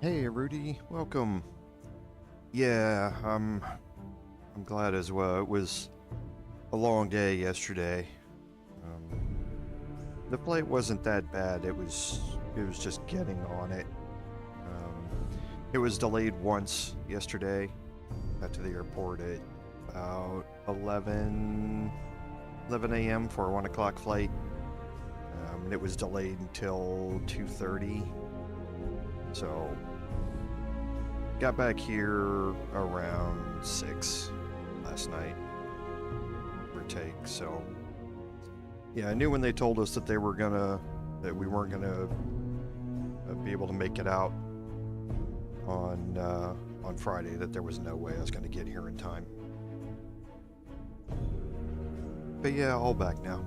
Hey Rudy, welcome. Yeah, I'm glad as well. It was a long day yesterday. Um, the flight wasn't that bad. It was just getting on it. Um, it was delayed once yesterday. Got to the airport at about 11 a.m. for a 1 o'clock flight. And it was delayed until 2:30. So got back here around 6 last night, give or take. So yeah, I knew when they told us that we weren't gonna be able to make it out on Friday, that there was no way I was gonna get here in time. But yeah, all back now.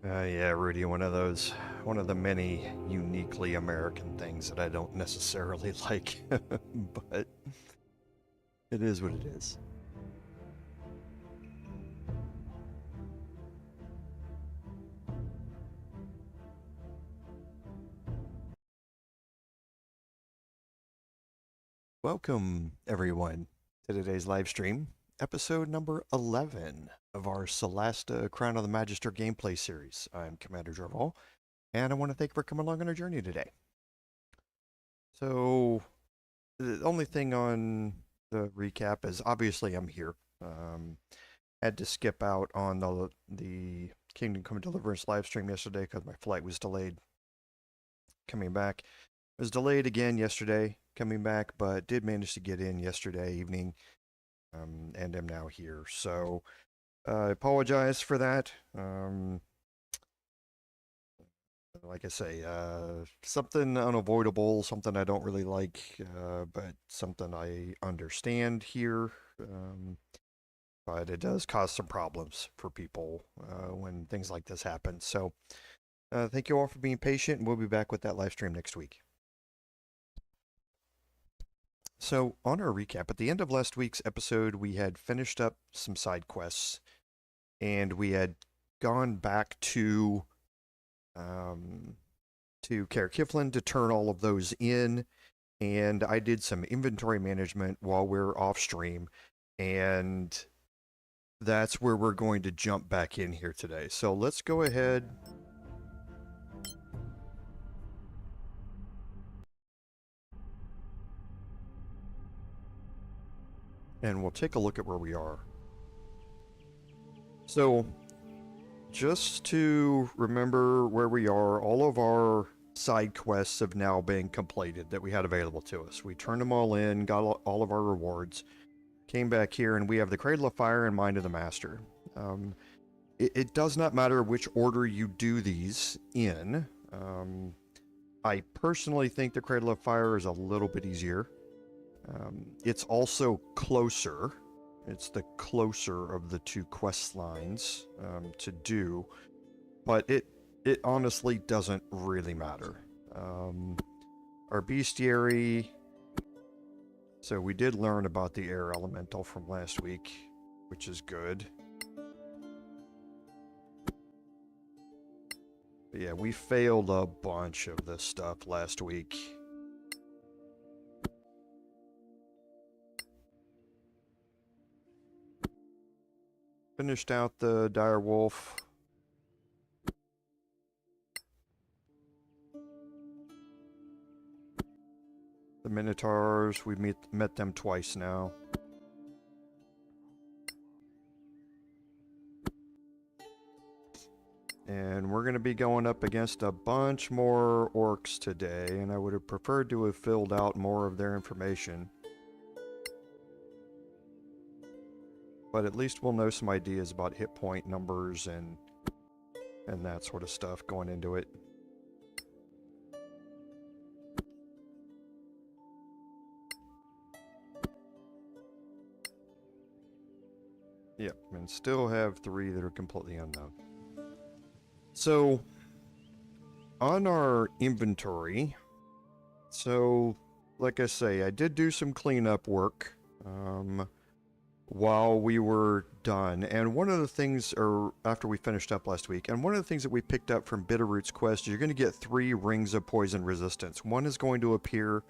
Yeah, Rudy, one of the many uniquely American things that I don't necessarily like, but it is what it is. Welcome, everyone, to today's live stream, episode number 11 of our Solasta Crown of the Magister gameplay series. I'm Commander Jorval, and I want to thank you for coming along on our journey today. So, the only thing on the recap is obviously I'm here. Had to skip out on the Kingdom Come Deliverance live stream yesterday because my flight was delayed coming back. It was delayed again yesterday coming back, but did manage to get in yesterday evening, and am now here. So I apologize for that. Like I say, something unavoidable, something I don't really like, but something I understand here. But it does cause some problems for people when things like this happen. So thank you all for being patient, and we'll be back with that live stream next week. So, on our recap, at the end of last week's episode, we had finished up some side quests, and we had gone back to Caer Kiflin to turn all of those in, and I did some inventory management while we're off stream, and that's where we're going to jump back in here today. So let's go ahead. And we'll take a look at where we are. So, just to remember where we are, all of our side quests have now been completed that we had available to us. We turned them all in, got all of our rewards, came back here, and we have the Cradle of Fire and Mind of the Master. It does not matter which order you do these in. I personally think the Cradle of Fire is a little bit easier. It's also closer. It's the closer of the two quest lines to do, but it honestly doesn't really matter. Our bestiary. So we did learn about the air elemental from last week, which is good. But yeah, we failed a bunch of this stuff last week. Finished out the dire wolf. The The Minotaurs, we've met them twice now. And we're going to be going up against a bunch more orcs today, and I would have preferred to have filled out more of their information. But at least we'll know some ideas about hit point numbers and that sort of stuff going into it. Yep, and still have 3 that are completely unknown. So, on our inventory, so, like I say, I did do some cleanup work while we were done, and one of the things, or after we finished up last week, and one of the things that we picked up from Bitterroot's quest, you're going to get 3 rings of poison resistance. One is going to appear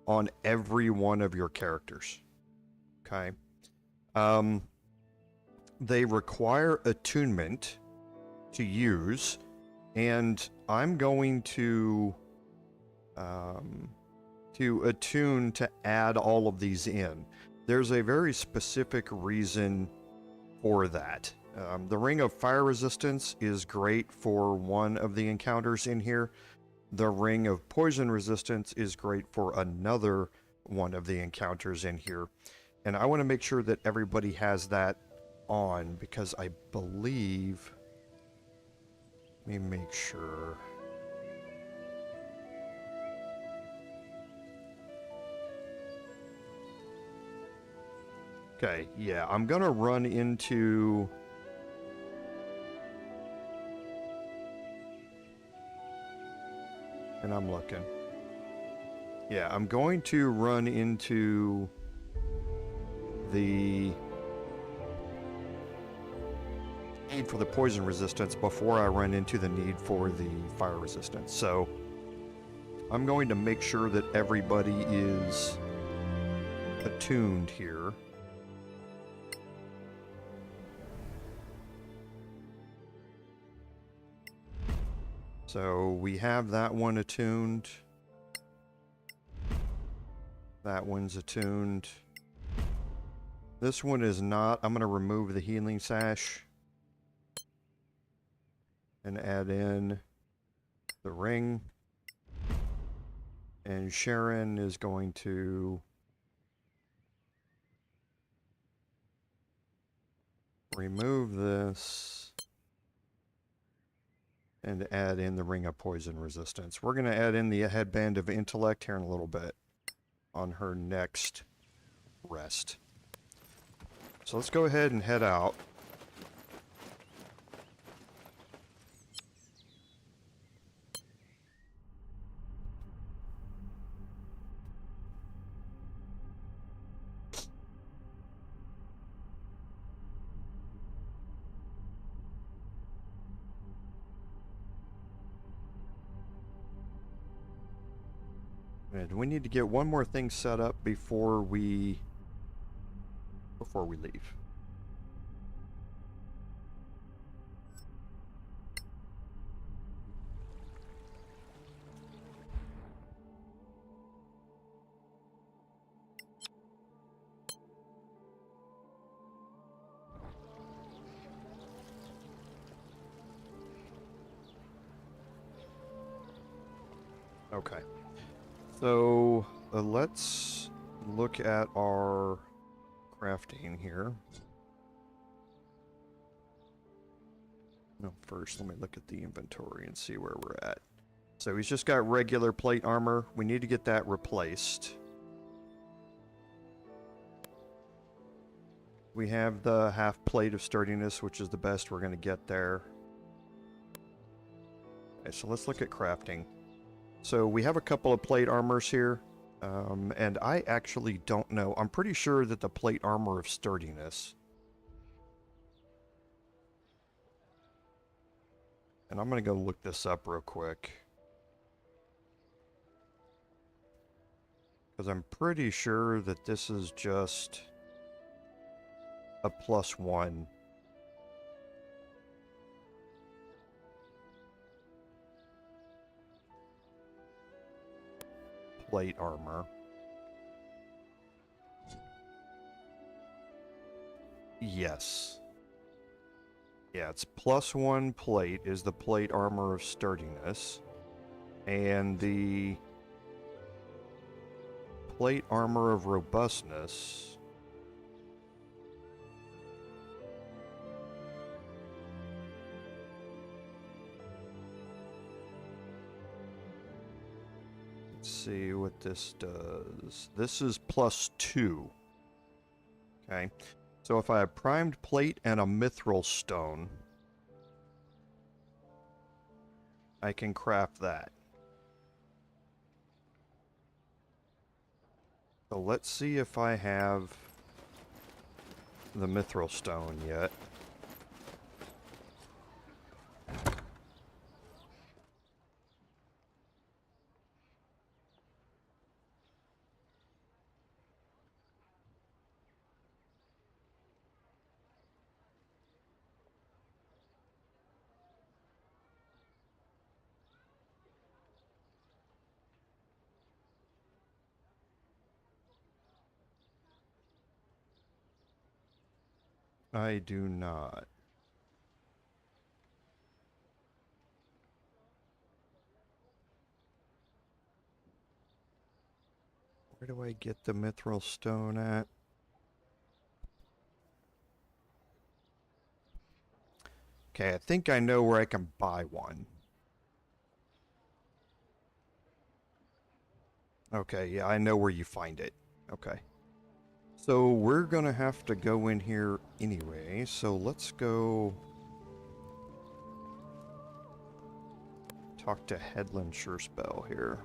on every one of your characters. Okay? They require attunement to use, and I'm going to attune to add all of these in. There's a very specific reason for that. The Ring of Fire Resistance is great for one of the encounters in here. The Ring of Poison Resistance is great for another one of the encounters in here. And I want to make sure that everybody has that on, because I believe... Let me make sure. Okay, yeah, I'm gonna run into... And I'm looking. Yeah, I'm going to run into the need for the poison resistance before I run into the need for the fire resistance. So I'm going to make sure that everybody is attuned here. So we have that one attuned. That one's attuned. This one is not. I'm going to remove the healing sash and add in the ring. And Sharon is going to remove this and add in the Ring of Poison Resistance. We're going to add in the Headband of Intellect here in a little bit on her next rest. So let's go ahead and head out. And we need to get one more thing set up before we leave. Okay. So let's look at our crafting here. No, first let me look at the inventory and see where we're at. So he's just got regular plate armor. We need to get that replaced. We have the half plate of sturdiness, which is the best we're going to get there. Okay, so let's look at crafting. So we have a couple of plate armors here, and I actually don't know. I'm pretty sure that the plate armor of sturdiness, and I'm going to go look this up real quick, because I'm pretty sure that this is just a +1. Plate armor. Yes. Yeah, it's +1 plate is the plate armor of sturdiness. And the plate armor of robustness. Let's see what this does. This is +2. Okay. So if I have primed plate and a mithril stone, I can craft that. So let's see if I have the mithril stone yet. I do not. Where do I get the mithril stone at? Okay, I think I know where I can buy one. Okay, yeah, I know where you find it. Okay. So we're gonna have to go in here anyway, so let's go talk to Headland Surespell here.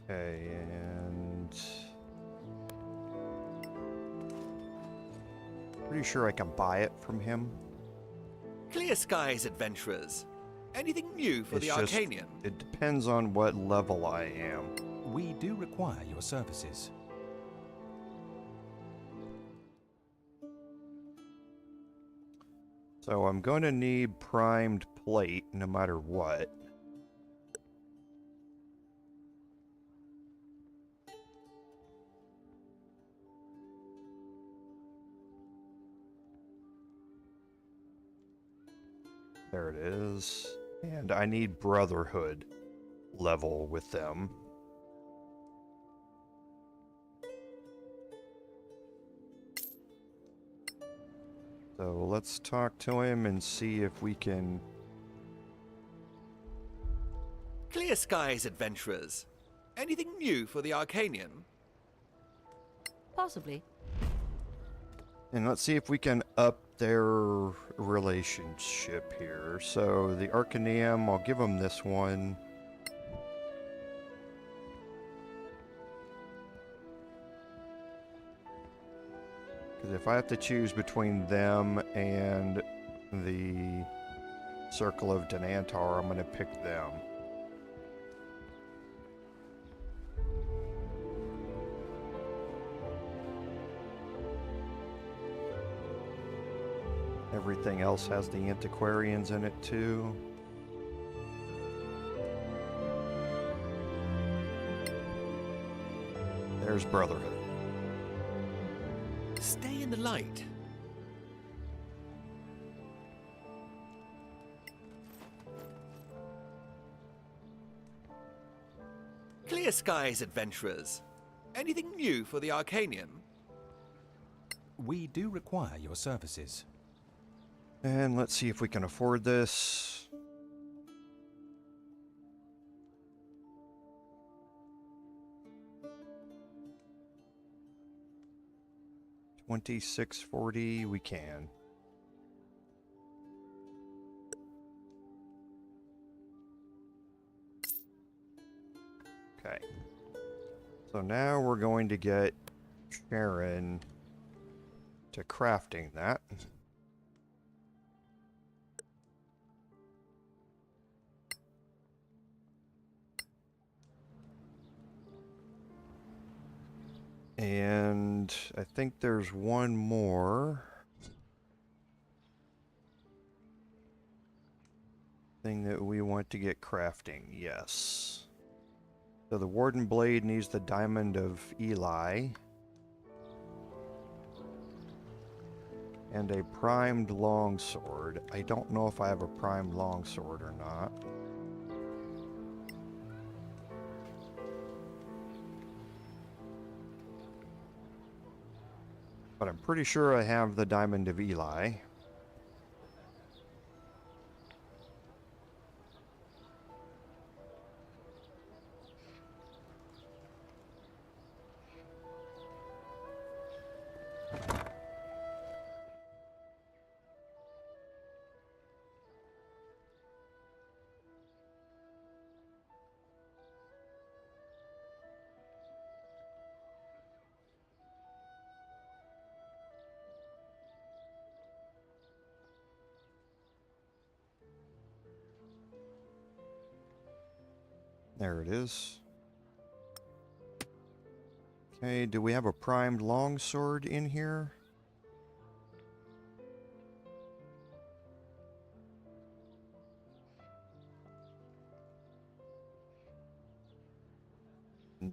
Okay, and pretty sure I can buy it from him. Clear skies, adventurers. Anything new for the Just, Arcanian? it depends on what level I am. We do require your services. So I'm going to need primed plate no matter what. There it is. And I need Brotherhood level with them. So let's talk to him and see if we can... Clear skies, adventurers. Anything new for the Arcanian? Possibly. And let's see if we can up their relationship here. So the Arcaneum, I'll give them this one. Because if I have to choose between them and the Circle of Denantar, I'm going to pick them. Everything else has the antiquarians in it too. There's Brotherhood. Stay in the light. Clear skies, adventurers. Anything new for the Arcanian? We do require your services. And let's see if we can afford this. $26.40, we can. Okay. So now we're going to get Sharon to crafting that. And And I think there's one more thing that we want to get crafting. Yes. So the Warden Blade needs the Diamond of Eli. And a primed longsword. I don't know if I have a primed longsword or not. But I'm pretty sure I have the Diamond of Eli. There it is. Okay, do we have a primed longsword in here?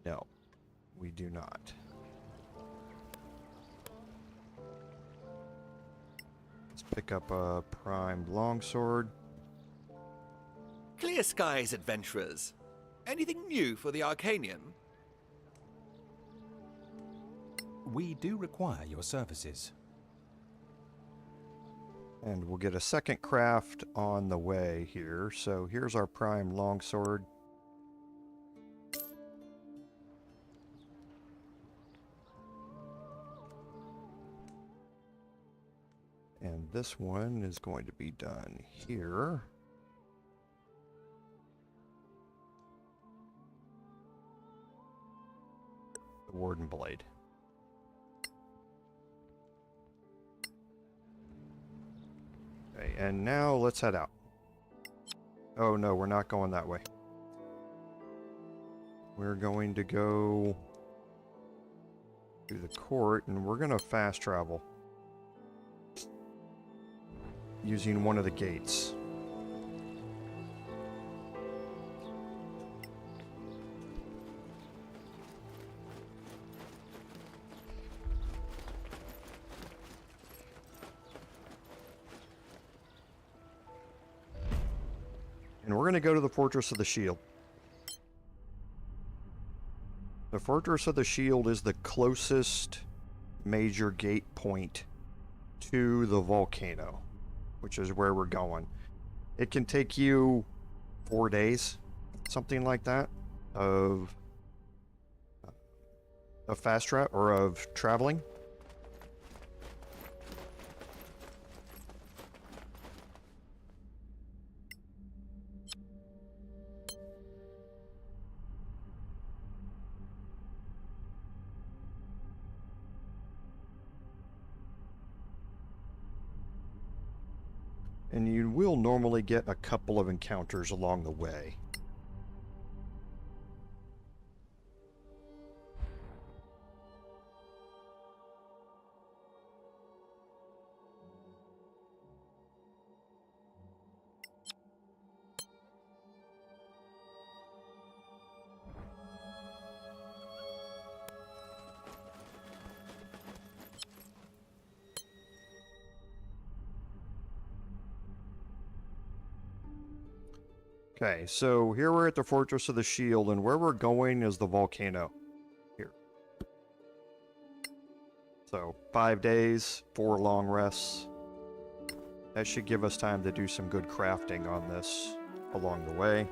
No, we do not. Let's pick up a primed longsword. Clear skies, adventurers. Anything new for the Arcanian? We do require your services. And we'll get a second craft on the way here. So here's our primed longsword. And this one is going to be done here. The Warden Blade. Okay, and now let's head out. Oh no, we're not going that way. We're going to go to the court, and we're going to fast travel using one of the gates. And we're going to go to the Fortress of the Shield. The Fortress of the Shield is the closest major gate point to the volcano, which is where we're going. It can take you 4 days, something like that, of fast travel or of traveling. And you will normally get a couple of encounters along the way. Okay, so here we're at the Fortress of the Shield, and where we're going is the volcano. Here. So, 5 days, 4 long rests. That should give us time to do some good crafting on this along the way.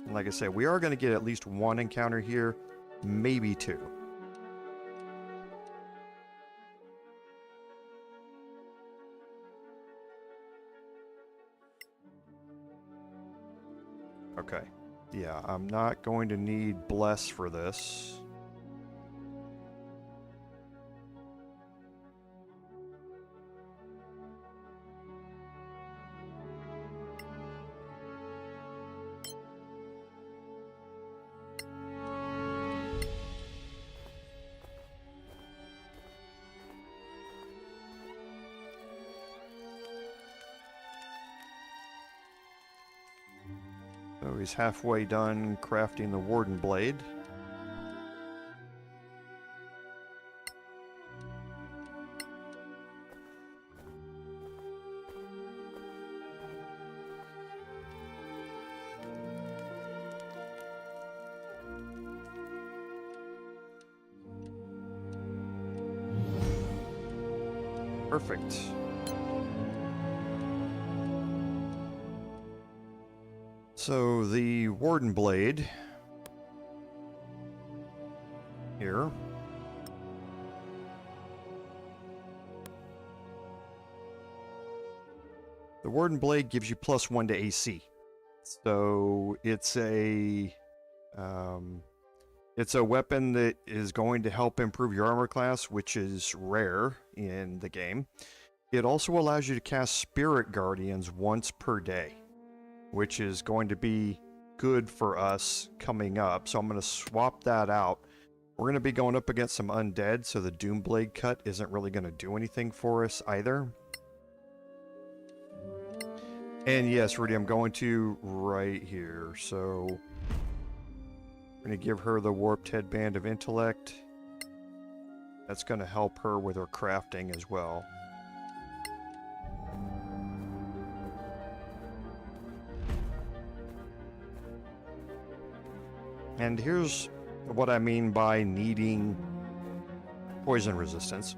And like I said, we are going to get at least 1 encounter here, maybe 2. Okay. Yeah, I'm not going to need Bless for this. So he's halfway done crafting the Warden Blade. Perfect. So the Warden Blade here. The Warden Blade gives you +1 to AC. So it's a weapon that is going to help improve your armor class, which is rare in the game. It also allows you to cast Spirit Guardians once per day, which is going to be good for us coming up. So I'm going to swap that out. We're going to be going up against some undead, so the Doomblade cut isn't really going to do anything for us either. And yes, Rudi, I'm going to right here. So I'm going to give her the Warped Headband of Intellect. That's going to help her with her crafting as well. And here's what I mean by needing poison resistance.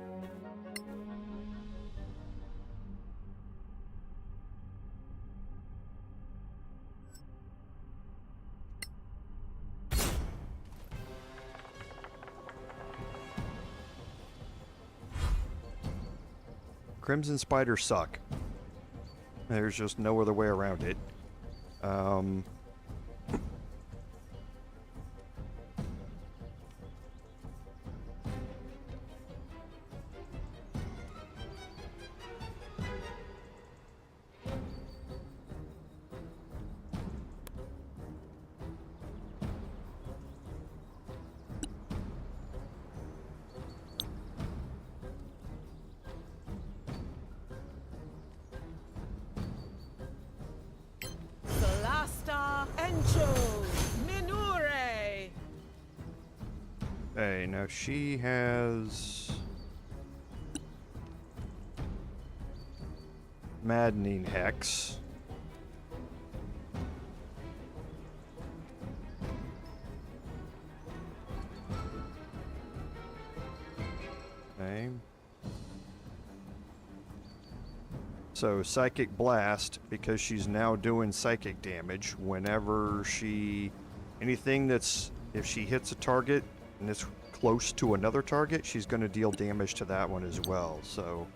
Crimson spiders suck. There's just no other way around it. Solasta, Encho, Minure. Okay, now she has Maddening Hex. Okay. So Psychic Blast, because she's now doing psychic damage whenever anything that's, if she hits a target and it's close to another target, she's going to deal damage to that one as well. So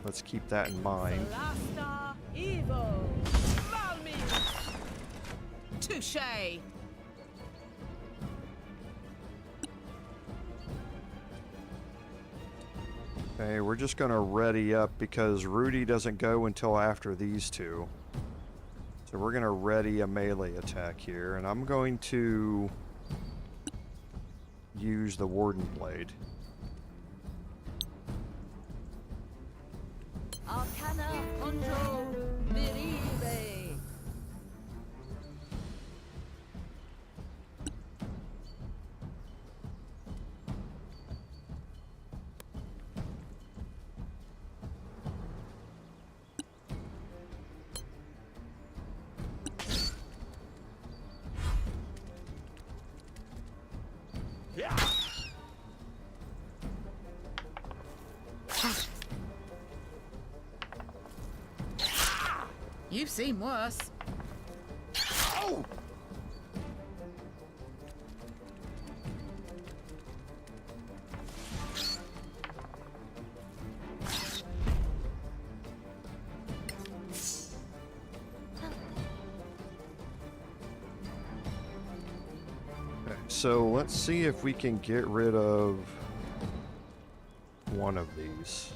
let's keep that in mind. Solasta, Evo, Malmi. Touche. Okay, we're just going to ready up because Rudi doesn't go until after these two. So we're going to ready a melee attack here, and I'm going to use the Warden Blade. Arcana, Ponjo, Miribe. You've seen worse. Oh! Okay, so let's see if we can get rid of one of these.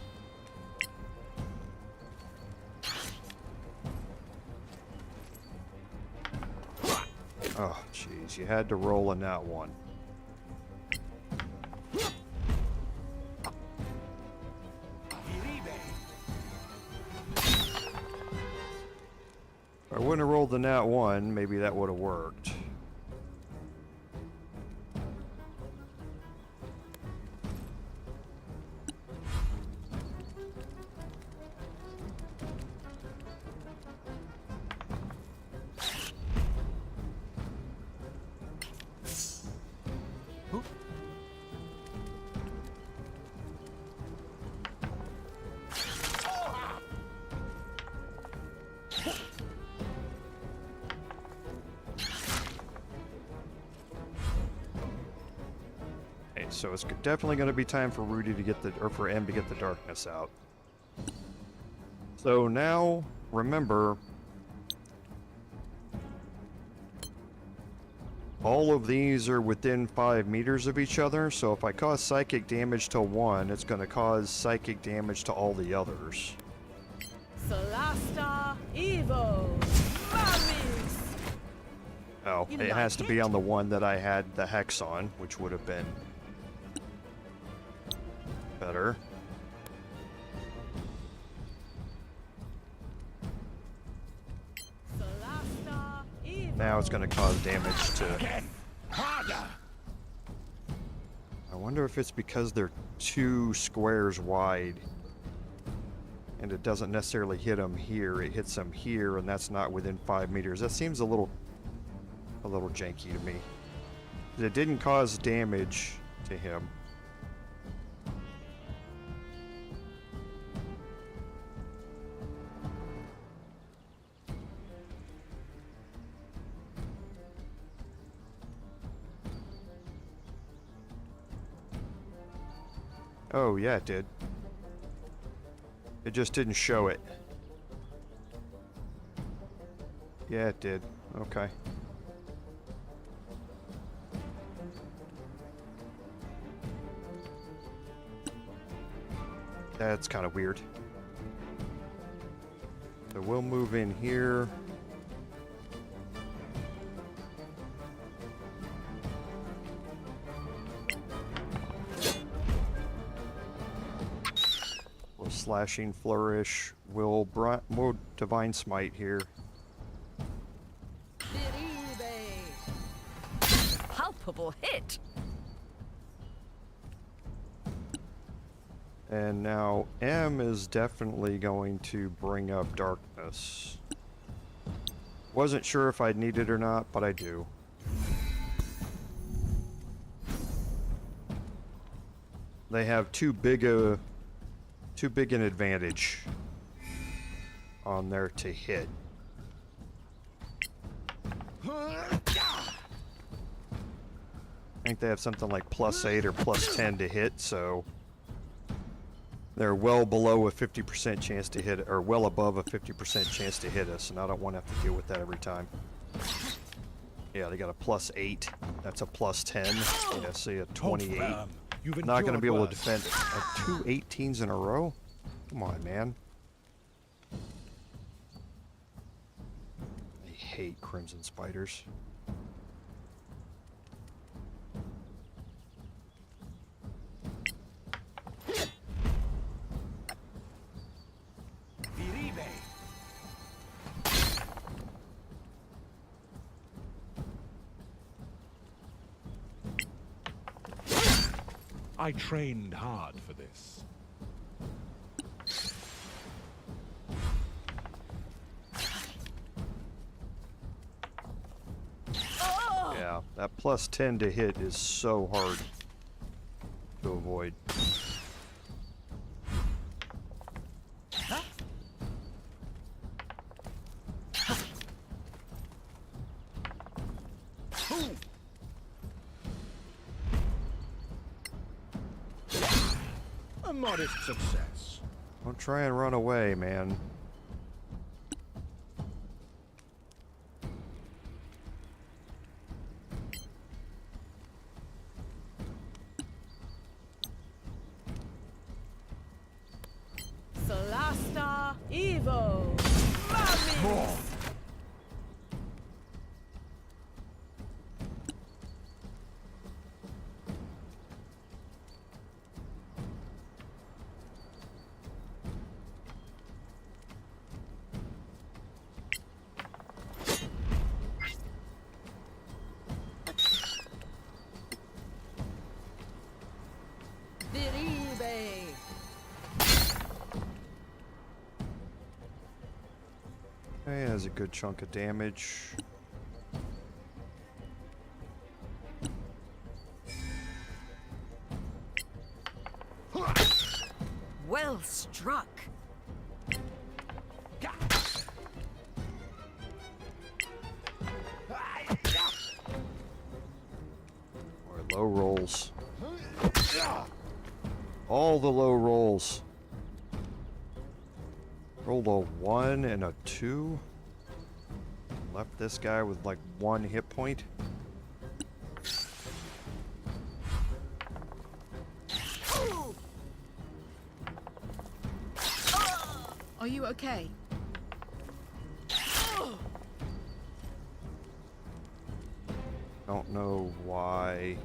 Oh, jeez, you had to roll in that one. I wouldn't have rolled the nat 1, maybe that would have worked. So it's definitely going to be time for Rudi to get for M to get the darkness out. So now, remember, all of these are within 5 meters of each other, so if I cause psychic damage to one, it's going to cause psychic damage to all the others. Solasta, Evo, Mummies. Oh, You it has to like be it? on the one that I had the hex on, which would have been better. Solasta, Evo. Now it's going to cause damage to... Harder! I wonder if it's because they're 2 squares wide. And it doesn't necessarily hit them here, it hits them here, and that's not within 5 meters. That seems a little janky to me. It didn't cause damage to him. Oh, yeah, it did. It just didn't show it. Yeah, it did. Okay. That's kind of weird. So we'll move in here. We'll slashing flourish. We'll divine smite here. Biribe. Palpable hit. And now M is definitely going to bring up darkness. Wasn't sure if I'd need it or not, but I do. They have too big an advantage on there to hit. I think they have something like +8 or +10 to hit, so they're well below a 50% chance to hit, or well above a 50% chance to hit us, and I don't want to have to deal with that every time. Yeah, they got a +8. That's a +10. Yeah, see a 28. Not going to be able to defend it. 2 18s in a row? Come on, man. I hate Crimson Spiders. I trained hard for this. Yeah, that +10 to hit is so hard to avoid. A modest success. Don't try and run away, man. Solasta, Evo, Mummies. has a good chunk of damage. Well struck. Or low rolls. All the low rolls. Rolled a 1 and a 2. Left this guy with like 1 hit point. Are you okay? Don't know why.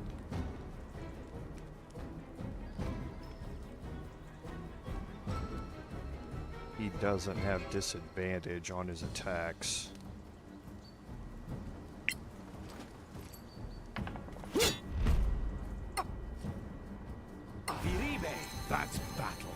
He doesn't have disadvantage on his attacks. That's battle.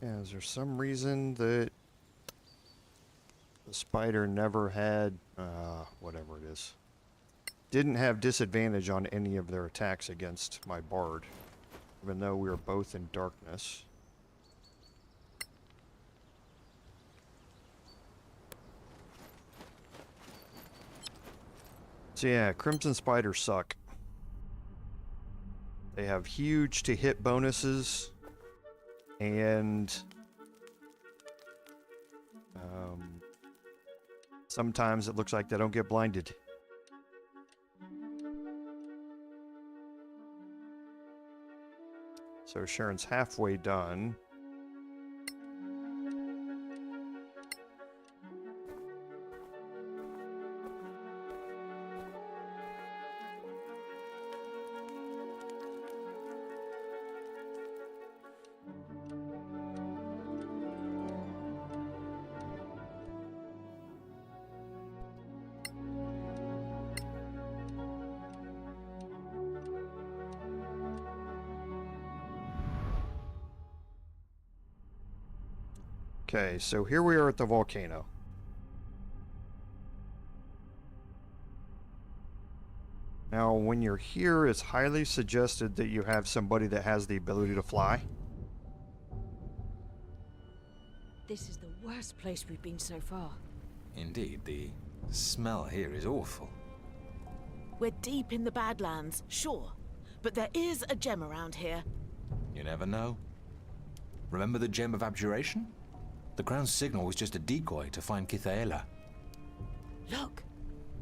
Yeah, is there some reason that the spider never had, whatever it is, didn't have disadvantage on any of their attacks against my bard, even though we were both in darkness? So yeah, Crimson Spiders suck. They have huge to hit bonuses, and sometimes it looks like they don't get blinded. So Sharon's halfway done. Okay, so here we are at the volcano. Now, when you're here, it's highly suggested that you have somebody that has the ability to fly. This is the worst place we've been so far. Indeed, the smell here is awful. We're deep in the Badlands, sure. But there is a gem around here. You never know. Remember the Gem of Abjuration? The Crown's signal was just a decoy to find Kithaela. Look,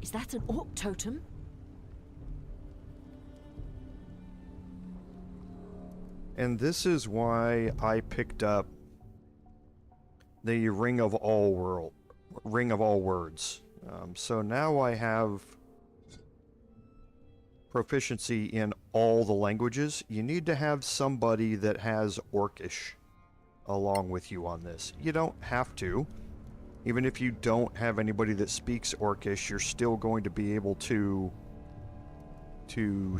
is that an orc totem? And this is why I picked up the Ring of All Words. So now I have proficiency in all the languages. You need to have somebody that has Orcish along with you on this. You don't have to. Even if you don't have anybody that speaks Orcish, you're still going to be able to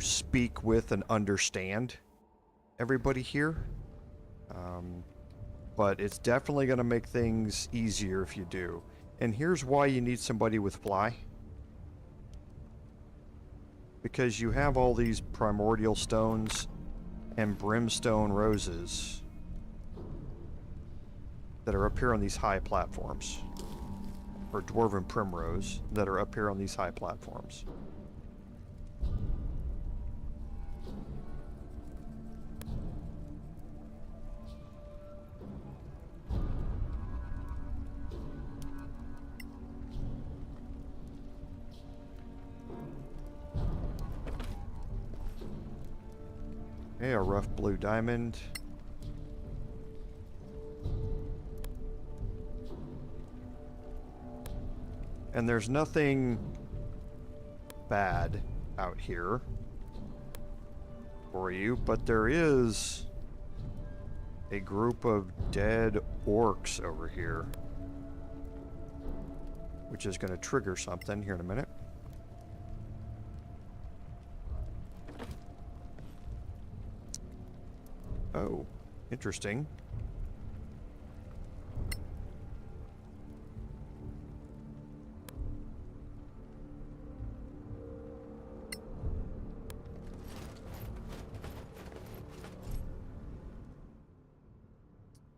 speak with and understand everybody here. But it's definitely going to make things easier if you do. And here's why you need somebody with fly. Because you have all these primordial stones and brimstone roses that are up here on these high platforms. Or dwarven primrose that are up here on these high platforms. Okay, a rough blue diamond. And there's nothing bad out here for you, but there is a group of dead orcs over here, which is going to trigger something here in a minute. Oh, interesting.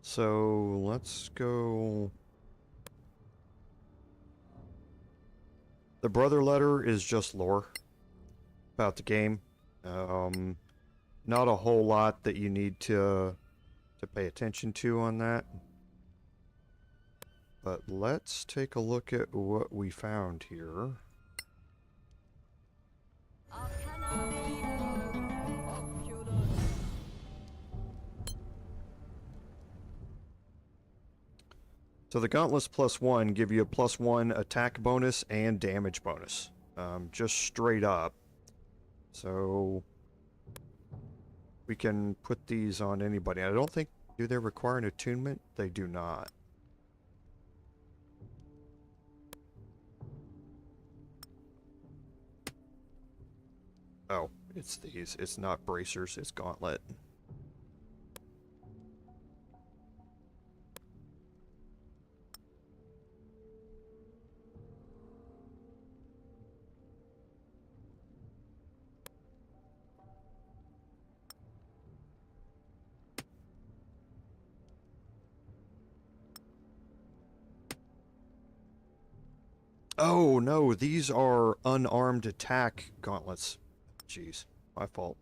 So let's go. The brother letter is just lore about the game. Not a whole lot that you need to pay attention to on that. But let's take a look at what we found here. So the gauntlets +1 give you a +1 attack bonus and damage bonus. Just straight up. So we can put these on anybody. I don't think, do they require an attunement? They do not. Oh, it's these. It's not bracers, it's gauntlet. Oh, no, these are unarmed attack gauntlets. Jeez, my fault.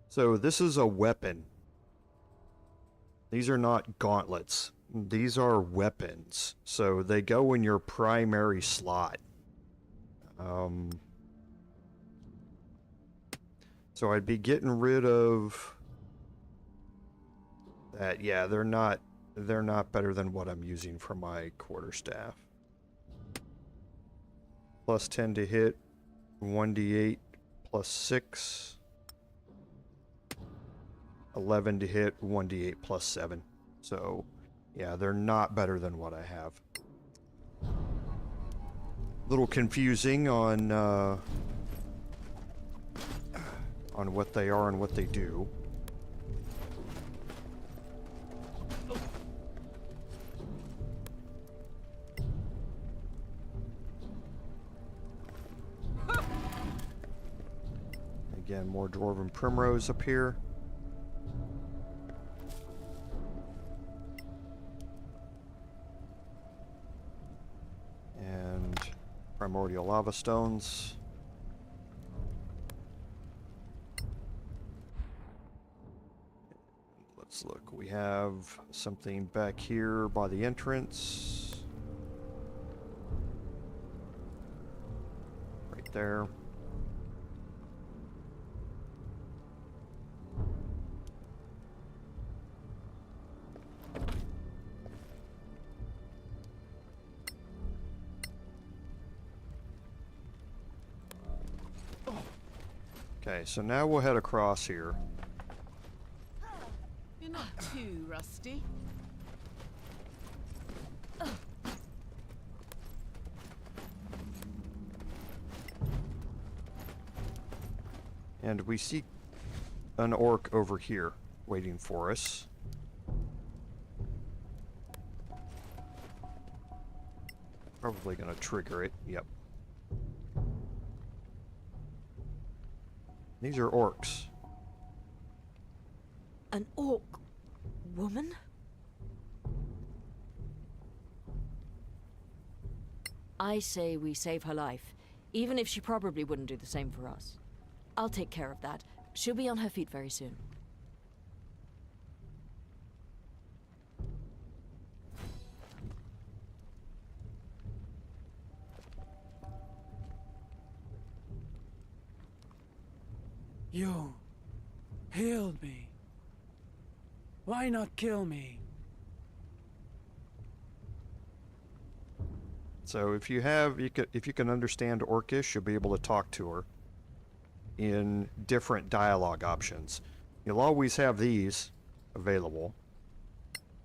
So this is a weapon. These are not gauntlets. These are weapons. So they go in your primary slot. So I'd be getting rid of that. Yeah, they're not better than what I'm using for my quarterstaff. +10 to hit, 1d8 +6, 11 to hit, 1d8 +7. So, yeah, they're not better than what I have. Little confusing on what they are and what they do. Again, more Dwarven Primrose up here. And Primordial Lava Stones. Let's look. We have something back here by the entrance. Right there. Okay, so now we'll head across here. You're not too rusty. And we see an orc over here waiting for us. Probably gonna trigger it, yep. These are orcs. An orc woman? I say we save her life, even if she probably wouldn't do the same for us. I'll take care of that. She'll be on her feet very soon. You healed me. Why not kill me? So if you can understand Orcish, you'll be able to talk to her in different dialogue options. You'll always have these available.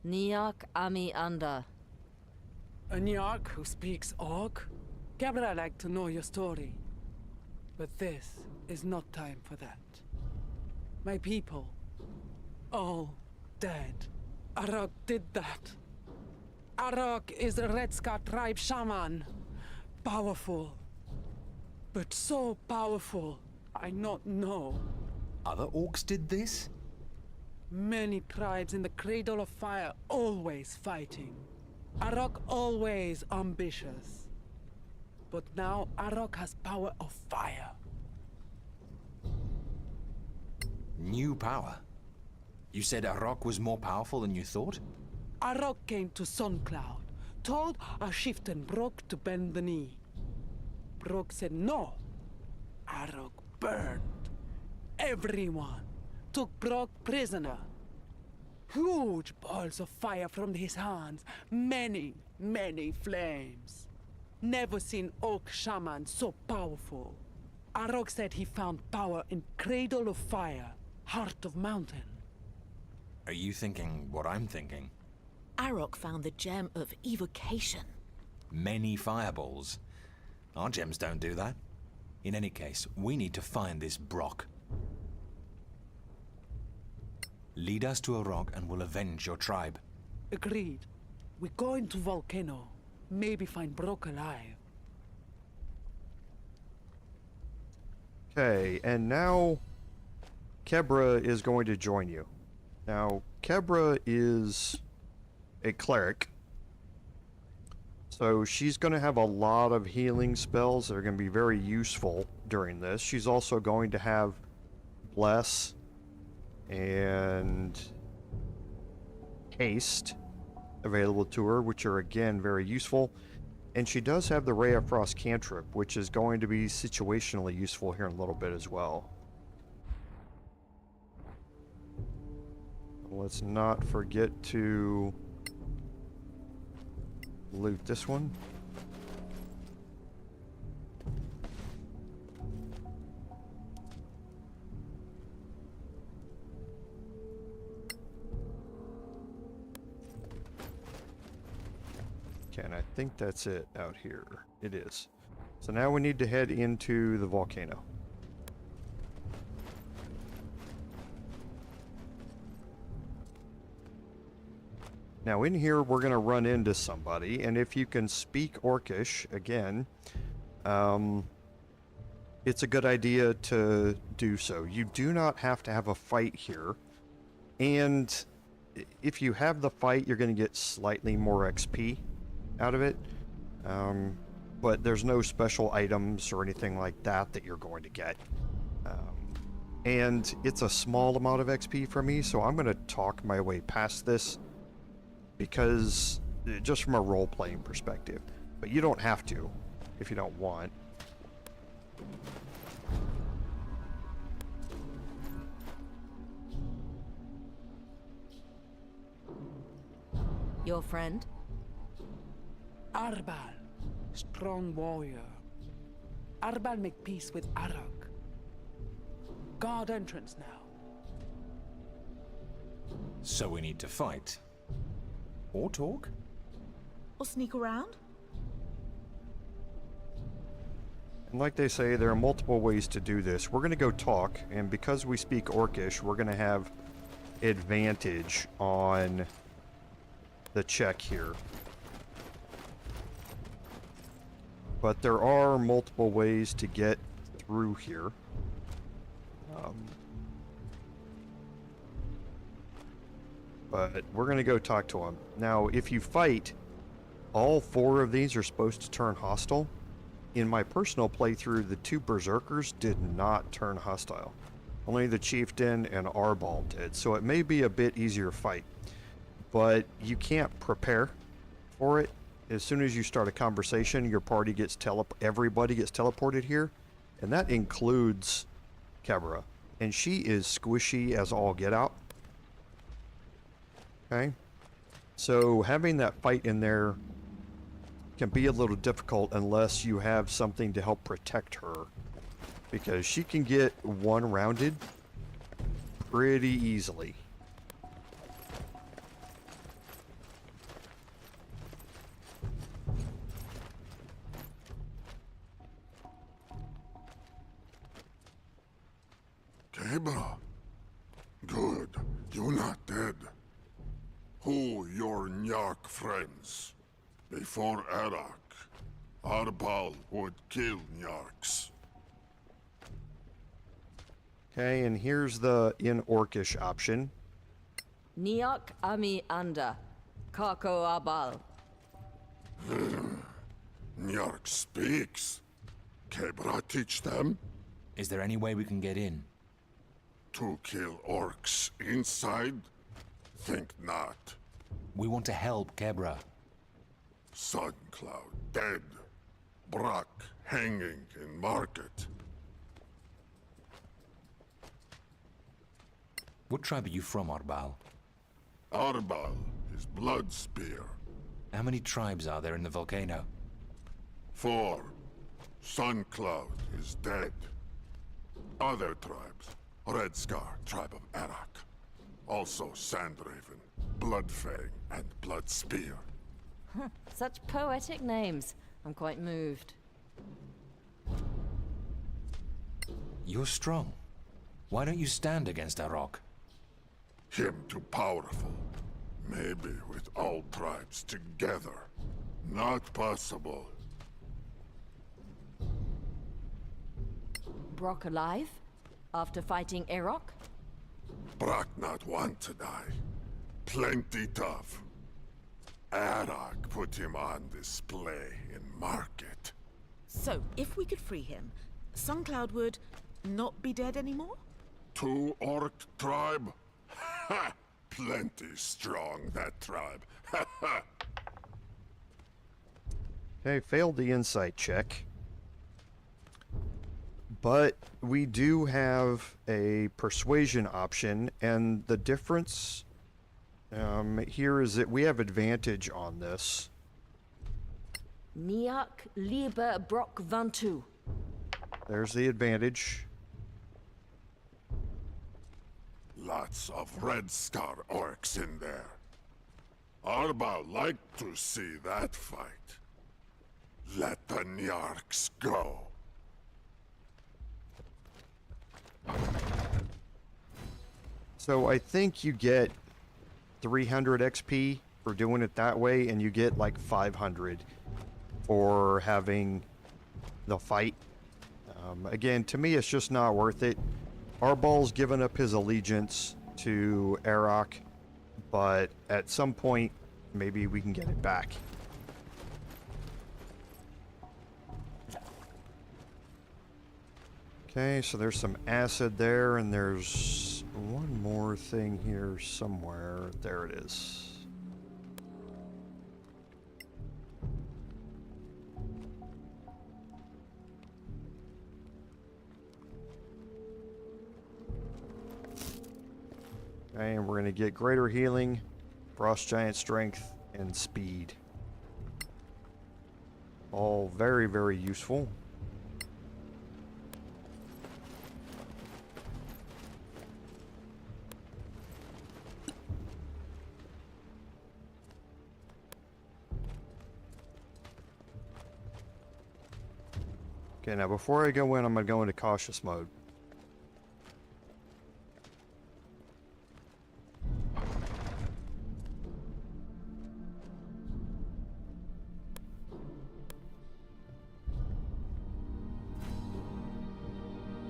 Niak Ami Anda. A Nyark who speaks Orc? Gabriel, I'd like to know your story. But this is not time for that. My people, all dead. Arok did that. Arok is a Red Scar tribe shaman. Powerful. But so powerful, I not know. Other orcs did this? Many tribes in the Cradle of Fire always fighting. Arok always ambitious. But now Arok has power of fire. New power? You said Arok was more powerful than you thought? Arok came to Suncloud, told a chieftain Brok to bend the knee. Brok said no. Arok burned. Everyone. Took Brok prisoner. Huge balls of fire from his hands. Many, many flames. Never seen Orc shaman so powerful. Arok said he found power in Cradle of Fire, Heart of Mountain. Are you thinking what I'm thinking? Arok found the gem of evocation. Many fireballs. Our gems don't do that. In any case, we need to find this Brock. Lead us to a rock and we'll avenge your tribe. Agreed. We go into Volcano. Maybe find Brok alive. Okay, and now Kebra is going to join you. Now, Kebra is a cleric, so she's going to have a lot of healing spells that are going to be very useful during this. She's also going to have Bless and Haste available to her, which are again very useful. And she does have the Ray of Frost cantrip, which is going to be situationally useful here in a little bit as well. Let's not forget to loot this one. Okay, and I think that's it out here. It is. So now we need to head into the volcano. Now in here we're going to run into somebody, and if you can speak Orcish, again, it's a good idea to do so. You do not have to have a fight here, and if you have the fight, you're going to get slightly more XP out of it, but there's no special items or anything like that that you're going to get. And it's a small amount of XP for me, so I'm going to talk my way past this, because just from a role-playing perspective. But you don't have to if you don't want. Your friend? Arbal, strong warrior. Arbal make peace with Arok. Guard entrance now. So we need to fight. Or talk? Or sneak around? And like they say, there are multiple ways to do this. We're going to go talk, and because we speak Orcish, we're going to have advantage on the check here. But there are multiple ways to get through here. But we're going to go talk to him. Now, if you fight, all 4 of these are supposed to turn hostile. In my personal playthrough, the 2 berserkers did not turn hostile. Only the chieftain and Arbal did, so it may be a bit easier fight. But you can't prepare for it. As soon as you start a conversation, your party gets everybody gets teleported here, and that includes Kebra. And she is squishy as all get out. Okay? So having that fight in there can be a little difficult unless you have something to help protect her. Because she can get one-rounded pretty easily. Kebra. Good. You're not dead. Who your Nyark friends? Before Arak, Arbal would kill Nyarks. Okay, and here's the in Orcish option. Niak ami anda. Kako abal. Nyark speaks. Kebra teach them Is there any way we can get in? to kill orcs inside? Think not. We want to help Kebra. Suncloud dead. Brock hanging in market. What tribe are you from, Arbal? Arbal is Bloodspear. How many tribes are there in the Volcano? 4. Suncloud is dead. Other tribes. Red Scar, tribe of Arak. Also Sandraven, Bloodfang, and Bloodspear. Such poetic names. I'm quite moved. You're strong. Why don't you stand against Arok? Him too powerful. Maybe with all tribes together. Not possible. Brock alive? After fighting Erok? Brock not want to die. Plenty tough. Arak put him on display in market. So, if we could free him, Suncloud would not be dead anymore? 2 orc tribe? Ha! Plenty strong, that tribe. Ha ha! Okay, failed the insight check. But we do have a persuasion option, and the difference here is that we have advantage on this. Niak lieber Brock Vantu. There's the advantage. Lots of Red Scar orcs in there. Arba like to see that fight. Let the Nyarks go. So I think you get 300 XP for doing it that way, and you get like 500 for having the fight. Again, to me, it's just not worth it. Arbal's given up his allegiance to Arok, but at some point, maybe we can get it back. Okay, so there's some acid there, and there's one more thing here somewhere. There it is. Okay, and we're going to get greater healing, frost giant strength, and speed. All very, very useful. Okay, now before I go in, I'm going to go into cautious mode.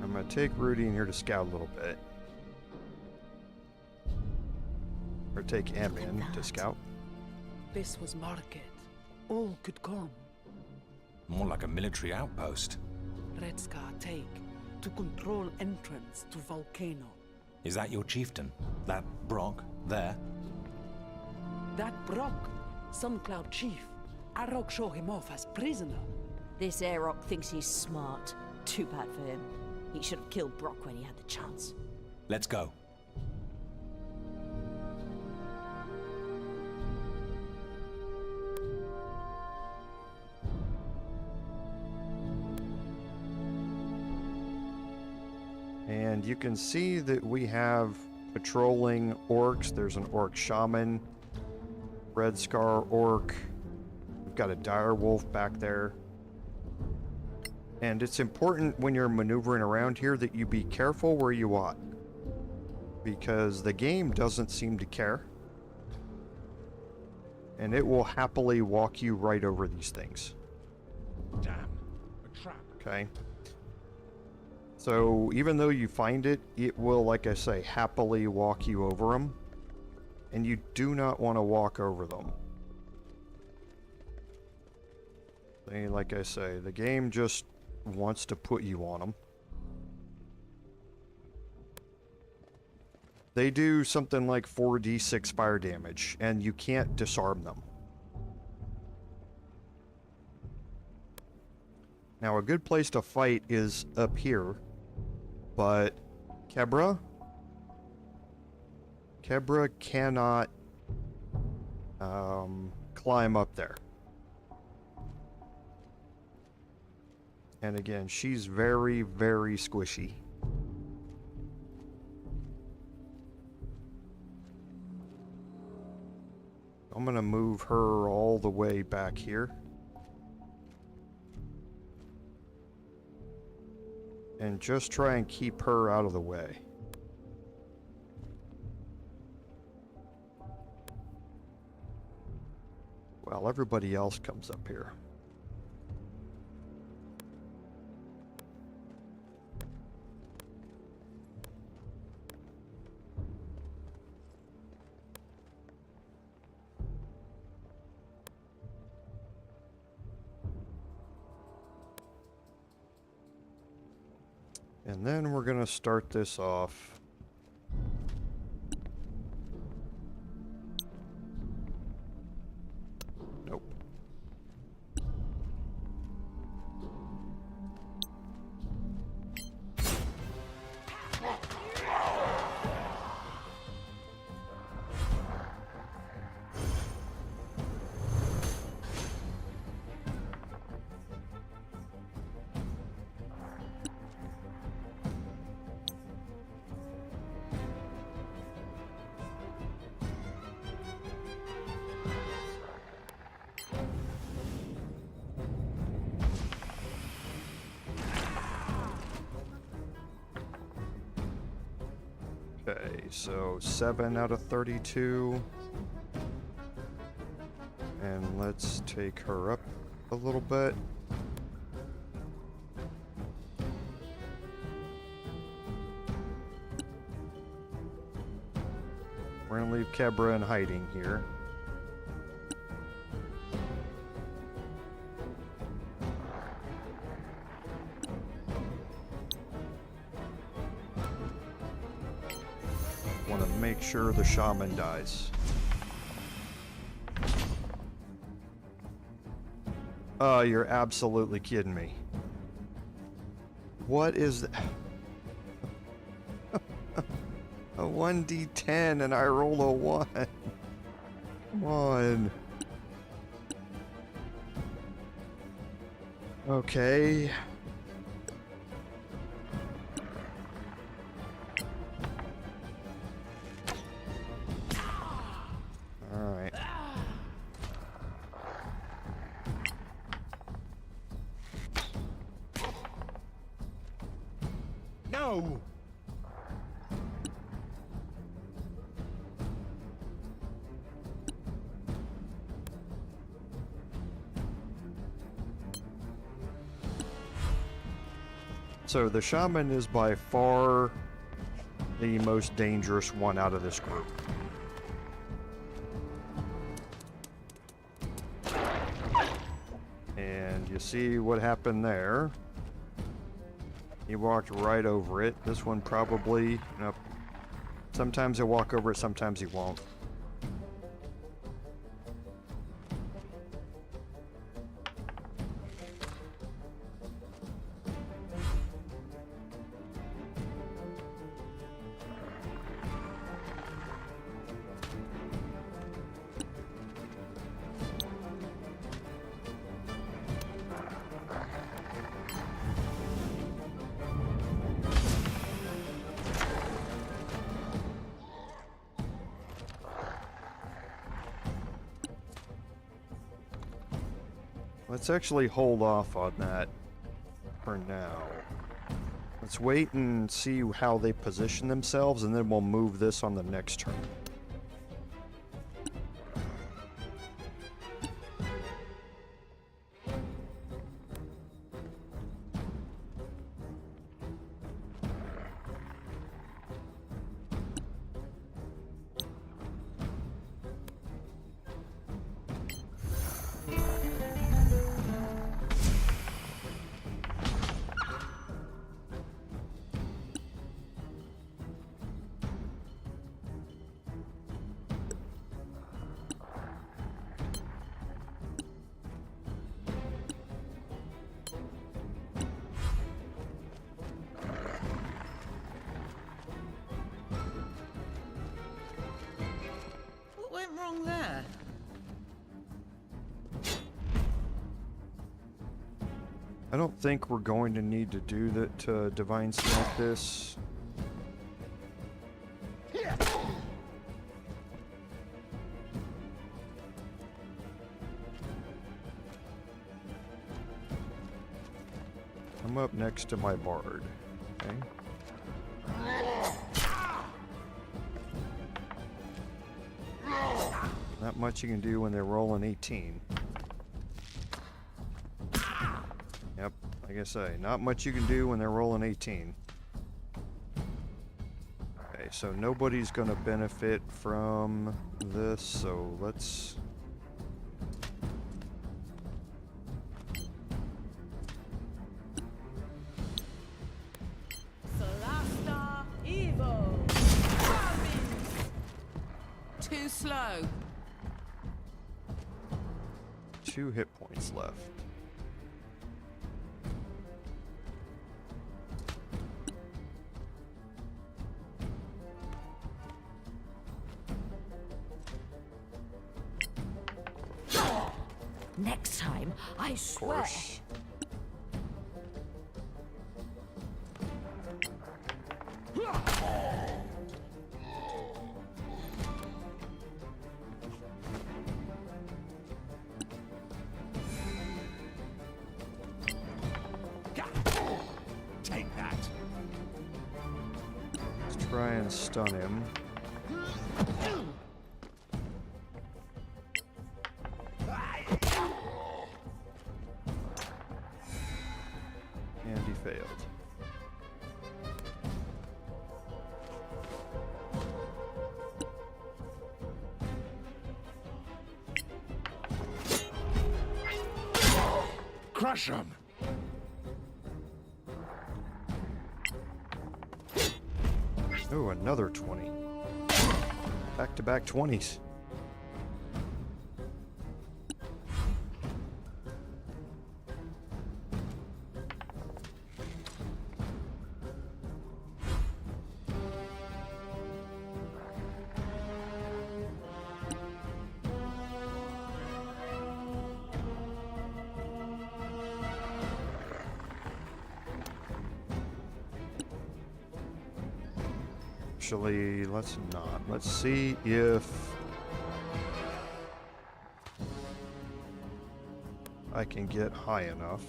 I'm going to take Rudi in here to scout a little bit. Or take M in to scout. This was market. All could come. More like a military outpost. Red Scar take to control entrance to Volcano. Is that your chieftain? That Brock there? That Brock, Suncloud chief. Arok show him off as prisoner. This Erok thinks he's smart. Too bad for him. He should have killed Brock when he had the chance. Let's go. And you can see that we have patrolling orcs. There's an orc shaman, red scar orc. We've got a dire wolf back there. And it's important when you're maneuvering around here that you be careful where you walk, because the game doesn't seem to care. And it will happily walk you right over these things. Damn, a trap. Okay. So even though you find it, it will, like I say, happily walk you over them. And you do not want to walk over them. Like I say, the game just wants to put you on them. They do something like 4d6 fire damage, and you can't disarm them. Now, a good place to fight is up here, but Kebra cannot climb up there. And again, she's very, very squishy. I'm gonna move her all the way back here. And just try and keep her out of the way. While everybody else comes up here. And then we're going to start this off. Nope. Okay, so 7 out of 32. And let's take her up a little bit. We're gonna leave Kebra in hiding here. Want to make sure the shaman dies. Oh, you're absolutely kidding me. What is that? A 1d10 and I roll a 1. Come on. Okay. Alright. No! So the shaman is by far the most dangerous one out of this group. And you see what happened there. He walked right over it. This one probably, nope. Sometimes he'll walk over it, sometimes he won't. Let's actually hold off on that for now. Let's wait and see how they position themselves, and then we'll move this on the next turn. What went wrong there? I don't think we're going to need to do that to Divine Smite this. I'm up next to my bard. Okay. Not much you can do when they're rolling 18. Yep, like I say, not much you can do when they're rolling 18. Okay, so nobody's gonna benefit from this, so let's... Solasta evil. Too slow. 2 hit points left. Next time, I Of swear. course. Take that. Let's try and stun him. And he failed. Crush him. Oh, another 20. Back-to-back 20s. Actually, let's not. Let's see if I can get high enough.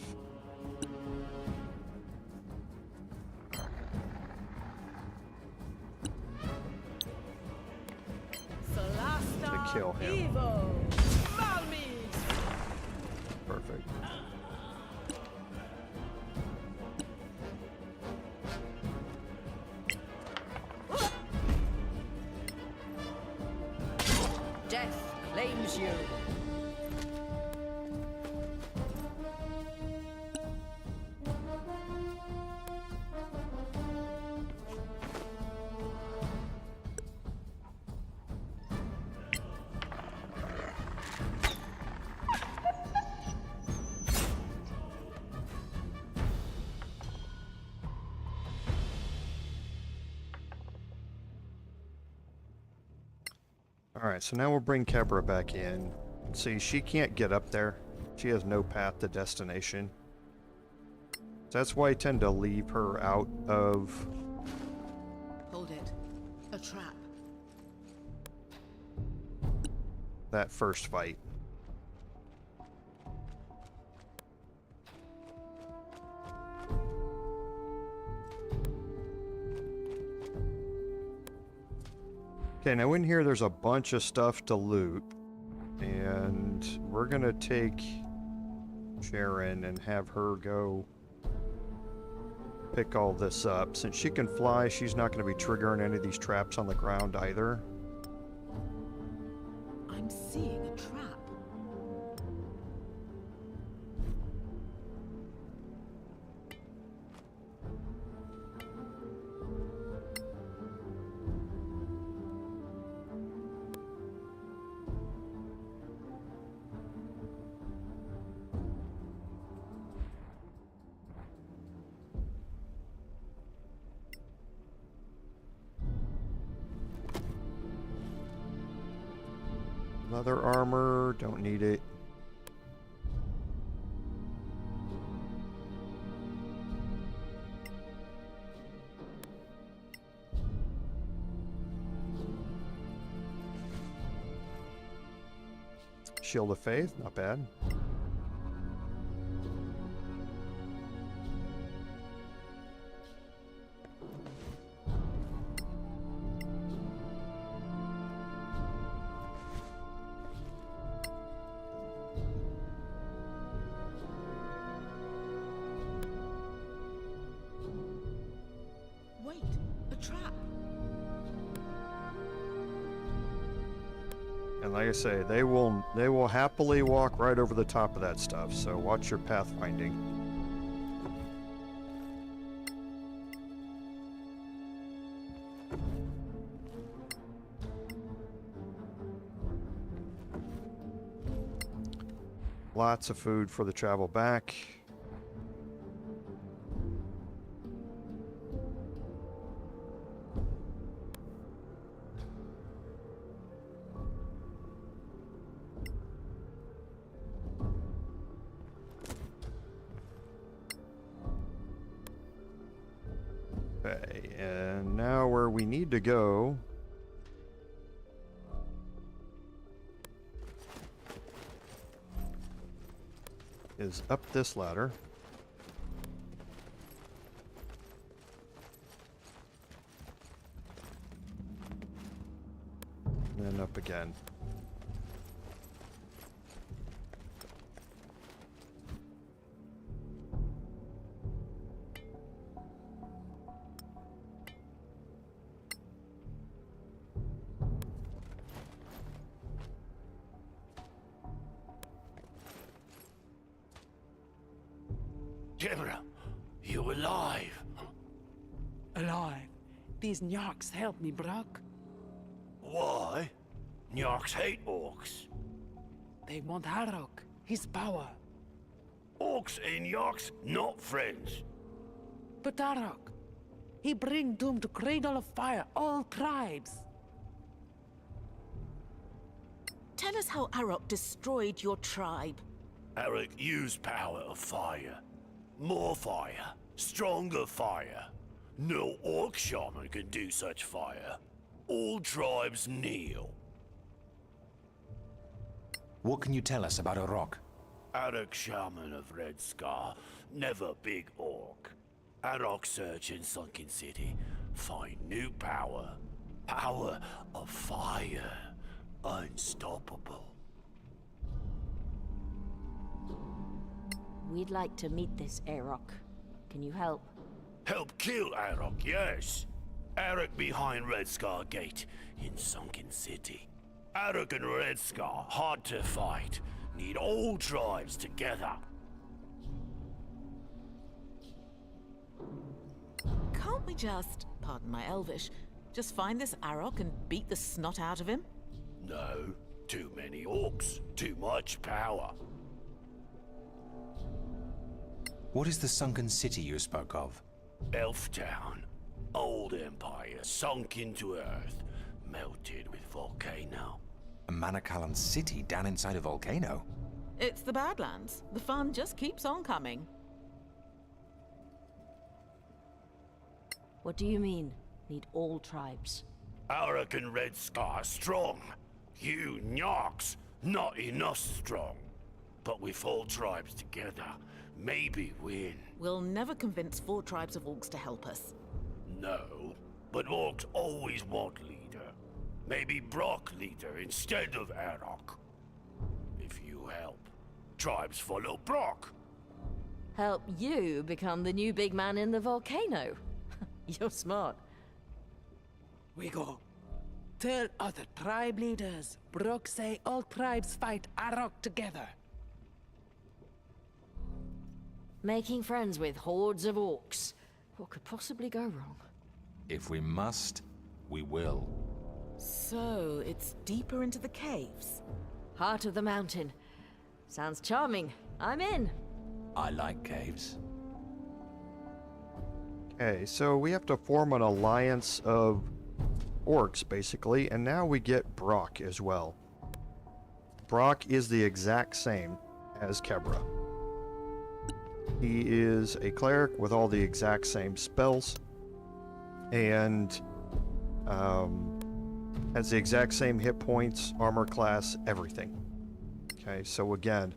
Solasta kill him. evil. Malmis. Perfect. Death claims you. Alright, so now we'll bring Kebra back in. See, she can't get up there. She has no path to destination. So that's why I tend to leave her out of Hold it. A trap. that first fight. Okay, now in here there's a bunch of stuff to loot. And we're gonna take Sharon and have her go pick all this up. Since she can fly, she's not gonna be triggering any of these traps on the ground either. I'm seeing a trap. Leather armor, don't need it. Shield of Faith, not bad. Wait, a trap. And like I say, they will happily walk right over the top of that stuff, so watch your pathfinding. Lots of food for the travel back. Okay, and now where we need to go is up this ladder. And then up again. General, you alive? Alive. These Nyarks help me, Brock. Why? Nyarks hate orcs. They want Harok, his power. Orcs and Nyarks not friends. But Harok, he bring doom to Cradle of Fire all tribes. Tell us how Arok destroyed your tribe. Arik used power of fire. More fire. Stronger fire. No orc shaman can do such fire. All tribes kneel. What can you tell us about a rock? Arik shaman of Red Scar. Never big orc. Arok search in Sunken City. Find new power. Power of fire. Unstoppable. We'd like to meet this Aerok. Can you help? Help kill Arok, yes. Arok behind Red Scar Gate in Sunken City. Arok and Red Scar, hard to fight. Need all tribes together. Can't we just, pardon my Elvish, just find this Arok and beat the snot out of him? No, too many orcs, too much power. What is the sunken city you spoke of? Elf Town. Old empire sunk into earth, melted with Volcano. A Manakalan city down inside a volcano? It's the Badlands. The fun just keeps on coming. What do you mean? Need all tribes? Arok and Red Scar strong. You Nyarks, not enough strong. But with all tribes together, maybe win. We'll never convince 4 tribes of orcs to help us. No, but orcs always want leader. Maybe Brock leader instead of Arok. If you help, tribes follow Brock. Help you become the new big man in the volcano. You're smart. We go. Tell other tribe leaders. Brock say all tribes fight Arok together. Making friends with hordes of orcs. What could possibly go wrong? If we must, we will. So, it's deeper into the caves? Heart of the mountain. Sounds charming. I'm in. I like caves. Okay, so we have to form an alliance of orcs, basically, and now we get Brock as well. Brock is the exact same as Kebra. He is a cleric with all the exact same spells, and has the exact same hit points, armor class, everything. Okay, so again,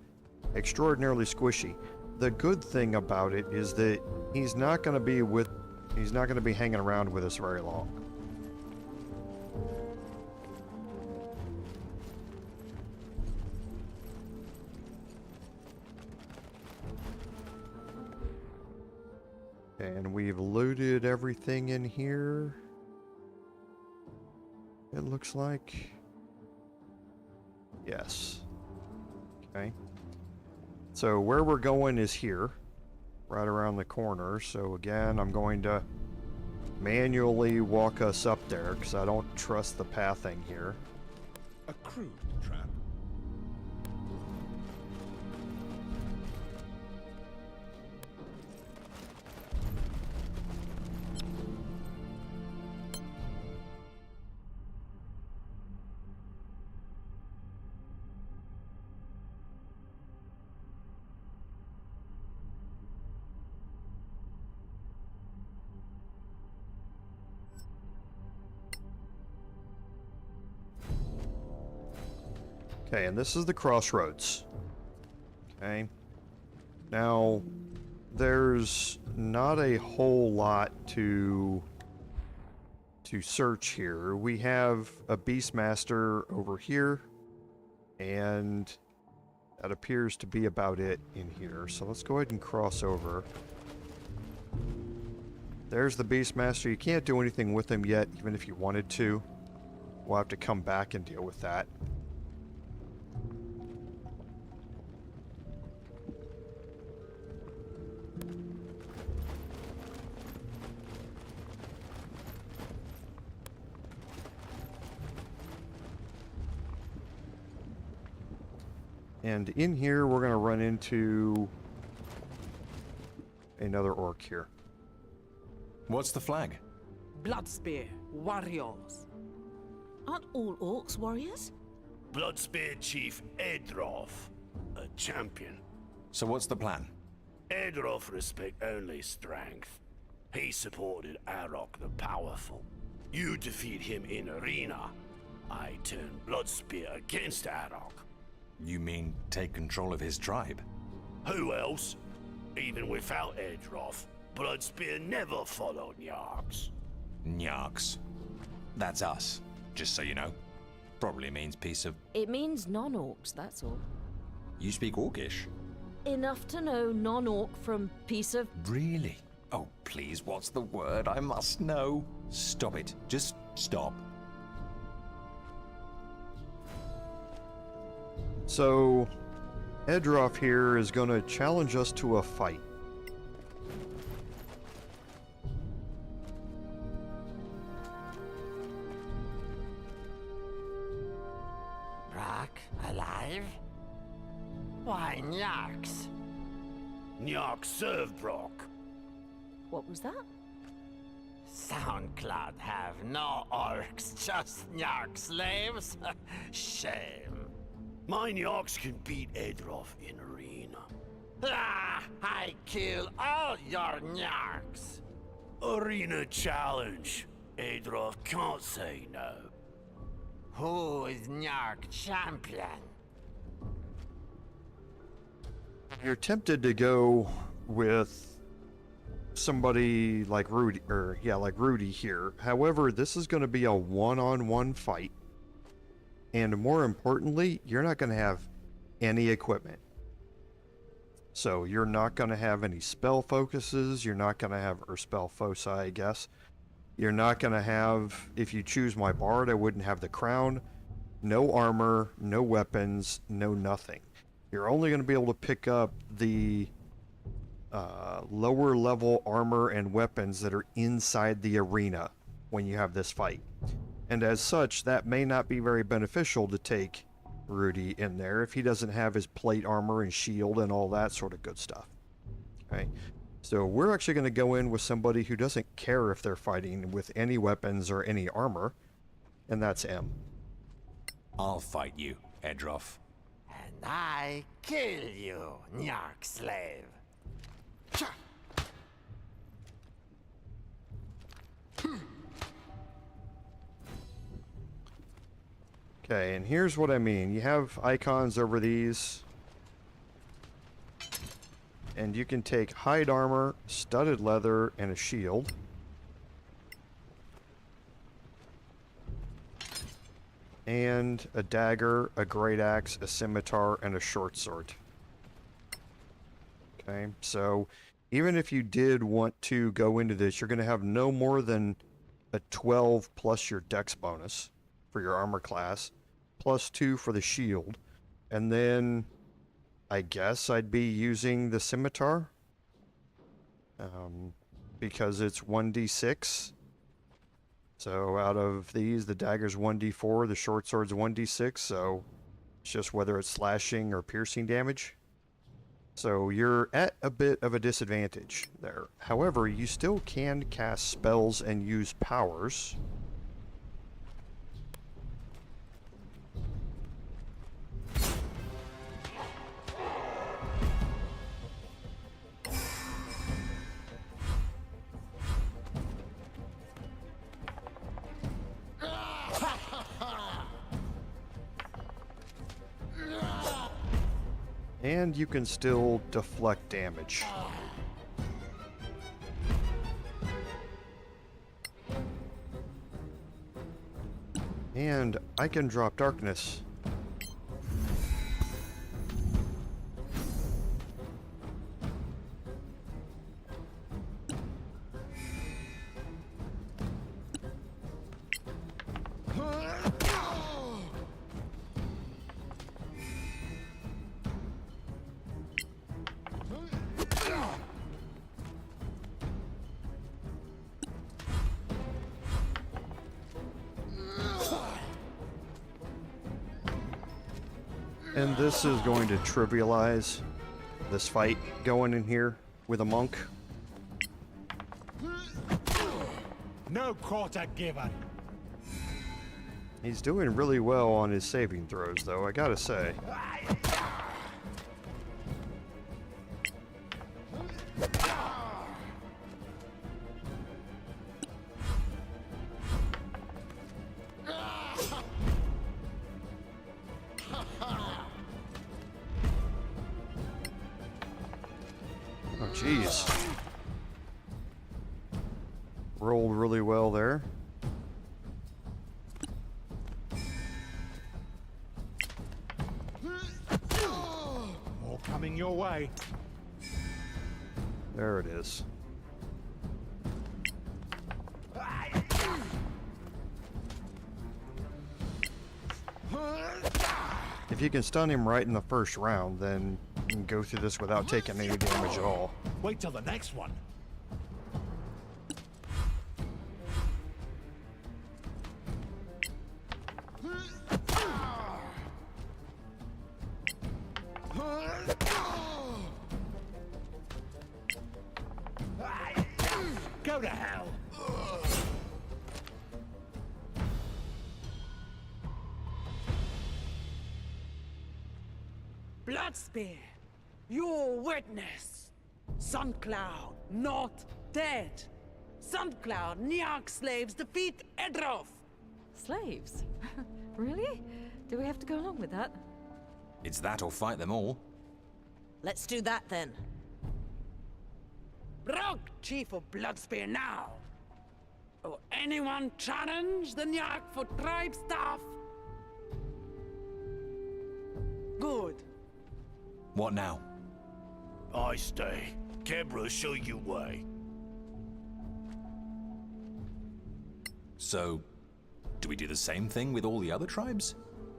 extraordinarily squishy. The good thing about it is that he's not going to be hanging around with us very long. And we've looted everything in here. It looks like. Yes. Okay. So where we're going is here, right around the corner. So again, I'm going to manually walk us up there because I don't trust the pathing here. A crude trap. Okay, and this is the crossroads. Okay. Now, there's not a whole lot to search here. We have a Beastmaster over here, and that appears to be about it in here. So let's go ahead and cross over. There's the Beastmaster. You can't do anything with him yet, even if you wanted to. We'll have to come back and deal with that. And in here, we're going to run into another orc here. What's the flag? Bloodspear, warriors. Aren't all orcs warriors? Bloodspear Chief Edroth, a champion. So what's the plan? Edroth respect only strength. He supported Arok the Powerful. You defeat him in arena. I turn Bloodspear against Arok. You mean take control of his tribe? Who else? Even without Edroth, Bloodspear never followed Nyarks. Nyarks. That's us, just so you know. Probably means piece of... It means non-orcs, that's all. You speak Orcish? Enough to know non-orc from piece of... Really? Oh, please, what's the word? I must know. Stop it. Just stop. So, Edroth here is going to challenge us to a fight. Brock, alive? Why, Nyarks? Nyark serve Brock. What was that? SoundCloud have no orcs, just Nyark slaves? Shame. My Nyarks can beat Edroth in arena. Ah, I kill all your Nyarks. Arena challenge. Edroth can't say no. Who is Nyark champion? You're tempted to go with somebody like Rudi, like Rudi here. However, this is going to be a one-on-one fight. And more importantly, you're not going to have any equipment. So you're not going to have any spell focuses. You're not going to have, or spell foci, I guess. You're not going to have, if you choose my bard, I wouldn't have the crown. No armor, no weapons, no nothing. You're only going to be able to pick up the lower level armor and weapons that are inside the arena when you have this fight. And as such, that may not be very beneficial to take Rudi in there if he doesn't have his plate armor and shield and all that sort of good stuff. Okay, so we're actually going to go in with somebody who doesn't care if they're fighting with any weapons or any armor, and that's M. I'll fight you, Edroff. And I kill you, Nyark slave. Okay, and here's what I mean. You have icons over these, and you can take hide armor, studded leather, and a shield. And a dagger, a great axe, a scimitar, and a short sword. Okay, so even if you did want to go into this, you're going to have no more than a 12 plus your dex bonus for your armor class, plus 2 for the shield, and then I guess I'd be using the scimitar because it's 1d6. So out of these, the dagger's 1d4, the short sword's 1d6, so it's just whether it's slashing or piercing damage. So you're at a bit of a disadvantage there. However, you still can cast spells and use powers. And you can still deflect damage. And I can drop darkness. And this is going to trivialize this fight going in here with a monk. No quarter given. He's doing really well on his saving throws, though, I gotta say. Oh, jeez. Rolled really well there. More coming your way. There it is. If you can stun him right in the first round, then you can go through this without taking any damage at all. Wait till the next one. Go to hell. Bloodspear, your witness. Suncloud, not dead. Suncloud, Nyark slaves defeat Edroff. Slaves? Really? Do we have to go along with that? It's that or fight them all. Let's do that then. Brok, chief of Bloodspear now. Or anyone challenge the Nyark for tribe staff? Good. What now? I stay. Kebra show you way. So, do we do the same thing with all the other tribes?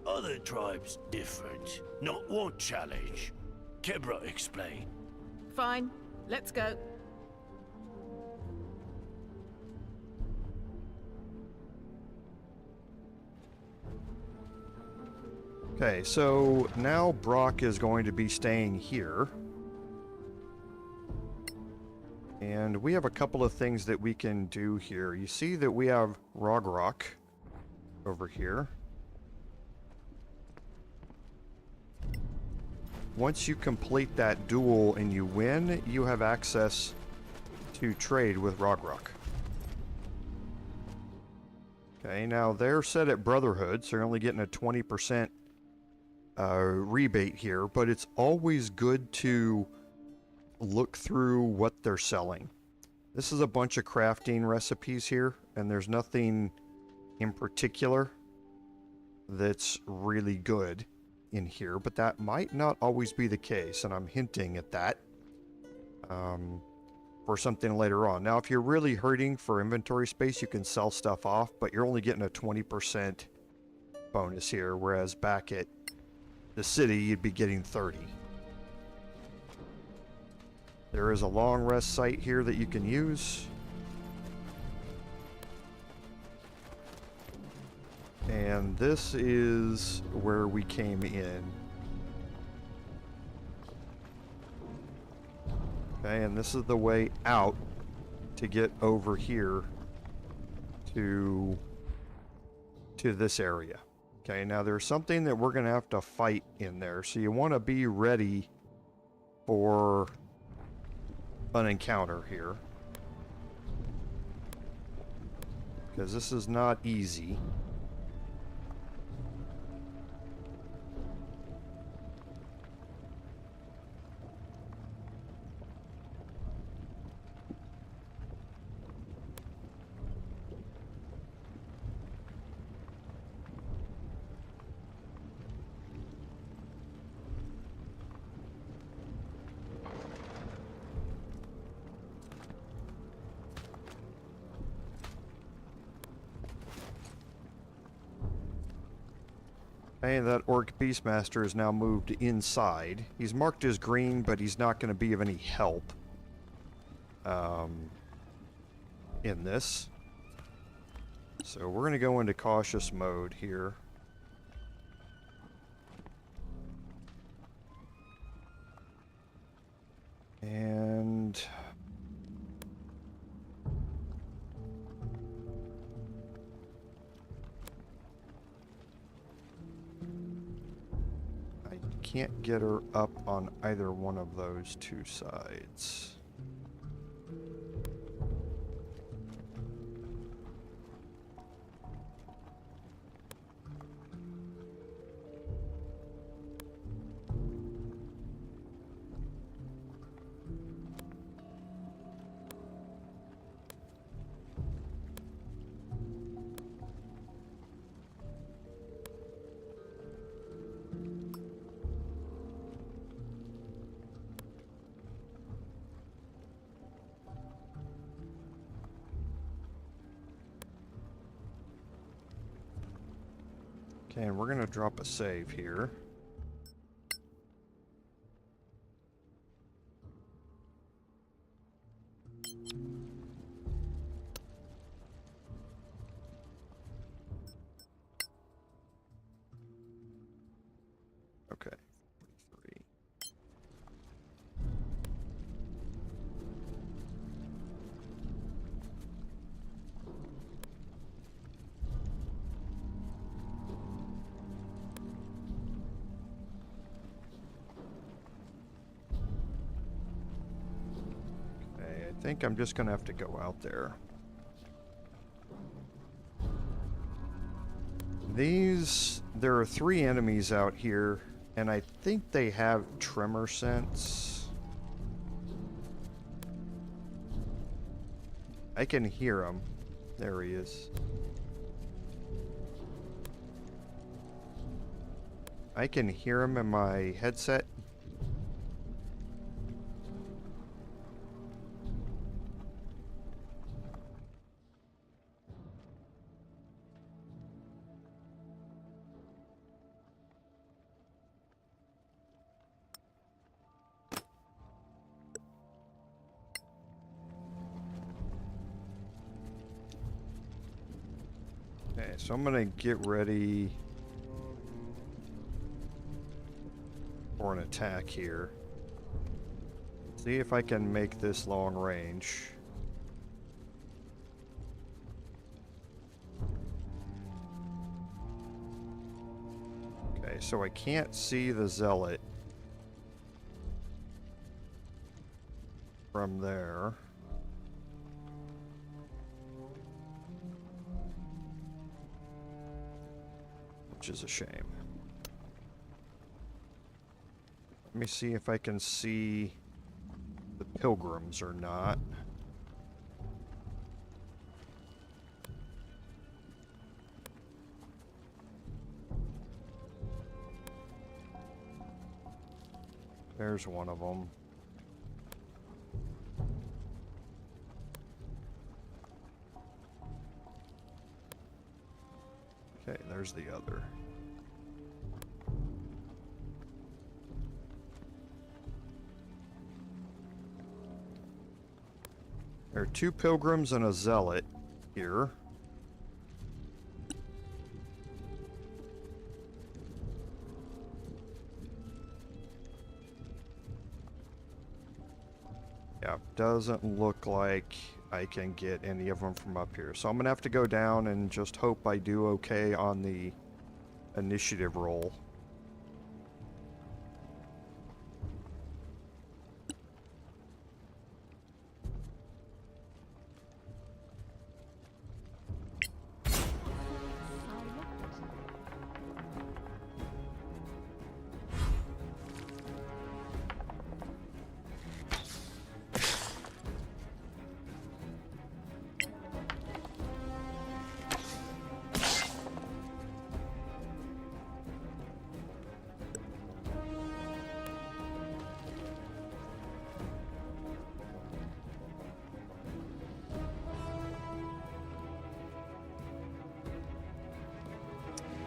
Other tribes different. Not one challenge. Kebra explain. Fine. Let's go. Okay, so now Brock is going to be staying here. And we have a couple of things that we can do here. You see that we have Rock over here. Once you complete that duel and you win, you have access to trade with Rock. Okay, now they're set at Brotherhood, so you're only getting a 20% rebate here, but it's always good to look through what they're selling. This is a bunch of crafting recipes here, and there's nothing in particular that's really good in here, but that might not always be the case, and I'm hinting at that for something later on. Now, if you're really hurting for inventory space, you can sell stuff off, but you're only getting a 20% bonus here, whereas back at the city, you'd be getting 30. There is a long rest site here that you can use. And this is where we came in. Okay, and this is the way out to get over here to this area. Okay, now there's something that we're going to have to fight in there, so you want to be ready for an encounter here. Because this is not easy. And that Orc Beastmaster is now moved inside. He's marked as green, but he's not going to be of any help in this. So we're going to go into cautious mode here. And I can't get her up on either one of those two sides. Okay, and we're going to drop a save here. Okay. 43. I think I'm just going to have to go out there. There are 3 enemies out here, and I think they have tremor sense. I can hear him. There he is. I can hear him in my headset. Okay, so I'm gonna get ready for an attack here. See if I can make this long range. Okay, so I can't see the zealot from there. Which is a shame. Let me see if I can see the pilgrims or not. There's one of them. Okay, there's the other. There are 2 pilgrims and a zealot here. Yeah, doesn't look like I can get any of them from up here. So I'm gonna have to go down and just hope I do okay on the initiative roll.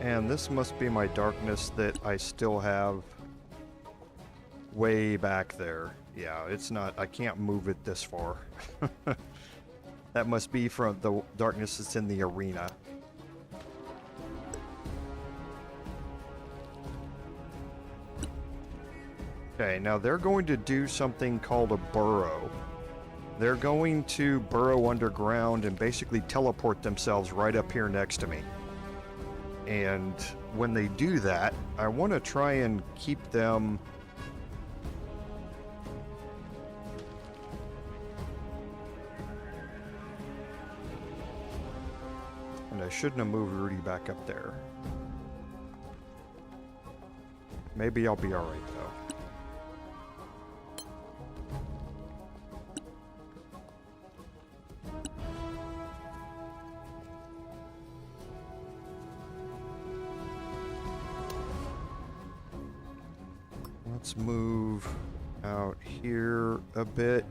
And this must be my darkness that I still have way back there. Yeah, it's not, I can't move it this far. That must be from the darkness that's in the arena. Okay, now they're going to do something called a burrow. They're going to burrow underground and basically teleport themselves right up here next to me. And when they do that, I want to try and keep them and I shouldn't have moved Rudi back up there. Maybe I'll be alright though. Let's move out here a bit.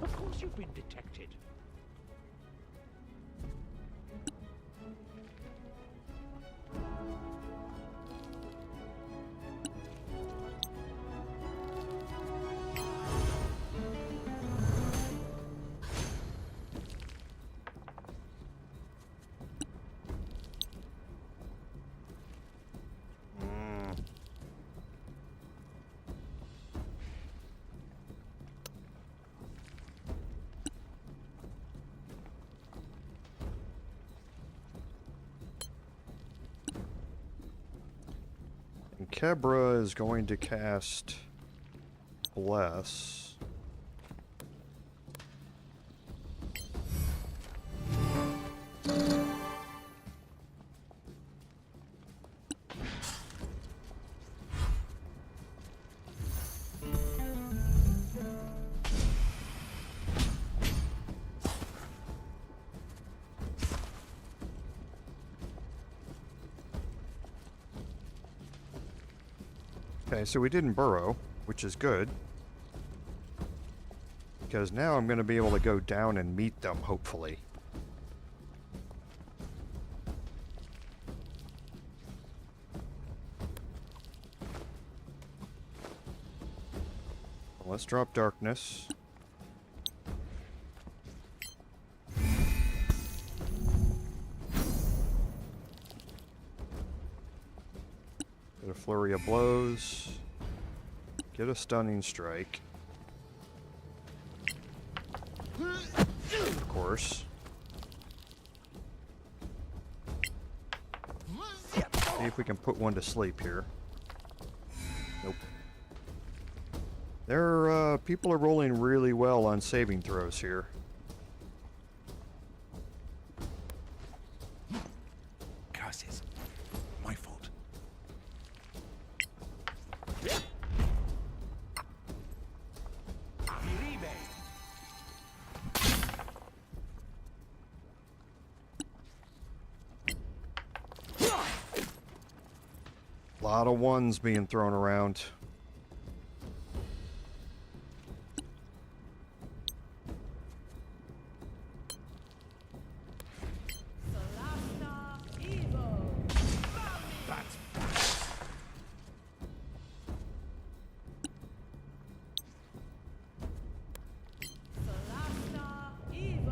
Of course you've been detected. Kebra is going to cast Bless. Okay, so we didn't burrow, which is good. Because now I'm going to be able to go down and meet them, hopefully. Let's drop darkness. Get a flurry of blows. Get a stunning strike. Of course. See if we can put one to sleep here. Nope. People are rolling really well on saving throws here. Curses. My fault. A lot of ones being thrown around.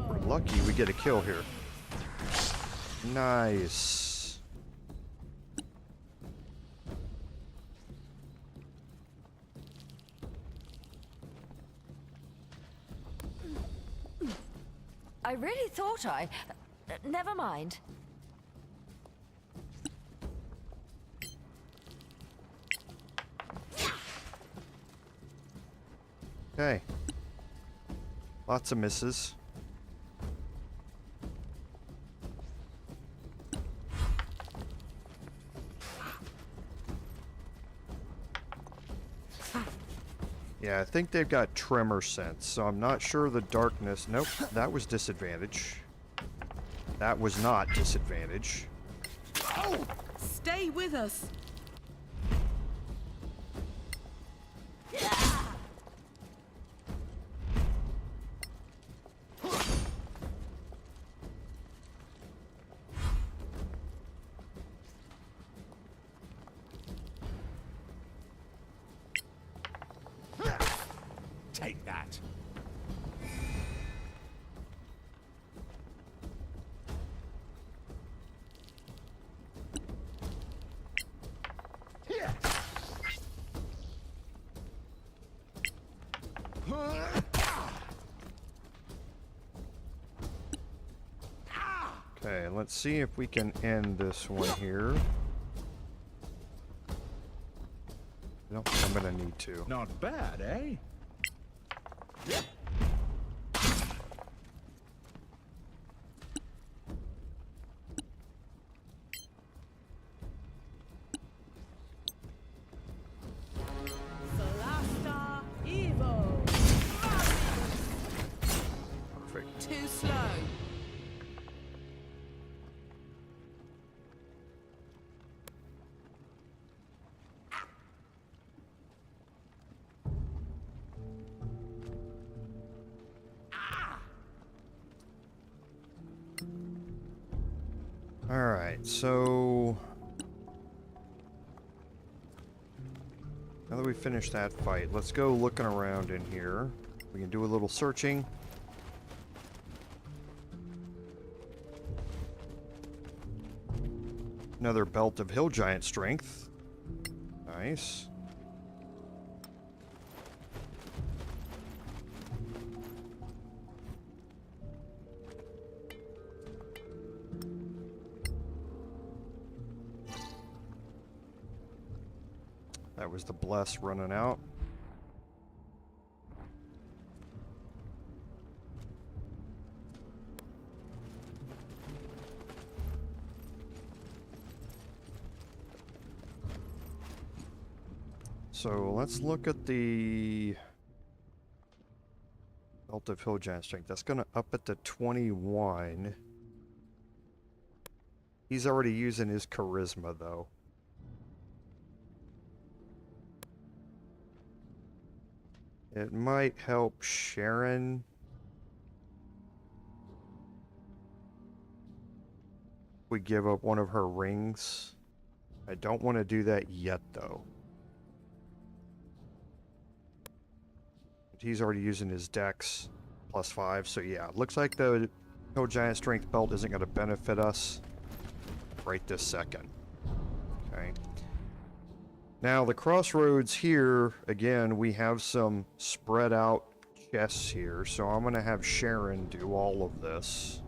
We're lucky we get a kill here. Nice. I really thought never mind. Okay. Lots of misses. Yeah, I think they've got tremor sense, so I'm not sure the darkness... Nope, that was disadvantage. That was not disadvantage. Stay with us. Take that. Okay, let's see if we can end this one here. Nope, I'm gonna need to. Not bad, eh? Solasta Evo. Perfect. Too slow. Alright, so... now that we finished that fight, let's go looking around in here. We can do a little searching. Another belt of hill giant strength. Nice. That was the bless running out. So let's look at the belt of hill giant strength. That's gonna up it to 21. He's already using his charisma though. It might help Sharon. We give up one of her rings. I don't want to do that yet though. He's already using his dex +5, so yeah, looks like the hill giant strength belt isn't going to benefit us right this second. Okay. Now the crossroads here, again, we have some spread out chests here, so I'm going to have Sharon do all of this.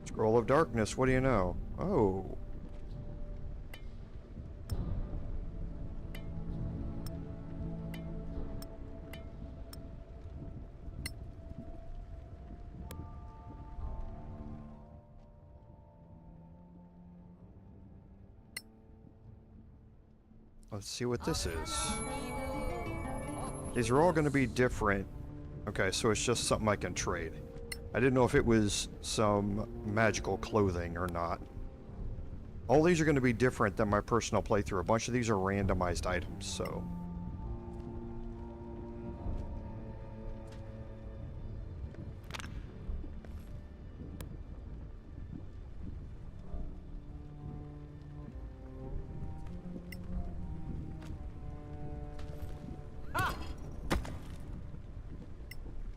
Scroll of Darkness, what do you know? Oh. Let's see what this is. These are all going to be different. Okay, so it's just something I can trade. I didn't know if it was some magical clothing or not. All these are going to be different than my personal playthrough. A bunch of these are randomized items, so...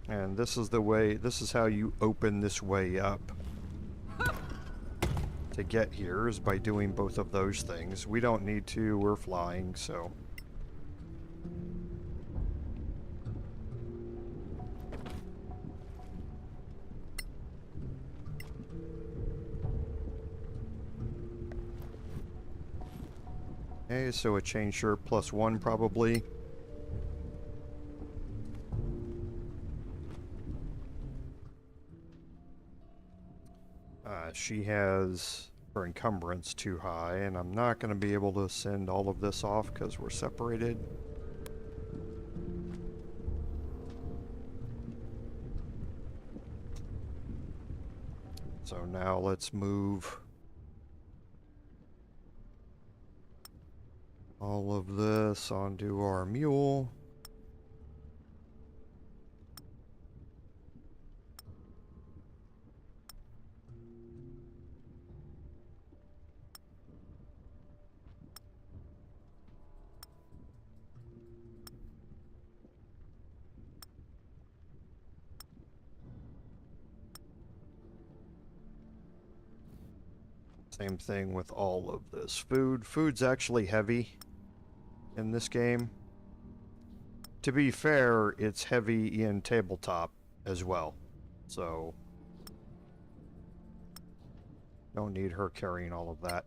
And this is the way, this is how you open this way up. To get here is by doing both of those things. We don't need to, we're flying, so... Okay, so a chain shirt +1 probably. She has her encumbrance too high, and I'm not going to be able to send all of this off because we're separated. So now let's move all of this onto our mule. Same thing with all of this food. Food's actually heavy in this game. To be fair, it's heavy in tabletop as well. So, don't need her carrying all of that.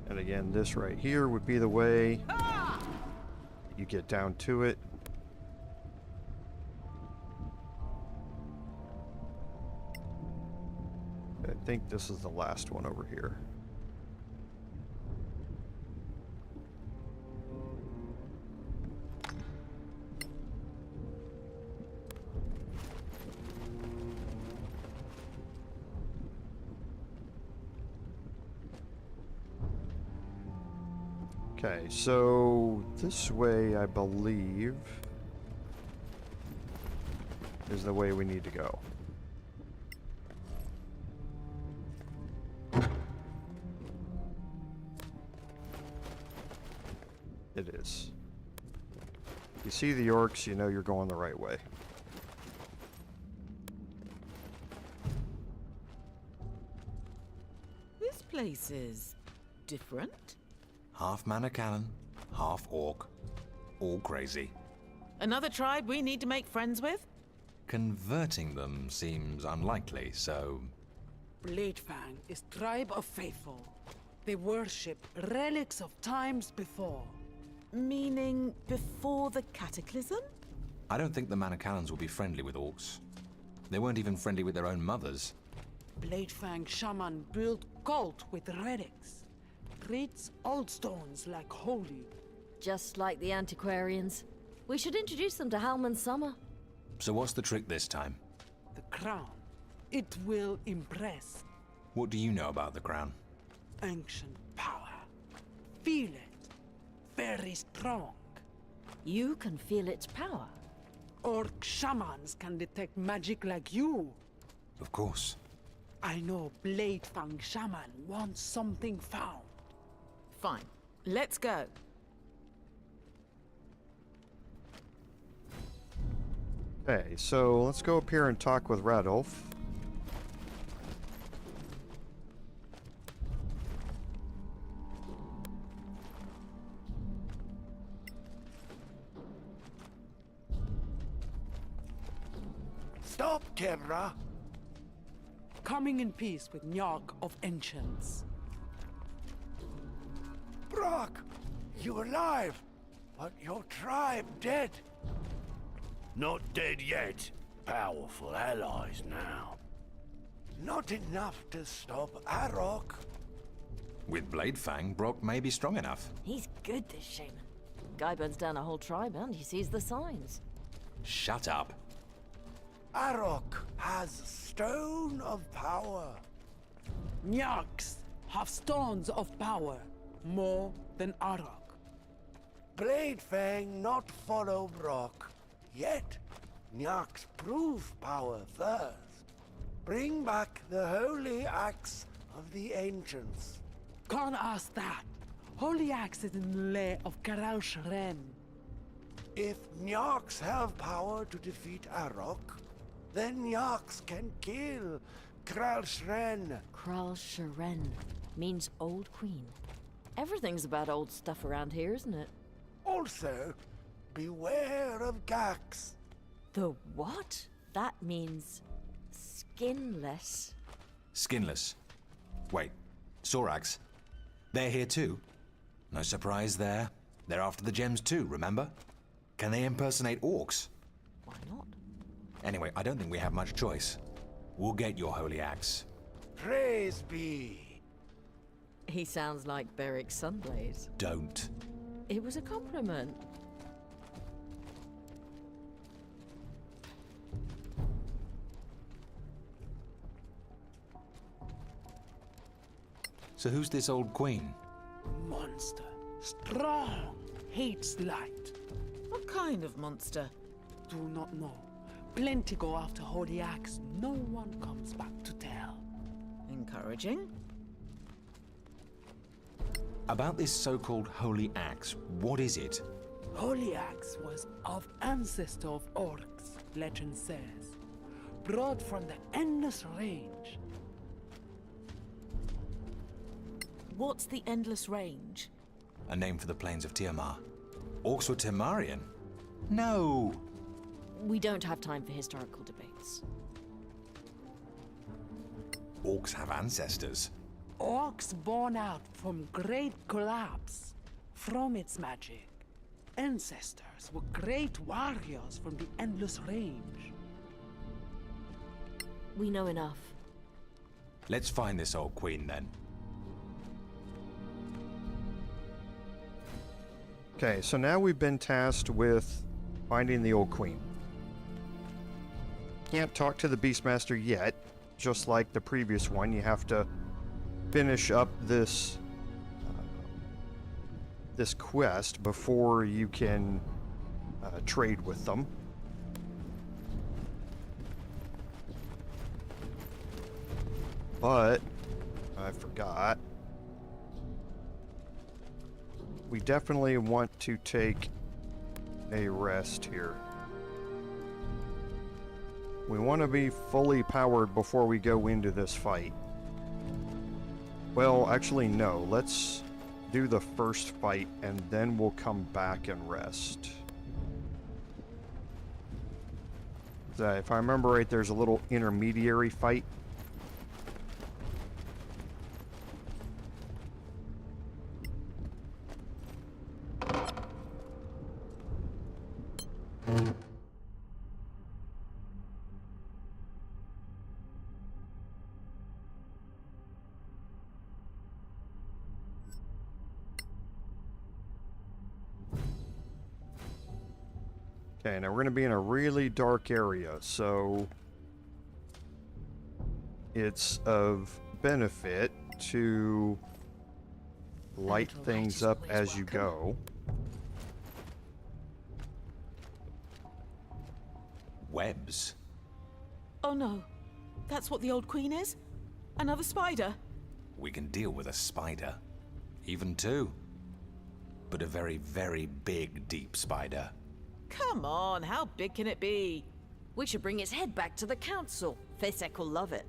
And again, this right here would be the way you get down to it. I think this is the last one over here. Okay, so this way, I believe, is the way we need to go. It is. You see the orcs, you know you're going the right way. place is different. Half mana cannon, half orc. All crazy. Another tribe we need to make friends with? Converting them seems unlikely, so... Bladefang is tribe of faithful. They worship relics of times before. Meaning before the cataclysm? I don't think the mana cannons will be friendly with orcs. They weren't even friendly with their own mothers. Bladefang shaman built cult with relics. Treats old stones like holy. Just like the antiquarians. We should introduce them to Halman's Summer. So what's the trick this time? The crown. It will impress. What do you know about the crown? Ancient power. Feel it. Very strong. You can feel its power. Orc shamans can detect magic like you. Of course. I know Bladefang shaman wants something found. Fine. Let's go. Okay, so let's go up here and talk with Radolf. Stop, Kemra! Coming in peace with Nyark of Ancients. Brock! You alive, but your tribe dead. Not dead yet. Powerful allies now. Not enough to stop Arok. With Bladefang, Brock may be strong enough. He's good, this shaman. Guy burns down a whole tribe and he sees the signs. Shut up. Arok has stone of power. Nyarks have stones of power, more than Arok. Bladefang not follow Brock. Yet, Nyarks prove power first. Bring back the holy axe of the ancients. Can't ask that. Holy axe is in the lair of Karaush-Ren. If Nyarks have power to defeat Arok, then Nyarks can kill Kralshren. Kralshren means old queen. Everything's about old stuff around here, isn't it? Also, beware of Gax. The what? That means skinless. Skinless. Wait, Soraks? They're here too? No surprise there. They're after the gems too, remember? Can they impersonate orcs? Why not? Anyway, I don't think we have much choice. We'll get your holy axe. Praise be. He sounds like Beric Sunblaze. Don't. It was a compliment. So who's this old queen? Monster. Strong. Hates light. What kind of monster? Do not know. Plenty go after Holy Axe. No one comes back to tell. Encouraging. About this so-called holy axe, what is it? Holy Axe was of ancestor of Orcs, legend says. Brought from the Endless Range. What's the Endless Range? A name for the plains of Tiamat. Orcs were Temarian? No! We don't have time for historical debates. Orcs have ancestors. Orcs born out from great collapse. From its magic. Ancestors were great warriors from the Endless Range. We know enough. Let's find this old queen then. Okay, so now we've been tasked with finding the old queen. Can't talk to the Beastmaster yet. Just like the previous one, you have to finish up this this quest before you can trade with them. But I forgot. We definitely want to take a rest here. We want to be fully powered before we go into this fight. Well, actually, no. Let's do the first fight, and then we'll come back and rest. If I remember right, there's a little intermediary fight. Okay, now we're going to be in a really dark area, so it's of benefit to light things up as you go. Webs? Oh no. That's what the old queen is? Another spider? We can deal with a spider. Even two. But a very, very big, deep spider. Come on, how big can it be? We should bring its head back to the council. Fesek will love it.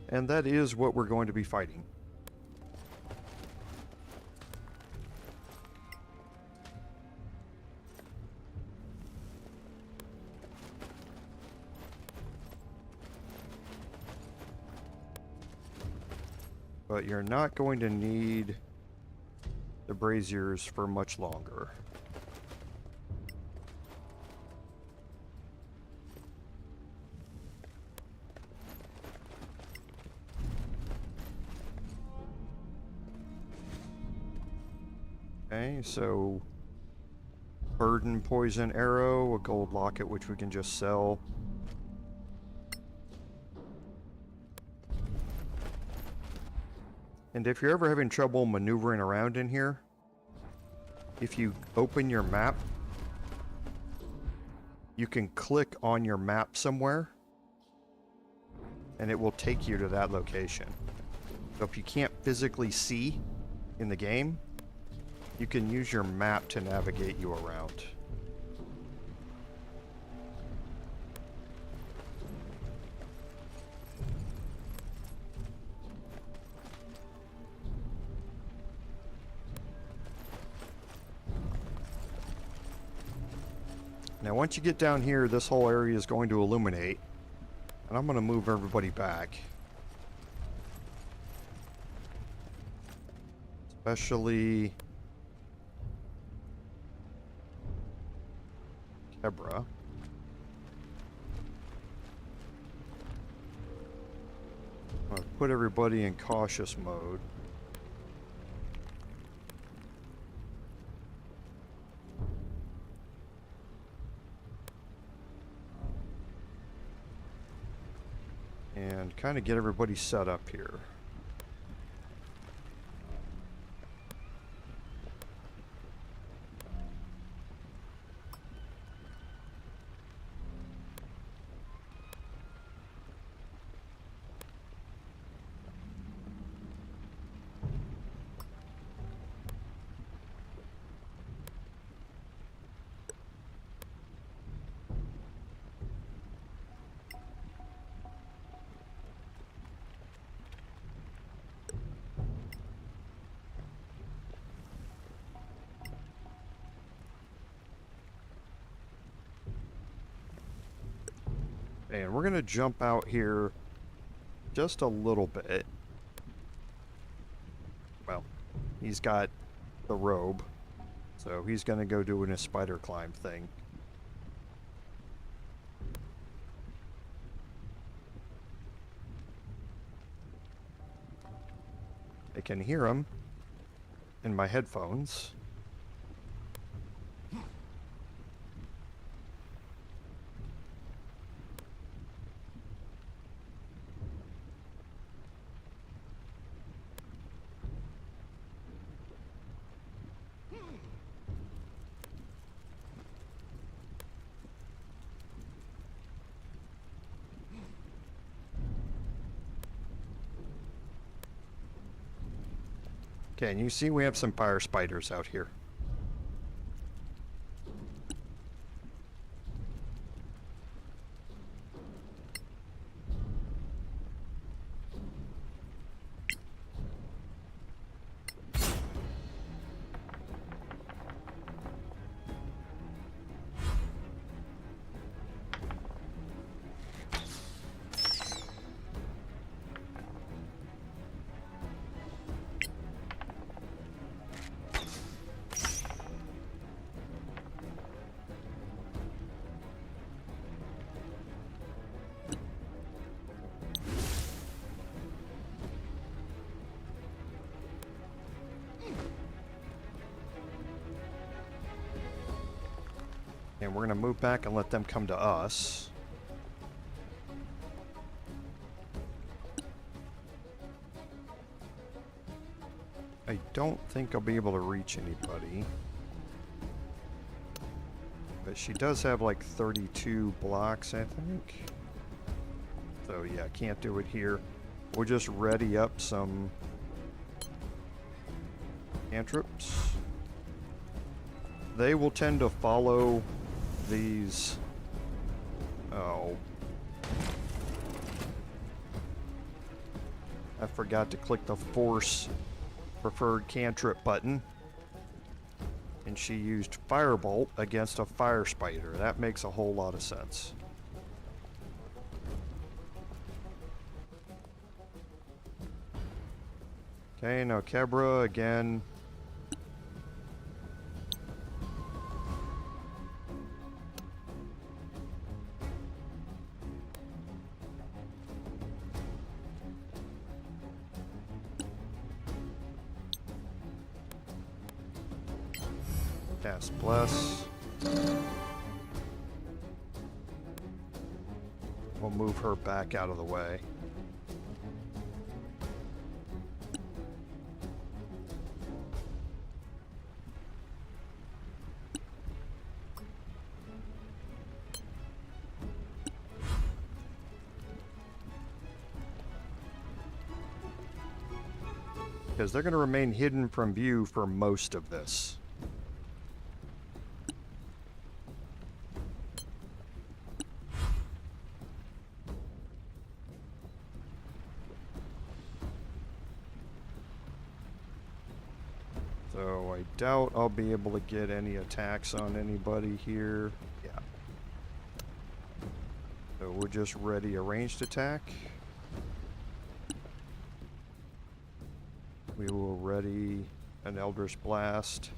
And that is what we're going to be fighting. But you're not going to need the braziers for much longer. Okay, so burden poison arrow, a gold locket which we can just sell. And if you're ever having trouble maneuvering around in here, if you open your map, you can click on your map somewhere, and it will take you to that location. So if you can't physically see in the game, you can use your map to navigate you around. Now once you get down here, this whole area is going to illuminate, and I'm going to move everybody back. Especially Kebra. I'll put everybody in cautious mode. And kind of get everybody set up here. And we're going to jump out here just a little bit. Well, he's got the robe, so he's going to go doing his spider climb thing. I can hear him in my headphones. Okay, and you see we have some fire spiders out here. And we're going to move back and let them come to us. I don't think I'll be able to reach anybody. But she does have like 32 blocks, I think. So yeah, can't do it here. We'll just ready up some cantrips. They will tend to follow these. Oh. I forgot to click the force preferred cantrip button. And she used Firebolt against a fire spider. That makes a whole lot of sense. Okay, now Kebra again. Cast Bless. We'll move her back out of the way. Because they're going to remain hidden from view for most of this. So I doubt I'll be able to get any attacks on anybody here. Yeah. So we'll just ready a ranged attack. We will ready an Eldritch Blast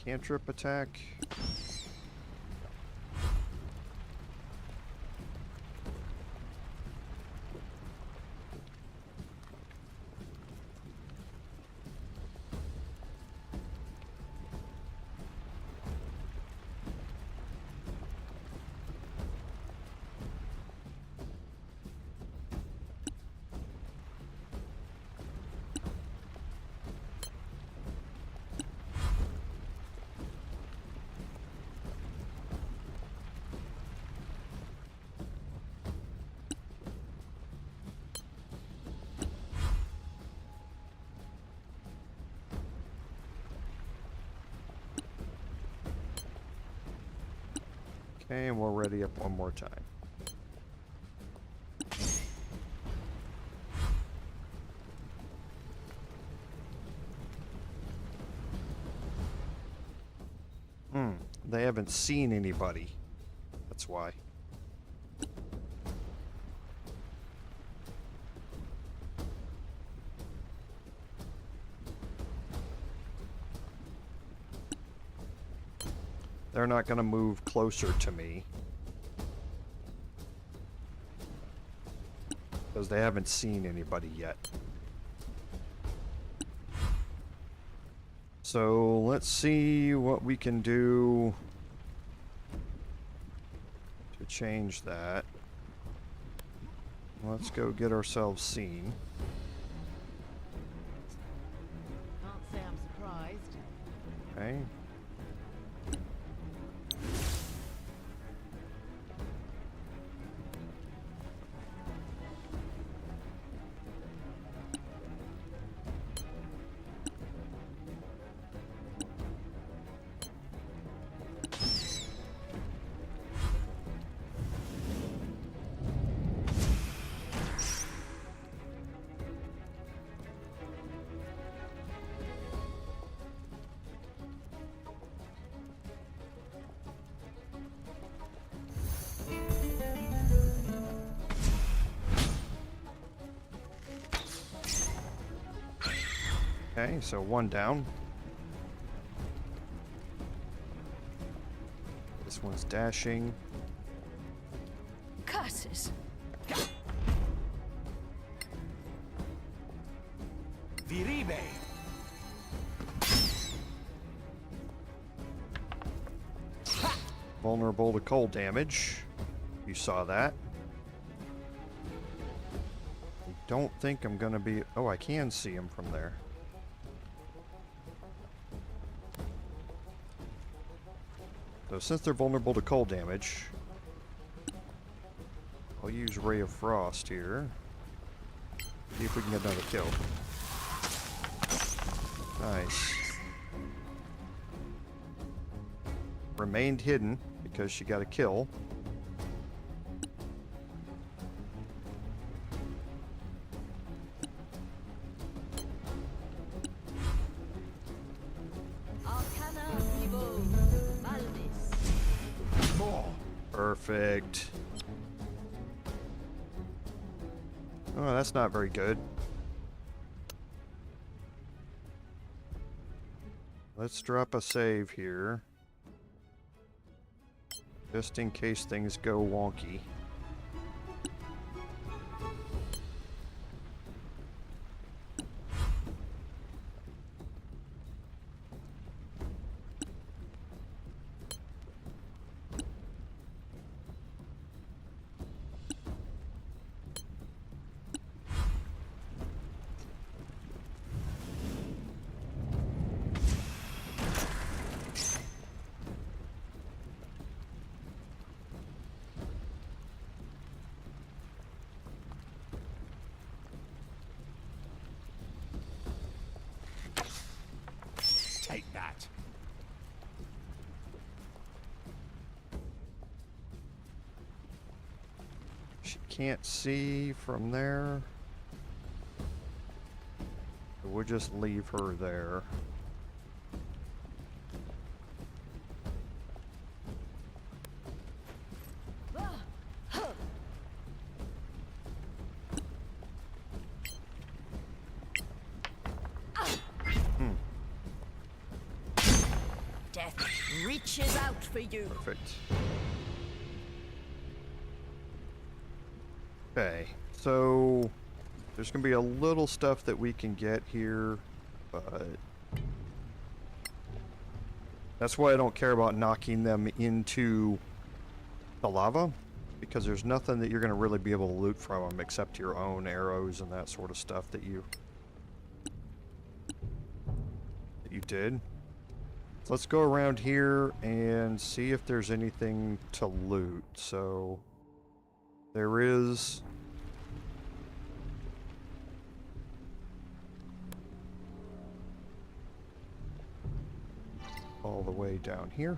cantrip attack. Okay, and we'll ready up one more time. They haven't seen anybody. That's why. They're not going to move closer to me. Because they haven't seen anybody yet. So let's see what we can do to change that. Let's go get ourselves seen. Can't say I'm surprised. Okay. Okay, so one down. This one's dashing. Curses! Viribe! vulnerable to cold damage. You saw that. I don't think I'm gonna be... Oh, I can see him from there. So since they're vulnerable to cold damage, I'll use Ray of Frost here. See if we can get another kill. Nice. Remained hidden because she got a kill. Perfect. Oh, that's not very good. Let's drop a save here. Just in case things go wonky. Take that. She can't see from there. So we'll just leave her there. Death reaches out for you. Perfect. Okay, so there's gonna be a little stuff that we can get here, but that's why I don't care about knocking them into the lava, because there's nothing that you're gonna really be able to loot from them except your own arrows and that sort of stuff that you did. So let's go around here and see if there's anything to loot. So there is all the way down here.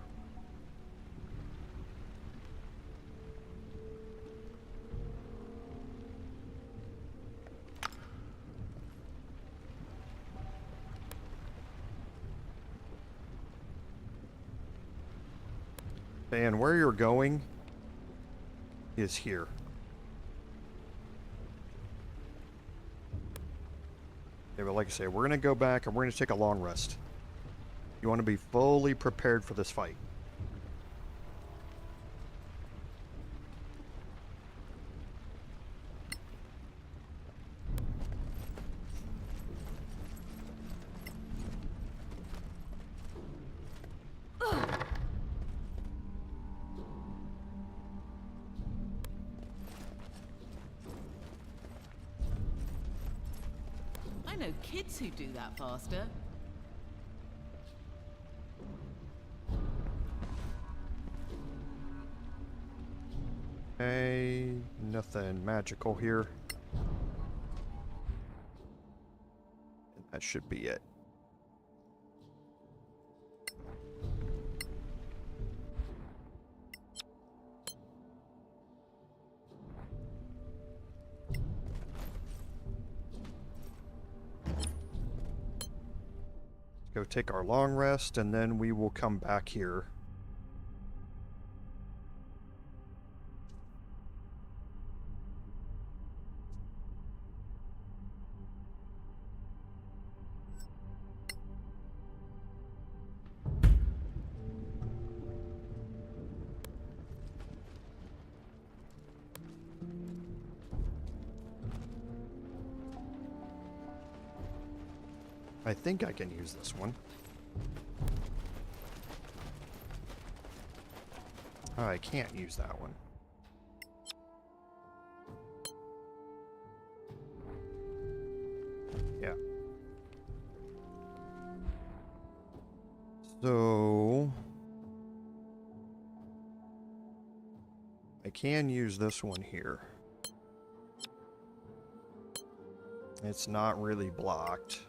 And where you're going is here. Okay, but like I say, we're going to go back and we're going to take a long rest. You want to be fully prepared for this fight. I know kids who do that faster. Okay, nothing magical here. And that should be it. Go take our long rest, and then we will come back here. I think I can use this one. Oh, I can't use that one. Yeah. So I can use this one here. It's not really blocked.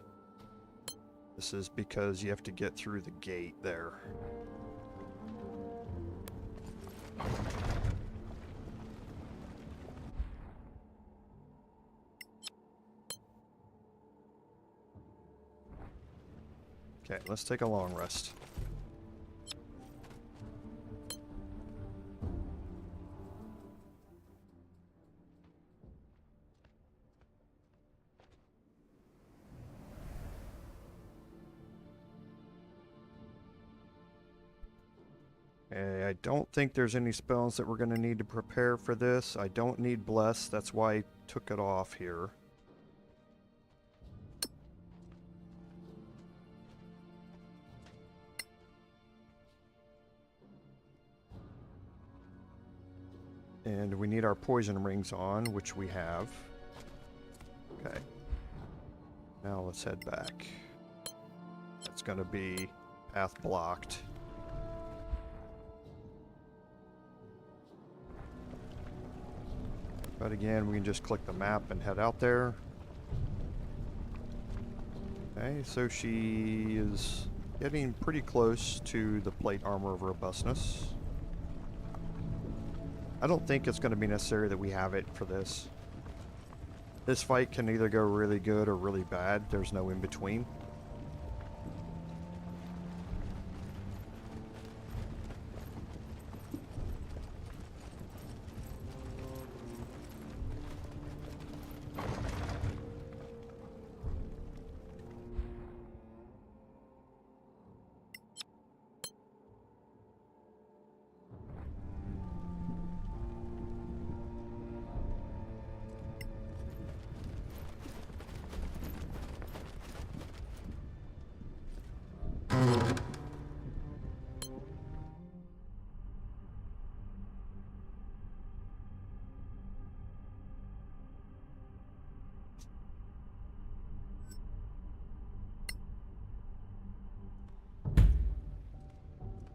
This is because you have to get through the gate there. Okay, let's take a long rest. I don't think there's any spells that we're going to need to prepare for this. I don't need Bless, that's why I took it off here. And we need our poison rings on, which we have. Okay. Now let's head back. That's going to be path blocked. But again, we can just click the map and head out there. Okay, so she is getting pretty close to the plate armor of robustness. I don't think it's going to be necessary that we have it for this. This fight can either go really good or really bad. There's no in between.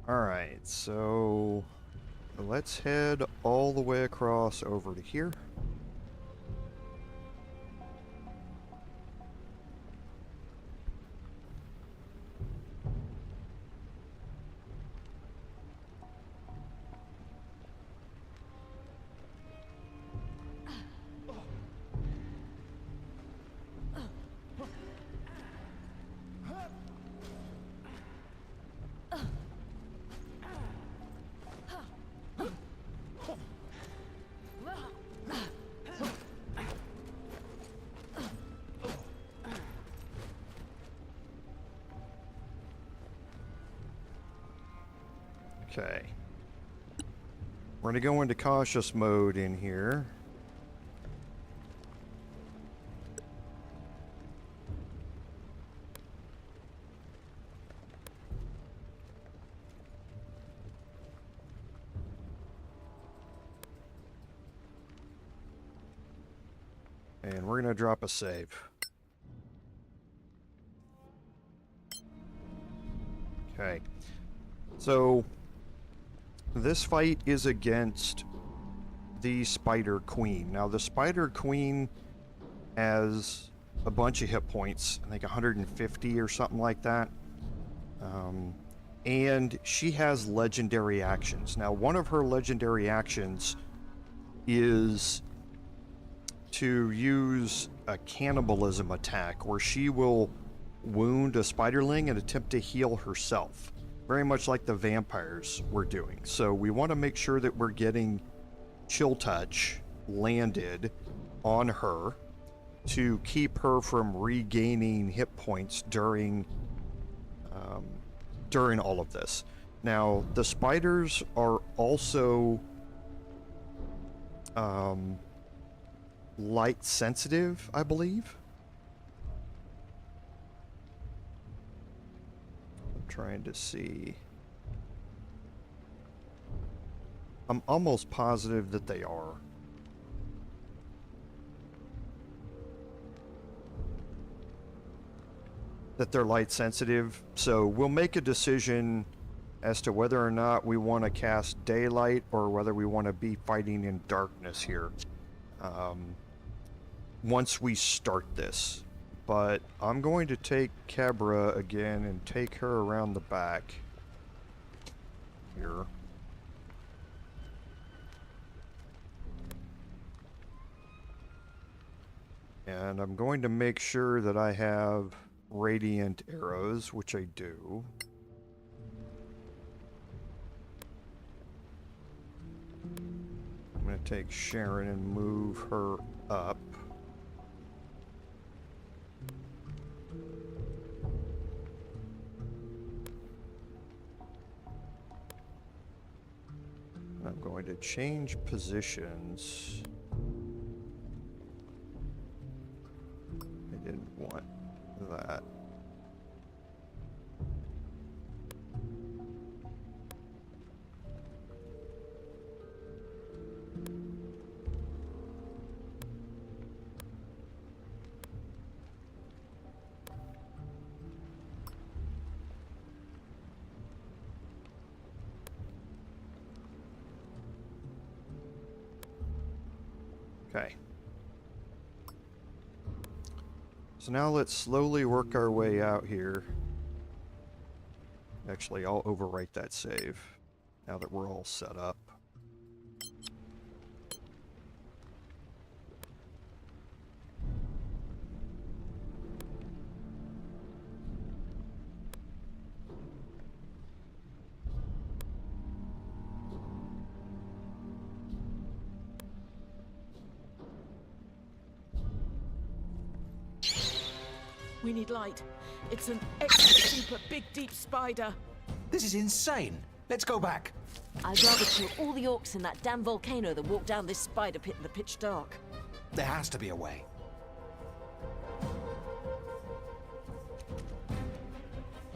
Alright, so let's head all the way across over to here. Okay. We're going to go into cautious mode in here. And we're going to drop a save. Okay. So this fight is against the Spider Queen. Now, the Spider Queen has a bunch of hit points, I think 150 or something like that. And she has legendary actions. Now, one of her legendary actions is to use a cannibalism attack where she will wound a spiderling and attempt to heal herself. Very much like the vampires were doing. So we want to make sure that we're getting Chill Touch landed on her to keep her from regaining hit points during all of this. Now, the spiders are also light sensitive, I believe. Trying to see. I'm almost positive that they are. That they're light sensitive, so we'll make a decision as to whether or not we want to cast daylight or whether we want to be fighting in darkness here. Once we start this. But I'm going to take Cabra again and take her around the back here. And I'm going to make sure that I have radiant arrows, which I do. I'm going to take Sharon and move her up. I'm going to change positions. I didn't want that. Okay. So now let's slowly work our way out here. Actually, I'll overwrite that save now that we're all set up. We need light. It's an extra super big deep spider. This is insane. Let's go back. I'd rather kill all the orcs in that damn volcano than walk down this spider pit in the pitch dark. There has to be a way.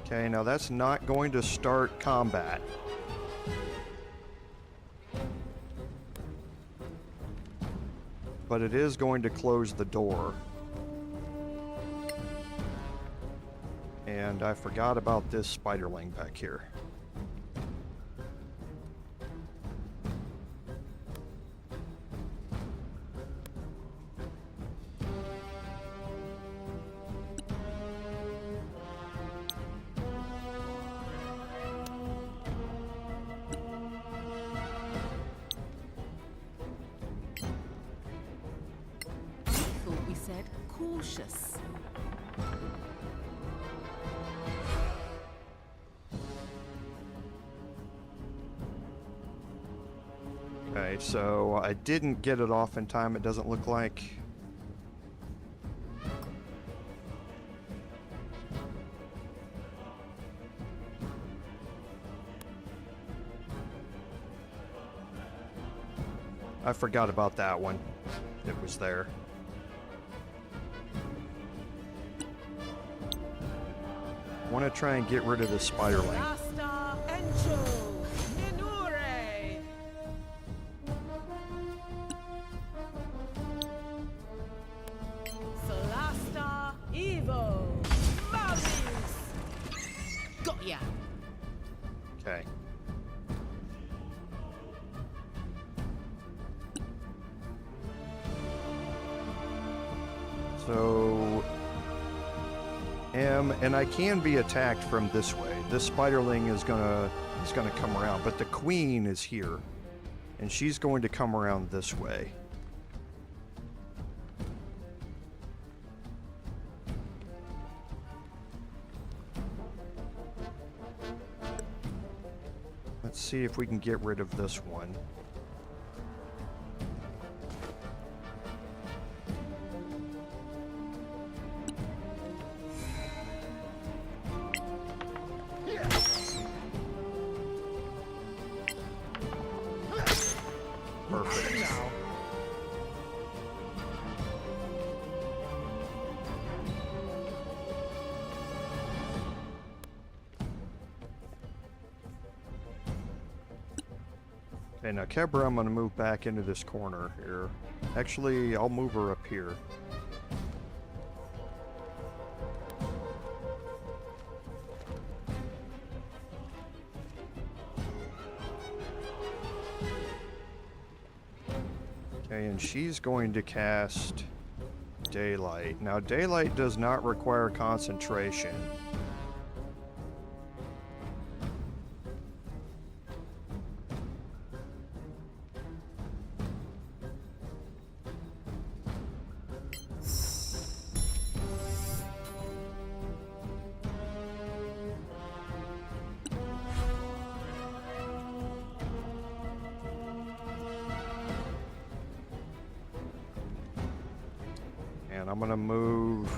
Okay, now that's not going to start combat. But it is going to close the door. And I forgot about this spiderling back here. I thought we said cautious. Okay, so I didn't get it off in time, it doesn't look like. I forgot about that one. It was there. I want to try and get rid of the spiderling. Solasta Encho Minure. Solasta Evo Mavis. Got ya. Okay. So, and I can be attacked from this way. This spiderling is gonna come around, but the queen is here, and she's going to come around this way. Let's see if we can get rid of this one. Perfect. Okay, now Kebra, I'm gonna move back into this corner here. Actually, I'll move her up here. Okay, and she's going to cast Daylight. Now, Daylight does not require concentration. And I'm gonna move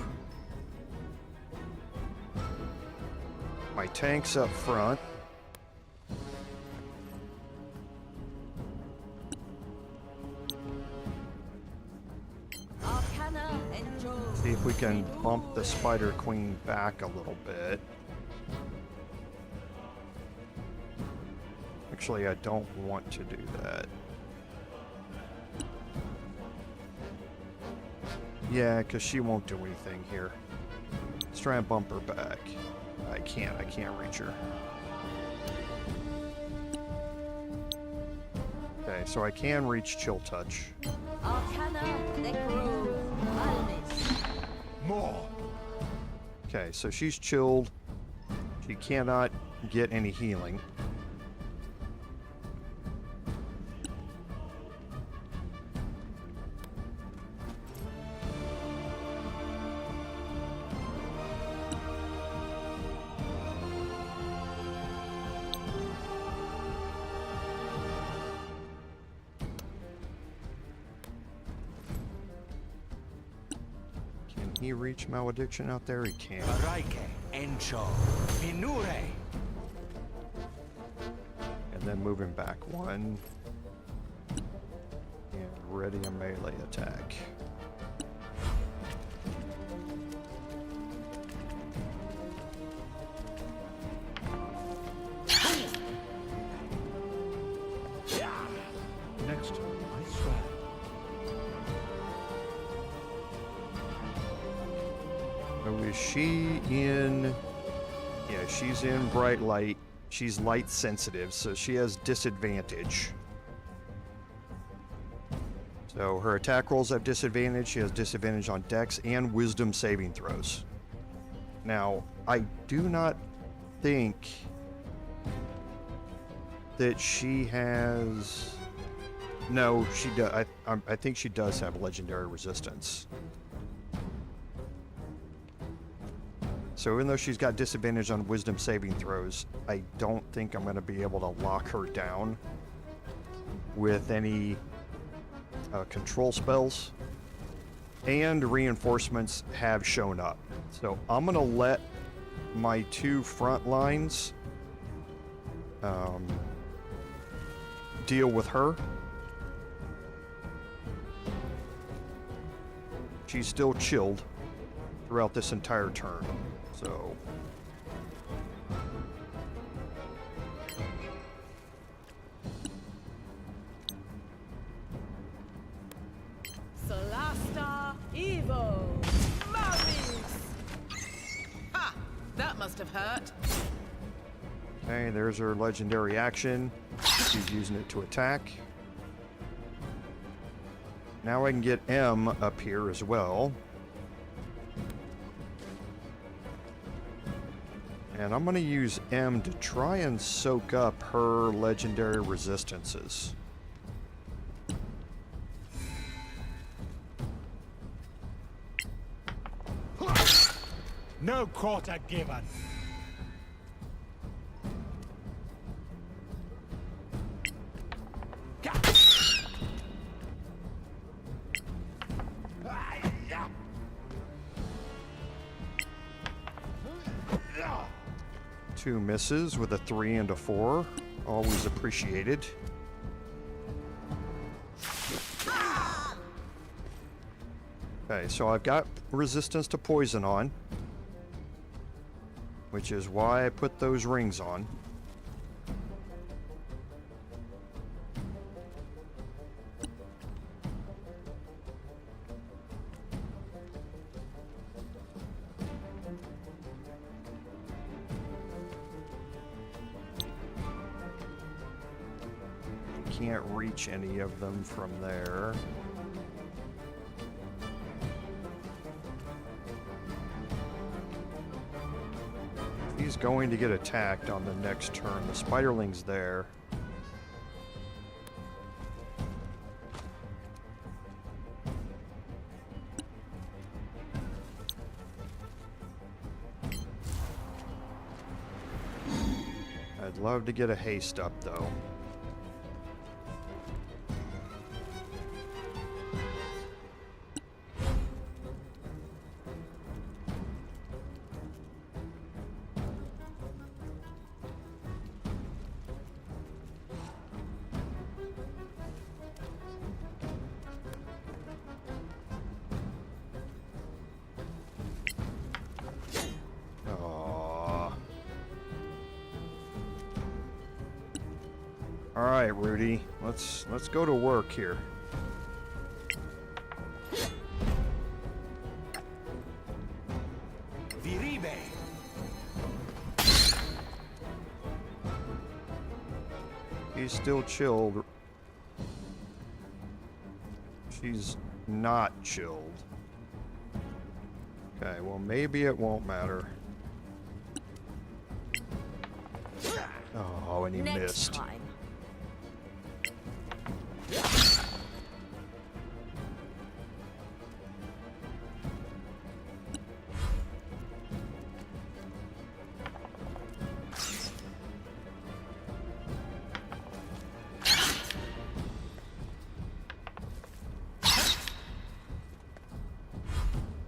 my tanks up front. See if we can bump the Spider Queen back a little bit. Actually, I don't want to do that. Yeah, because she won't do anything here. Let's try and bump her back. I can't reach her. Okay, so I can reach Chill Touch. More. Okay, so she's chilled. She cannot get any healing. Can he reach Malediction out there? He can. Encho, Minure. And then move him back one. And ready a melee attack. Next, I swear. Oh, is she in... Yeah, she's in bright light. She's light sensitive, so she has disadvantage. So her attack rolls have disadvantage. She has disadvantage on dex and wisdom saving throws. Now, I do not think that she has... No, she does. I think she does have legendary resistance. So even though she's got disadvantage on wisdom saving throws, I don't think I'm going to be able to lock her down with any control spells. And reinforcements have shown up. So I'm going to let my two front lines deal with her. She's still chilled throughout this entire turn. So Solasta Evo! Mummies! Ha! That must have hurt. okay, there's her legendary action. She's using it to attack. Now I can get M up here as well. And I'm going to use M to try and soak up her legendary resistances. No quarter given. Two misses with a 3 and a 4. Always appreciated. Okay, so I've got resistance to poison on, which is why I put those rings on. can't reach any of them from there. He's going to get attacked on the next turn. The spiderling's there. I'd love to get a haste up, though. All right, Rudi, let's go to work here. Viribe. He's still chilled. She's not chilled. Okay, well maybe it won't matter. Oh, and he Next missed. time.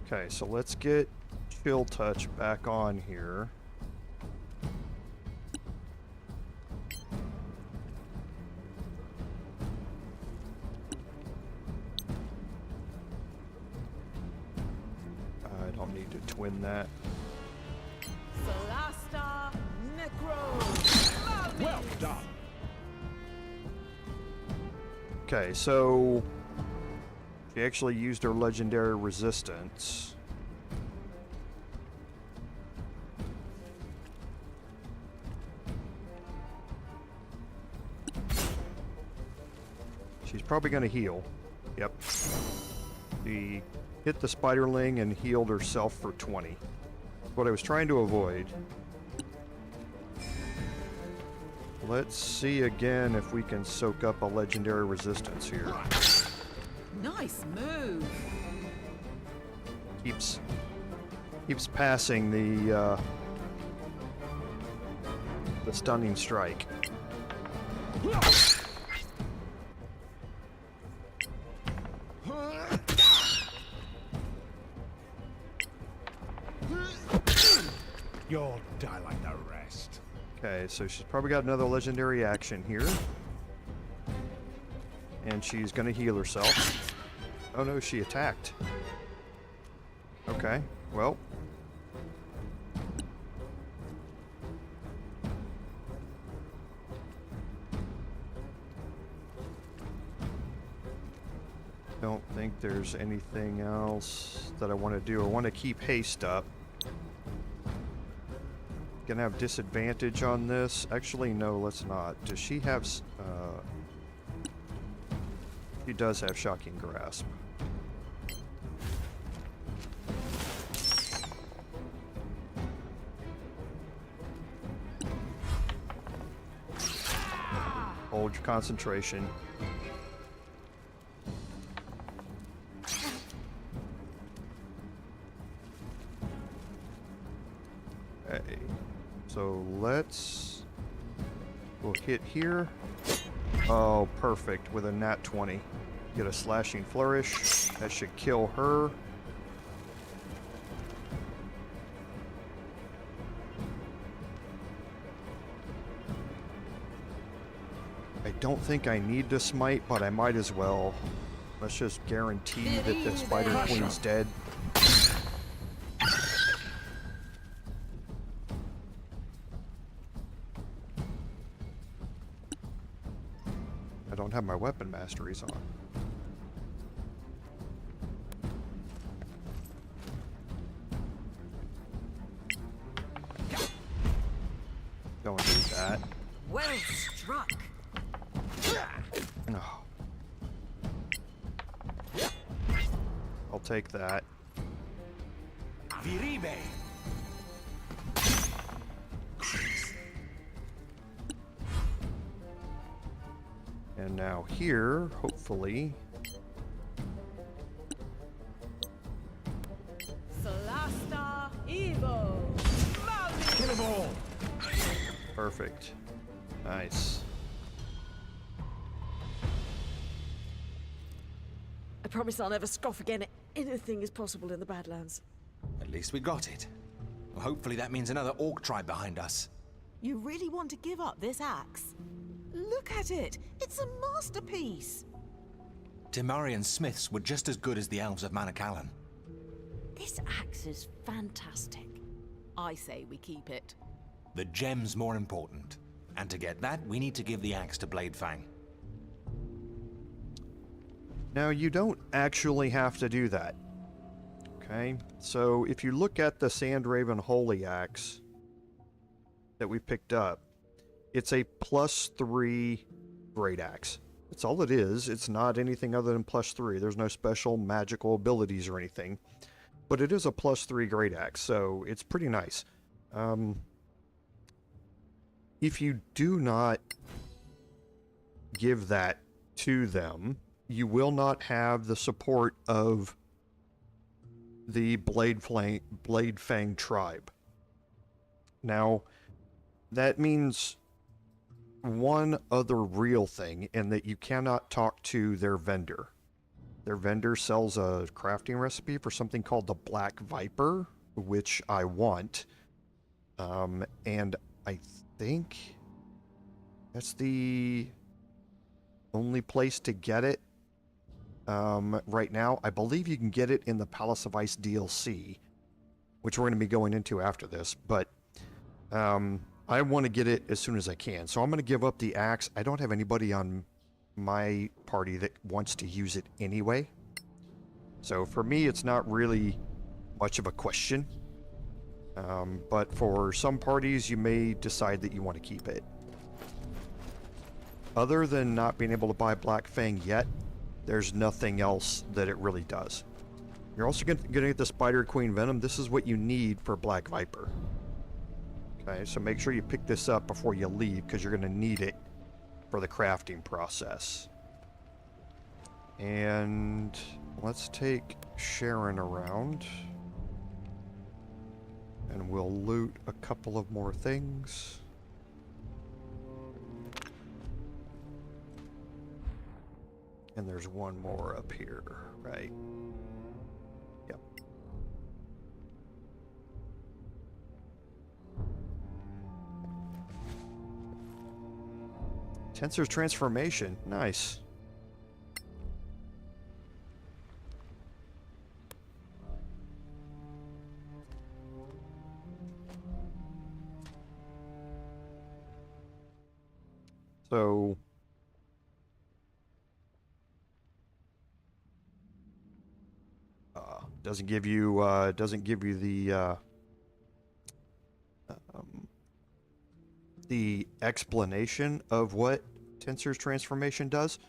Okay, so let's get Chill Touch back on here. I don't need to twin that. Solasta, Necro. Well done. Okay, so she actually used her legendary resistance. She's probably going to heal. Yep. She hit the spiderling and healed herself for 20. What I was trying to avoid. Let's see again if we can soak up a legendary resistance here. Nice move. Keeps passing the stunning strike. You'll die like the rest. Okay, so she's probably got another legendary action here. And she's gonna heal herself. Oh no, she attacked. Okay, well. Don't think there's anything else that I want to do. I want to keep haste up. Gonna have disadvantage on this. Actually, no, let's not. Does she have... She does have Shocking Grasp. Hold your concentration. Okay. So we'll hit here. Oh, perfect, with a nat 20. Get a slashing flourish. That should kill her. I don't think I need to smite, but I might as well. Let's just guarantee that the Spider Queen's dead. I don't have my weapon masteries on. Don't do that. Well struck. Oh. I'll take that. Viribe. And now here, hopefully. Solasta Evo. Kill 'em all. Perfect. Nice. I promise I'll never scoff again. Anything is possible in the Badlands. At least we got it. Well, hopefully that means another orc tribe behind us. You really want to give up this axe? Look at it! It's a masterpiece! Timarian smiths were just as good as the elves of Manacalon. This axe is fantastic. I say we keep it. The gem's more important. And to get that, we need to give the axe to Bladefang. Now, you don't actually have to do that. Okay? So, if you look at the Sandraven Holy Axe that we picked up, it's a +3 Great Axe. That's all it is. It's not anything other than +3. There's no special magical abilities or anything. But it is a +3 Great Axe, so it's pretty nice. If you do not give that to them, you will not have the support of the Bladefang tribe. Now, that means one other real thing, in that you cannot talk to their vendor. Their vendor sells a crafting recipe for something called the Black Viper, which I want. And I think that's the only place to get it right now. I believe you can get it in the Palace of Ice DLC, which we're going to be going into after this, but I want to get it as soon as I can. So I'm going to give up the axe. I don't have anybody on my party that wants to use it anyway. So for me, it's not really much of a question. But for some parties, you may decide that you want to keep it. Other than not being able to buy Bladefang yet, there's nothing else that it really does. You're also going to get the Spider Queen Venom. This is what you need for Black Viper. Okay, so make sure you pick this up before you leave, because you're going to need it for the crafting process. And let's take Sharon around. And we'll loot a couple of more things. And there's one more up here, right? Yep. Tensor's transformation, nice. So doesn't give you the explanation of what Tensor's transformation does.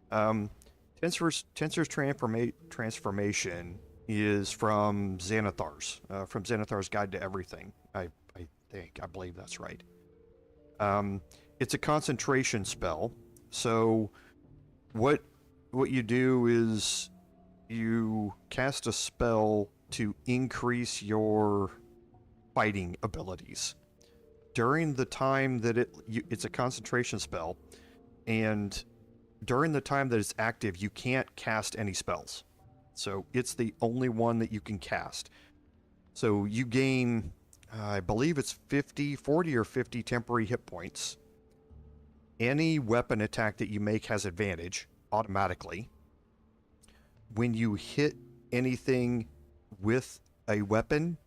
Tensor's transformation is from Xanathar's Guide to Everything. I believe that's right. It's a concentration spell. So what you do is you cast a spell to increase your fighting abilities. During the time that it's a concentration spell, and during the time that it's active, you can't cast any spells. So it's the only one that you can cast. So you gain, I believe it's 40 or 50 temporary hit points. Any weapon attack that you make has advantage automatically. When you hit anything with a weapon,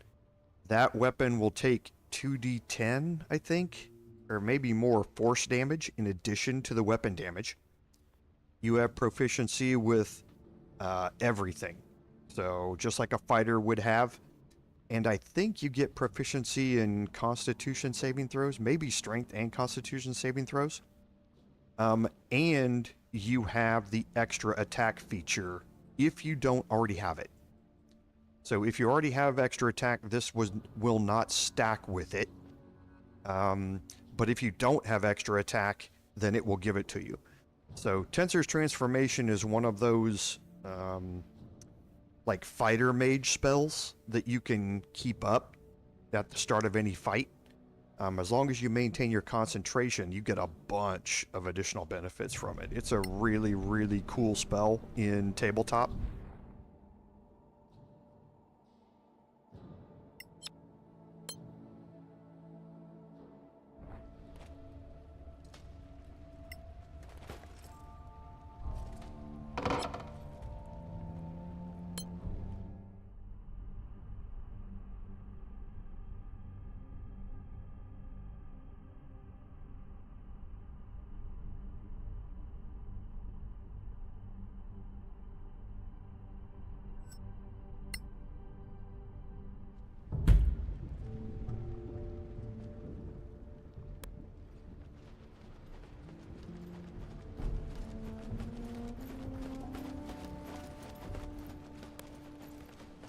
that weapon will take 2d10, I think, or maybe more force damage in addition to the weapon damage. You have proficiency with everything. So just like a fighter would have. And I think you get proficiency in Constitution saving throws, maybe Strength and Constitution saving throws. And you have the extra attack feature if you don't already have it. So if you already have extra attack, this will not stack with it. But if you don't have extra attack, then it will give it to you. So Tensor's Transformation is one of those like fighter mage spells that you can keep up at the start of any fight. As long as you maintain your concentration, you get a bunch of additional benefits from it. It's a really, really cool spell in tabletop.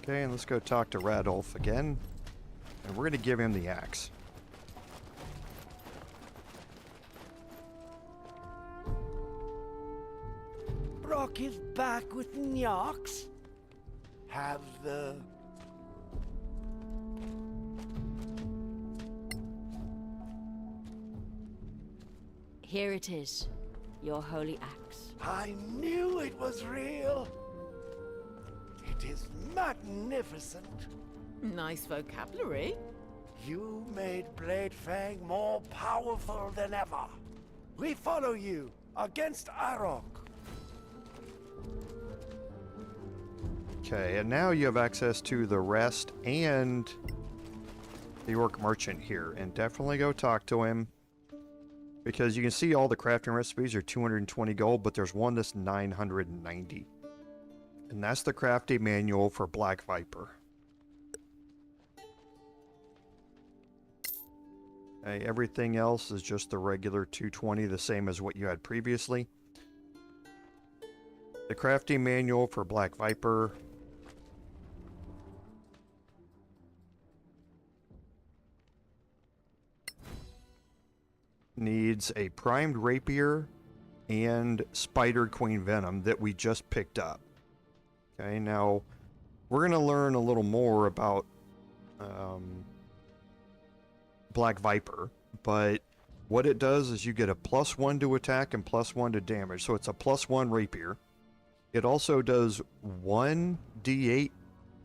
Okay, and let's go talk to Radolf again. And we're going to give him the axe. Brock is back with Nyarks. Have the... Here it is, your holy axe. I knew it was real. It is magnificent. Nice vocabulary. You made Bladefang more powerful than ever. We follow you against Arok. Okay, and now you have access to the rest and the Orc Merchant here. And definitely go talk to him. Because you can see all the crafting recipes are 220 gold, but there's one that's 990. And that's the crafting manual for Black Viper. Okay, everything else is just the regular 220, the same as what you had previously. The crafting manual for Black Viper. Needs a primed rapier and spider queen venom that we just picked up. Okay, now we're going to learn a little more about Black Viper, but what it does is you get a +1 to attack and +1 to damage, so it's a +1 rapier. It also does 1d8,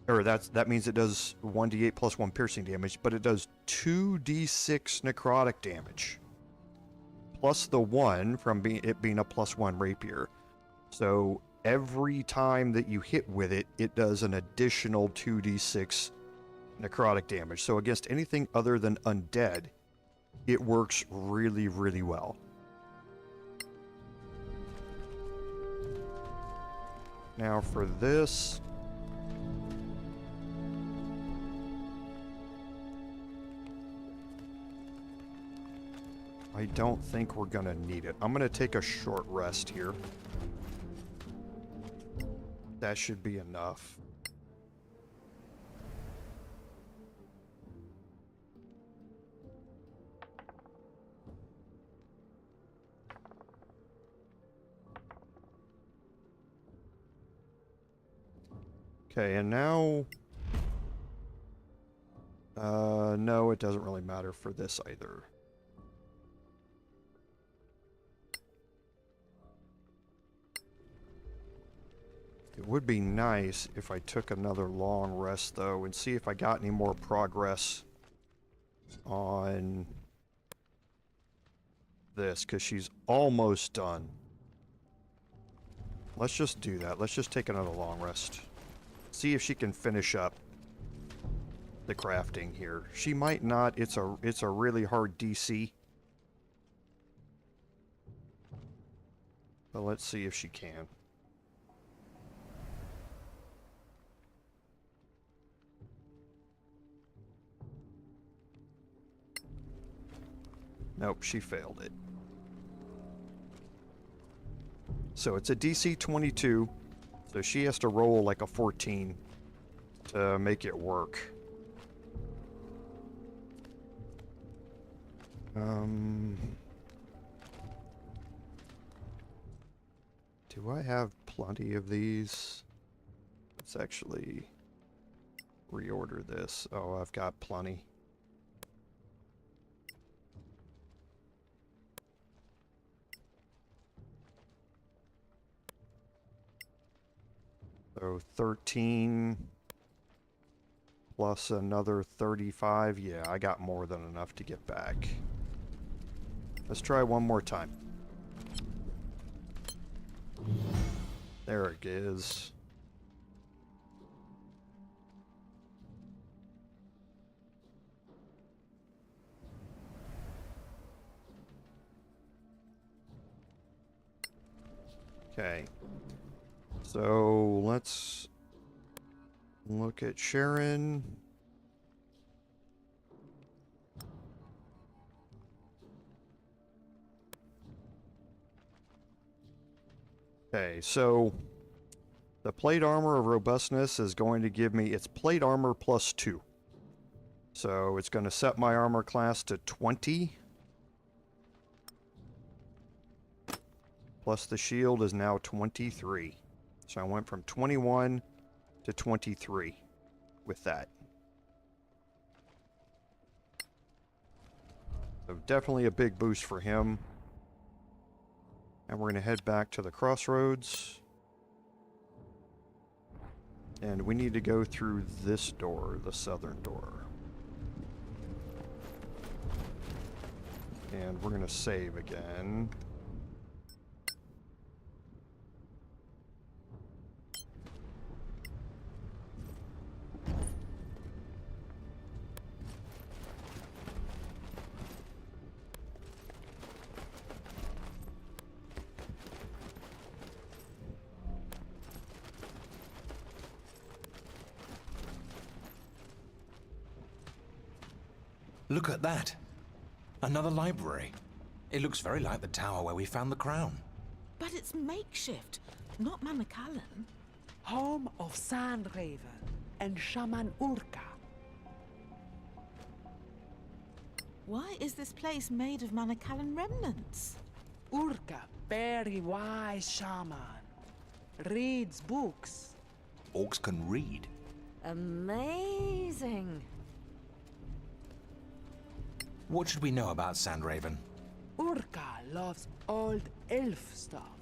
or that means it does 1d8 +1 piercing damage, but it does 2d6 necrotic damage, plus the 1 from it being a +1 rapier. So every time that you hit with it, it does an additional 2d6 necrotic damage. So against anything other than undead, it works really, really well. Now for this, I don't think we're gonna need it. I'm gonna take a short rest here. That should be enough. Okay, and now... no, it doesn't really matter for this either. It would be nice if I took another long rest, though, and see if I got any more progress on this, because she's almost done. Let's just do that. Let's just take another long rest. See if she can finish up the crafting here. She might not. It's a really hard DC. But let's see if she can. Nope, she failed it. So it's a DC 22, so she has to roll like a 14 to make it work. Do I have plenty of these? Let's actually reorder this. Oh, I've got plenty. So 13 plus another 35. Yeah, I got more than enough to get back. Let's try one more time. There it is. Okay. So let's look at Sharon. Okay, so the plate armor of robustness is going to give me its plate armor plus 2. So it's going to set my armor class to 20. Plus the shield is now 23. So I went from 21 to 23 with that. So definitely a big boost for him. And we're going to head back to the crossroads. And we need to go through this door, the southern door. And we're going to save again. Look at that. Another library. It looks very like the tower where we found the crown. But it's makeshift, not Manacalon. Home of Sandraven and Shaman Urka. Why is this place made of Manacalon remnants? Urka, very wise shaman. Reads books. Orcs can read. Amazing. What should we know about Sandraven? Urka loves old elf stuff.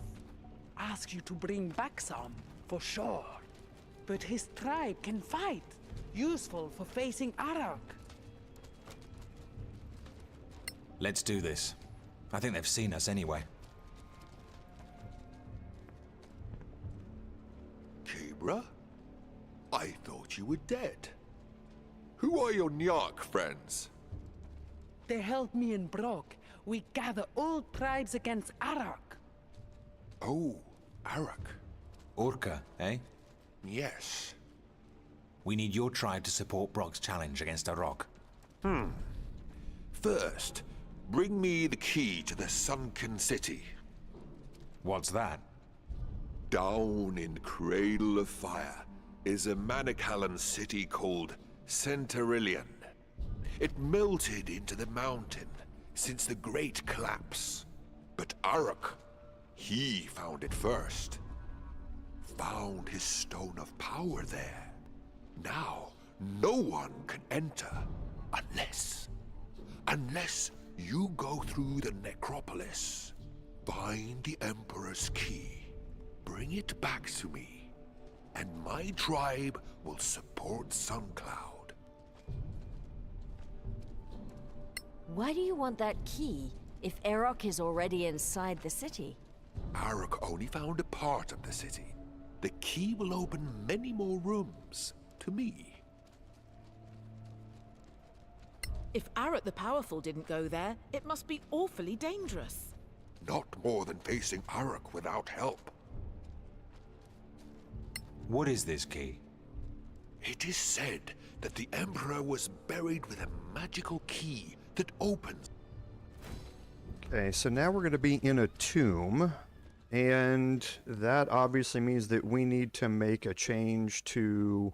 Ask you to bring back some, for sure. But his tribe can fight. Useful for facing Arak. Let's do this. I think they've seen us anyway. Kibra? I thought you were dead. Who are your Nyark friends? They help me and Brock. We gather all tribes against Arak. Oh, Arak. Orca, eh? Yes. We need your tribe to support Brock's challenge against Arak. First, bring me the key to the sunken city. What's that? Down in Cradle of Fire is a Manacalon city called Centaurillion. It melted into the mountain since the Great Collapse. But Arak, he found it first. Found his stone of power there. Now, no one can enter unless you go through the necropolis. Find the Emperor's key. Bring it back to me, and my tribe will support Suncloud. Why do you want that key if Arak is already inside the city? Arak only found a part of the city. The key will open many more rooms to me. If Arak the Powerful didn't go there, it must be awfully dangerous. Not more than facing Arak without help. What is this key? It is said that the Emperor was buried with a magical key that opens. Okay, so now we're going to be in a tomb. And that obviously means that we need to make a change to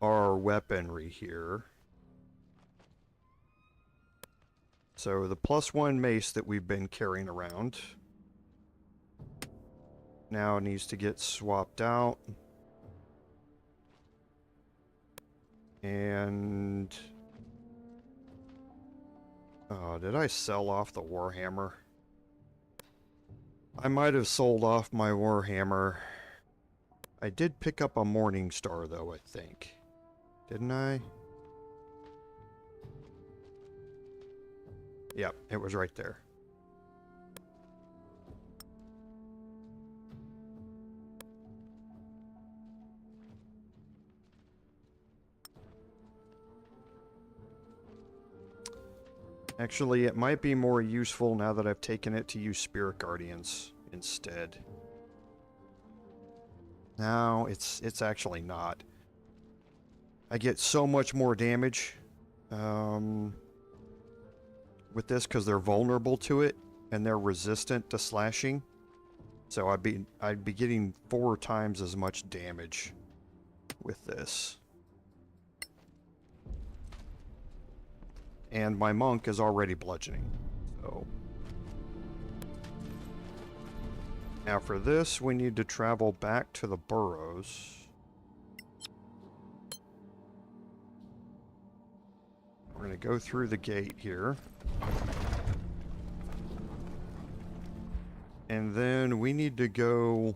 our weaponry here. So the +1 mace that we've been carrying around now needs to get swapped out. And... oh, did I sell off the Warhammer? I might have sold off my Warhammer. I did pick up a Morning Star, though, I think. Didn't I? Yep, it was right there. Actually, it might be more useful now that I've taken it to use Spirit Guardians instead. No, it's actually not. I get so much more damage with this because they're vulnerable to it and they're resistant to slashing. So I'd be getting 4 times as much damage with this. And my monk is already bludgeoning, so... now for this, we need to travel back to the burrows. We're going to go through the gate here. And then we need to go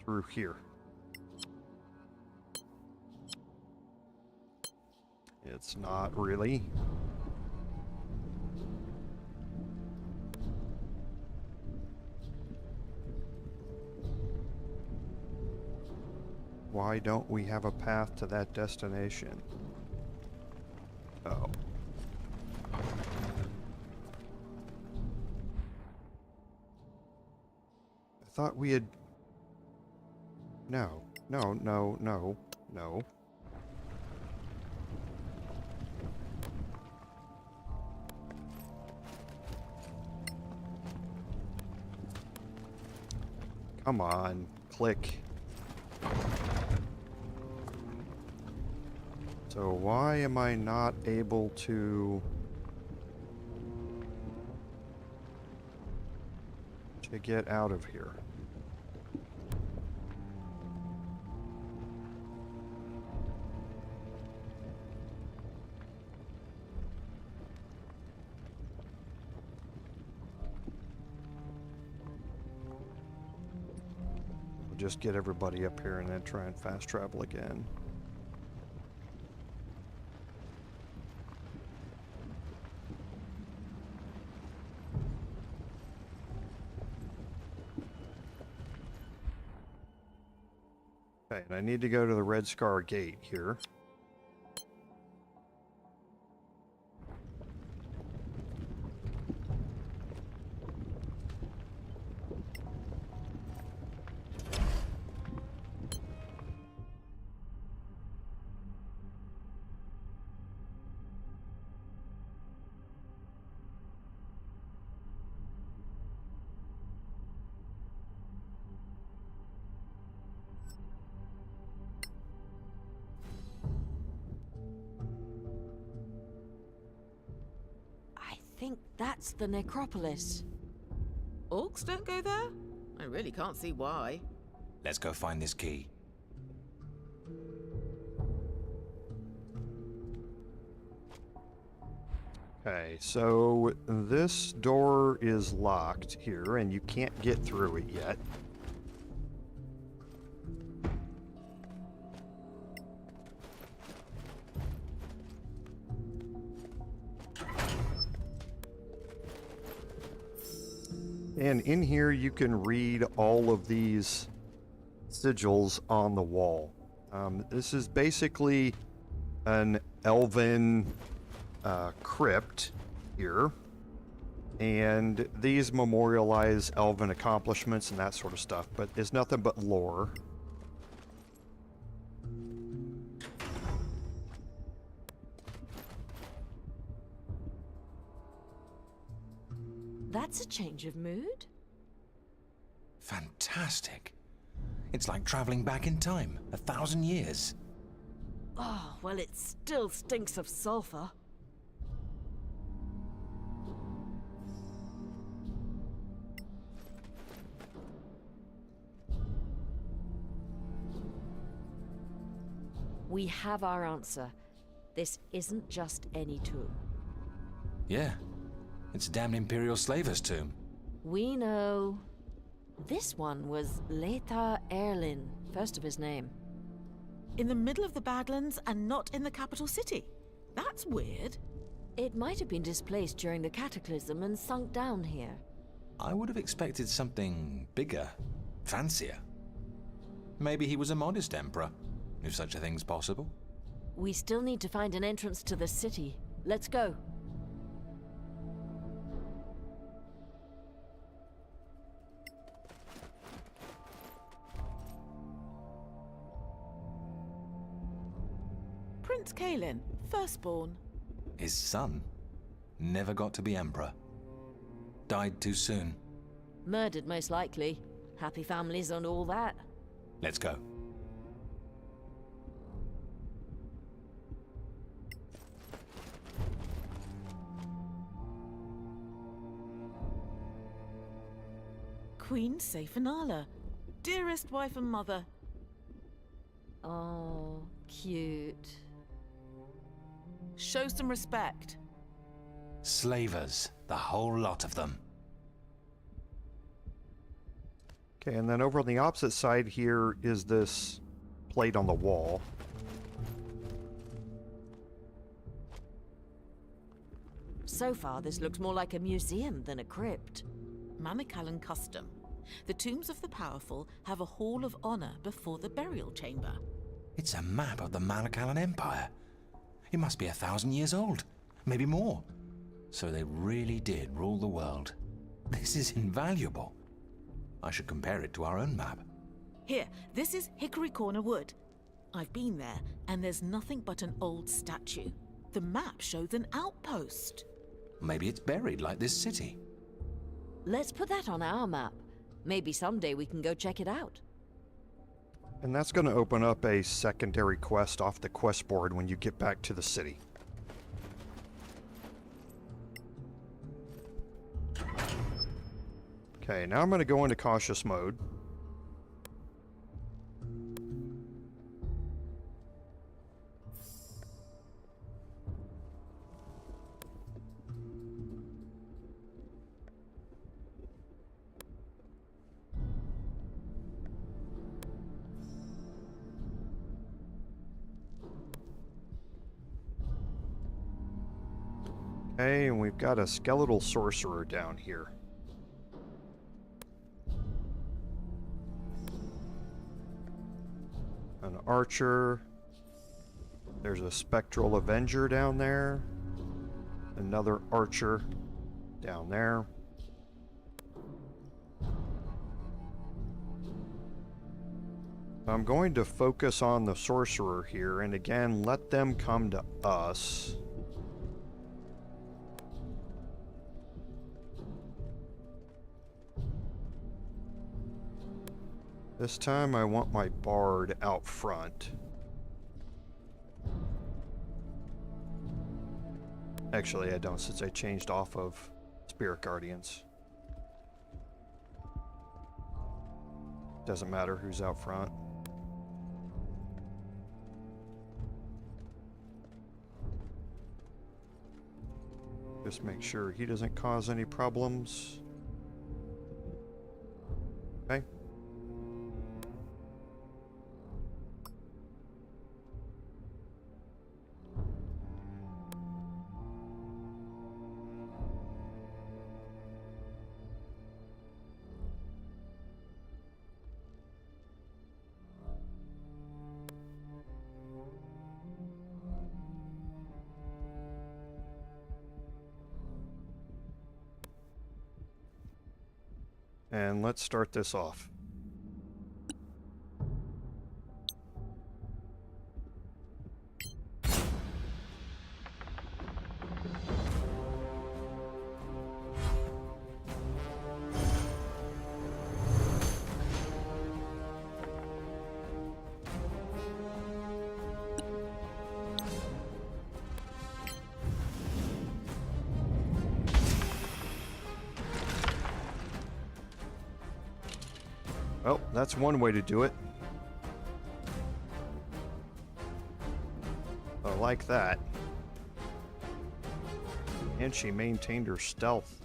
through here. It's not really. Why don't we have a path to that destination? Oh. I thought we had... No. No, no, no, no. Come on, click. So why am I not able to get out of here? Just get everybody up here and then try and fast travel again. Okay, and I need to go to the Red Scar Gate here. I think that's the necropolis. Orcs don't go there? I really can't see why. Let's go find this key. Okay, so this door is locked here, and you can't get through it yet. And in here you can read all of these sigils on the wall. This is basically an elven crypt here, and these memorialize elven accomplishments and that sort of stuff, but it's nothing but lore. That's a change of mood. Fantastic. It's like traveling back in time, 1,000 years. Oh, well, it still stinks of sulfur. We have our answer. This isn't just any tomb. Yeah, it's a damned Imperial Slaver's tomb. We know. This one was Laethar Erlin, first of his name. In the middle of the Badlands and not in the capital city. That's weird. It might have been displaced during the Cataclysm and sunk down here. I would have expected something bigger, fancier. Maybe he was a modest emperor, if such a thing's possible. We still need to find an entrance to the city. Let's go. Prince Kaelin, firstborn. His son never got to be emperor. Died too soon. Murdered, most likely. Happy families and all that. Let's go. Queen Seyfanala, dearest wife and mother. Oh, cute. Show some respect. Slavers, the whole lot of them. Okay, and then over on the opposite side here is this plate on the wall. So far, this looks more like a museum than a crypt. Manicalan custom. The tombs of the powerful have a hall of honor before the burial chamber. It's a map of the Manicalan Empire. It must be 1,000 years old, maybe more. So they really did rule the world. This is invaluable. I should compare it to our own map. Here, this is Hickory Corner Wood. I've been there, and there's nothing but an old statue. The map shows an outpost. Maybe it's buried like this city. Let's put that on our map. Maybe someday we can go check it out. And that's going to open up a secondary quest off the quest board when you get back to the city. Okay, now I'm going to go into cautious mode. Okay, and we've got a skeletal sorcerer down here. An archer. There's a spectral avenger down there. Another archer down there. I'm going to focus on the sorcerer here, and again, let them come to us. This time I want my bard out front. Actually, I don't, since I changed off of Spirit Guardians. Doesn't matter who's out front. Just make sure he doesn't cause any problems. Okay. And let's start this off. Well, that's one way to do it. I like that. And she maintained her stealth.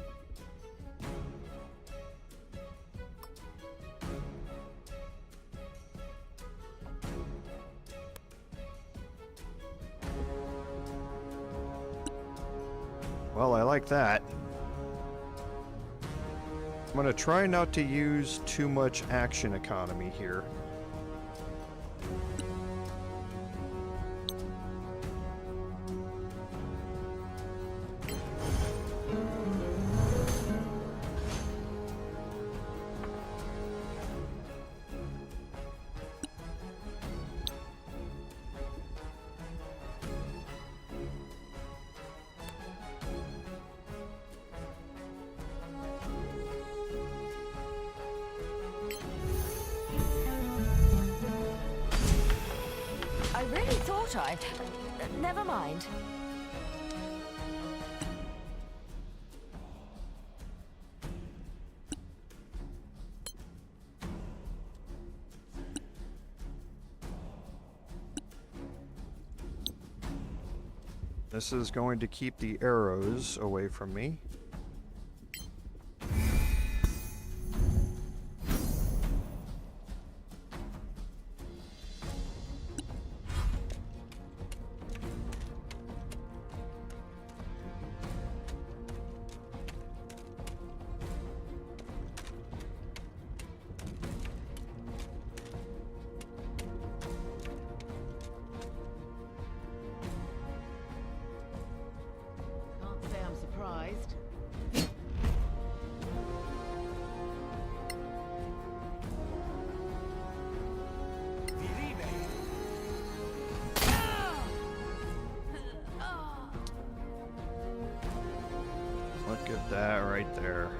Well, I like that. I'm gonna try not to use too much action economy here. I really thought never mind. This is going to keep the arrows away from me. Can't say I'm surprised. Look at that right there.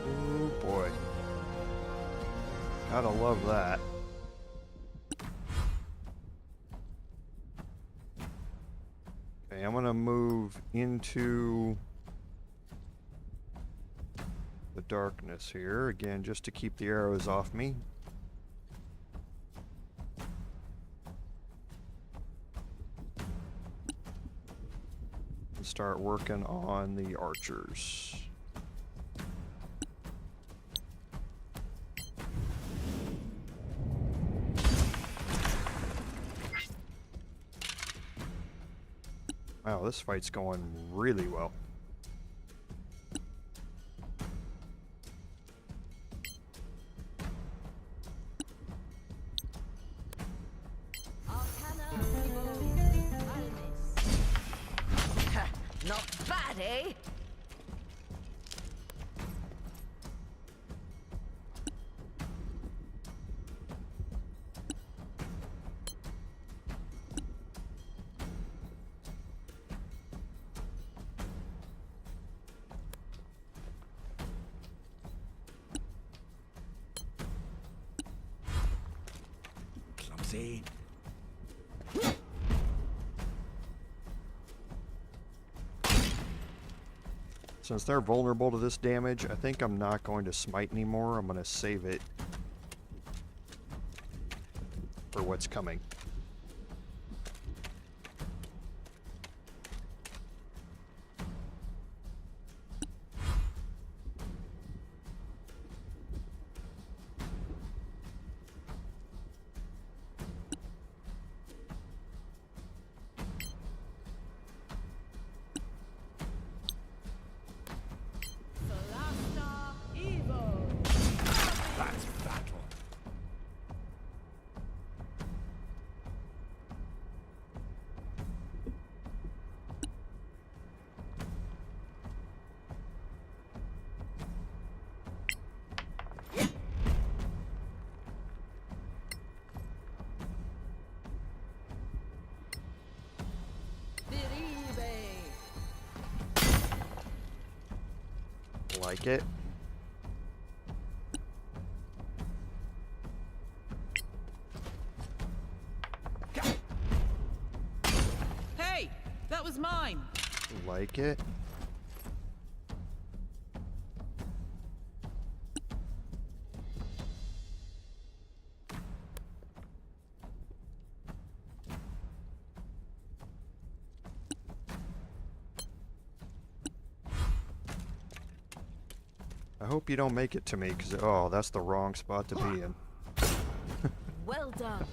Oh boy. Gotta love that. Okay, I'm gonna move into the darkness here again just to keep the arrows off me. And start working on the archers. Wow, this fight's going really well. Not bad, eh? Clumsy. Since they're vulnerable to this damage, I think I'm not going to smite anymore. I'm going to save it for what's coming. Solasta Evo. That's battle. Like it. Hey, that was mine. Like it. hope you don't make it to me, because, oh, that's the wrong spot to be in. Well done.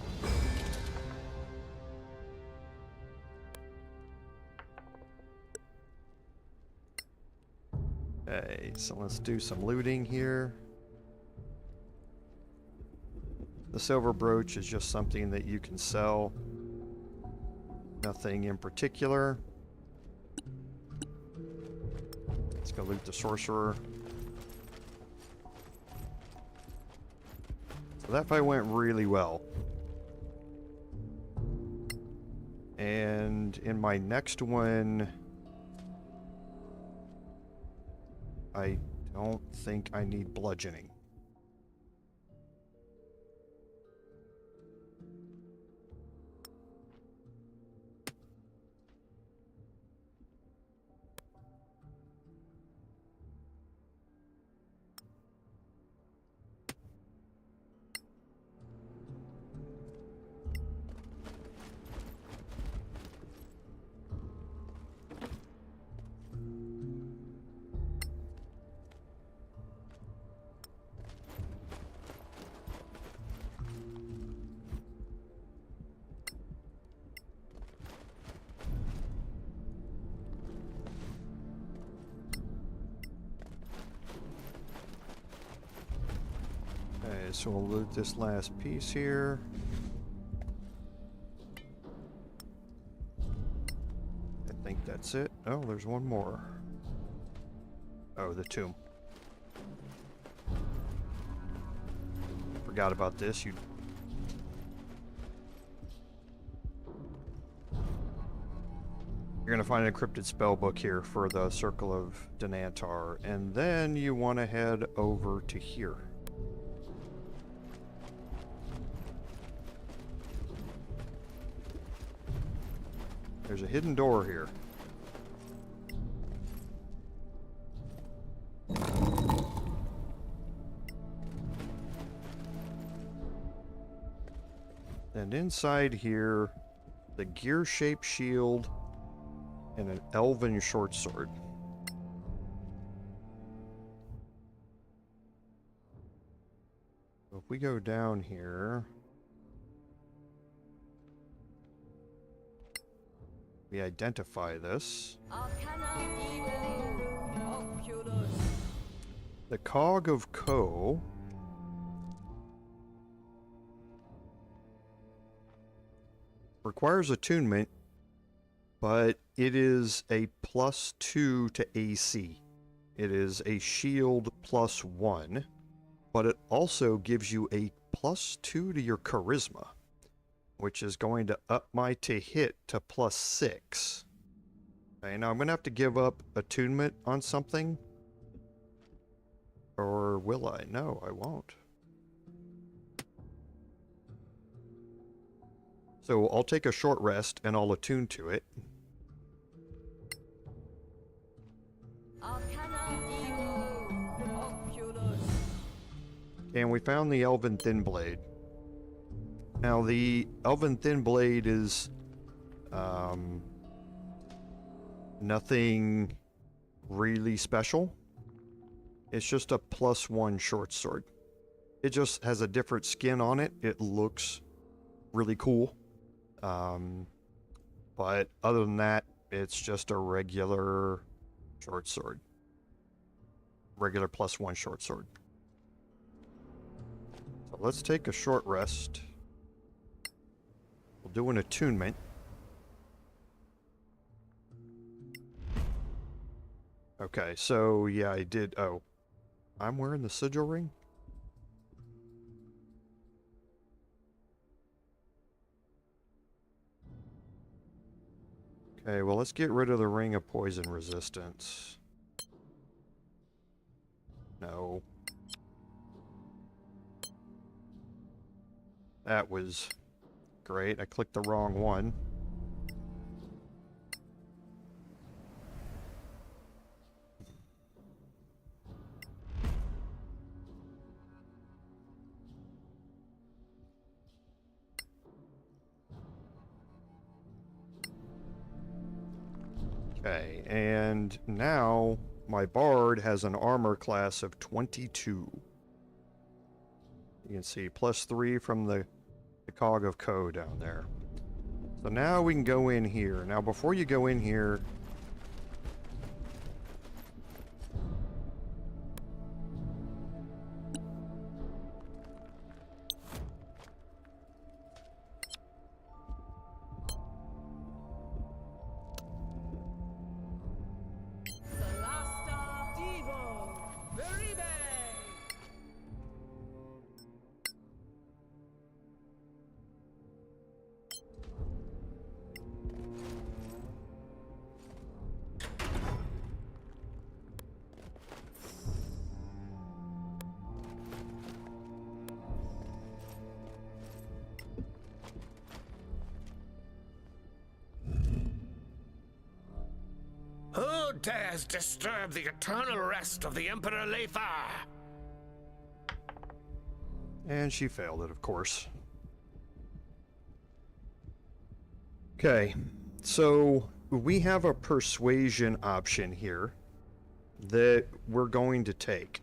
Okay, so let's do some looting here. The silver brooch is just something that you can sell. Nothing in particular. Let's go loot the sorcerer. So that fight went really well. And in my next one, I don't think I need bludgeoning. Okay, so we'll loot this last piece here. I think that's it. Oh, there's one more. Oh, the tomb. Forgot about this. You're going to find an encrypted spellbook here for the Circle of Denantar, and then you want to head over to here. There's a hidden door here. And inside here, the gear-shaped shield and an elven short sword. So if we go down here, we identify this. The Cog of Ko. Requires attunement, but it is a +2 to AC. It is a shield +1, but it also gives you a +2 to your charisma, which is going to up my to hit to +6. Okay, now I'm going to have to give up attunement on something. Or will I? No, I won't. So I'll take a short rest and I'll attune to it. And we found the Elven Thin Blade. Now the Elven Thin Blade is nothing really special. It's just a +1 short sword. It just has a different skin on it. It looks really cool. But other than that, it's just a regular short sword. Regular +1 short sword. So let's take a short rest. We'll do an attunement. Okay, so yeah, I did. Oh, I'm wearing the sigil ring? Okay, well, let's get rid of the ring of poison resistance. No. That was great. I clicked the wrong one. Okay, and now my bard has an armor class of 22. You can see +3 from the cog of Co down there. So now we can go in here. Now before you go in here, Solasta Devo. Veribe. Who dares disturb the eternal rest of the Emperor Laethar? and she failed it, of course. Okay, so we have a persuasion option here that we're going to take.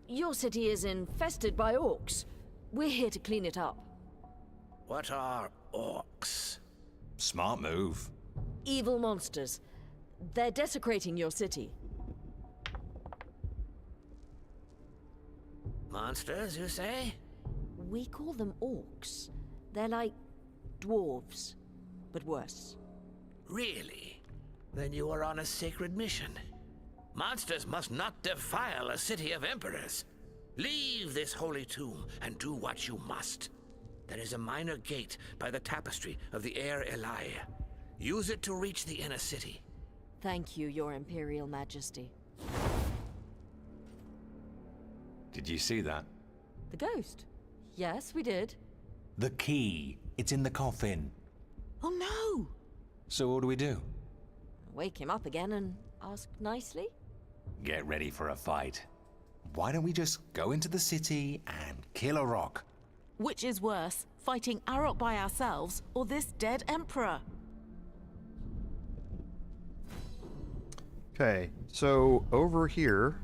Your city is infested by orcs. We're here to clean it up. What are orcs? Smart move. Evil monsters. They're desecrating your city. Monsters, you say? We call them orcs. They're like dwarves, but worse. Really? Then you are on a sacred mission. Monsters must not defile a city of emperors. Leave this holy tomb and do what you must. There is a minor gate by the tapestry of the Air Elai. Use it to reach the inner city. Thank you, Your Imperial Majesty. Did you see that? The ghost? Yes, we did. The key. It's in the coffin. Oh no! So what do we do? Wake him up again and ask nicely? Get ready for a fight. Why don't we just go into the city and kill a rock? Which is worse, fighting Arok by ourselves or this dead emperor? Okay, so over here,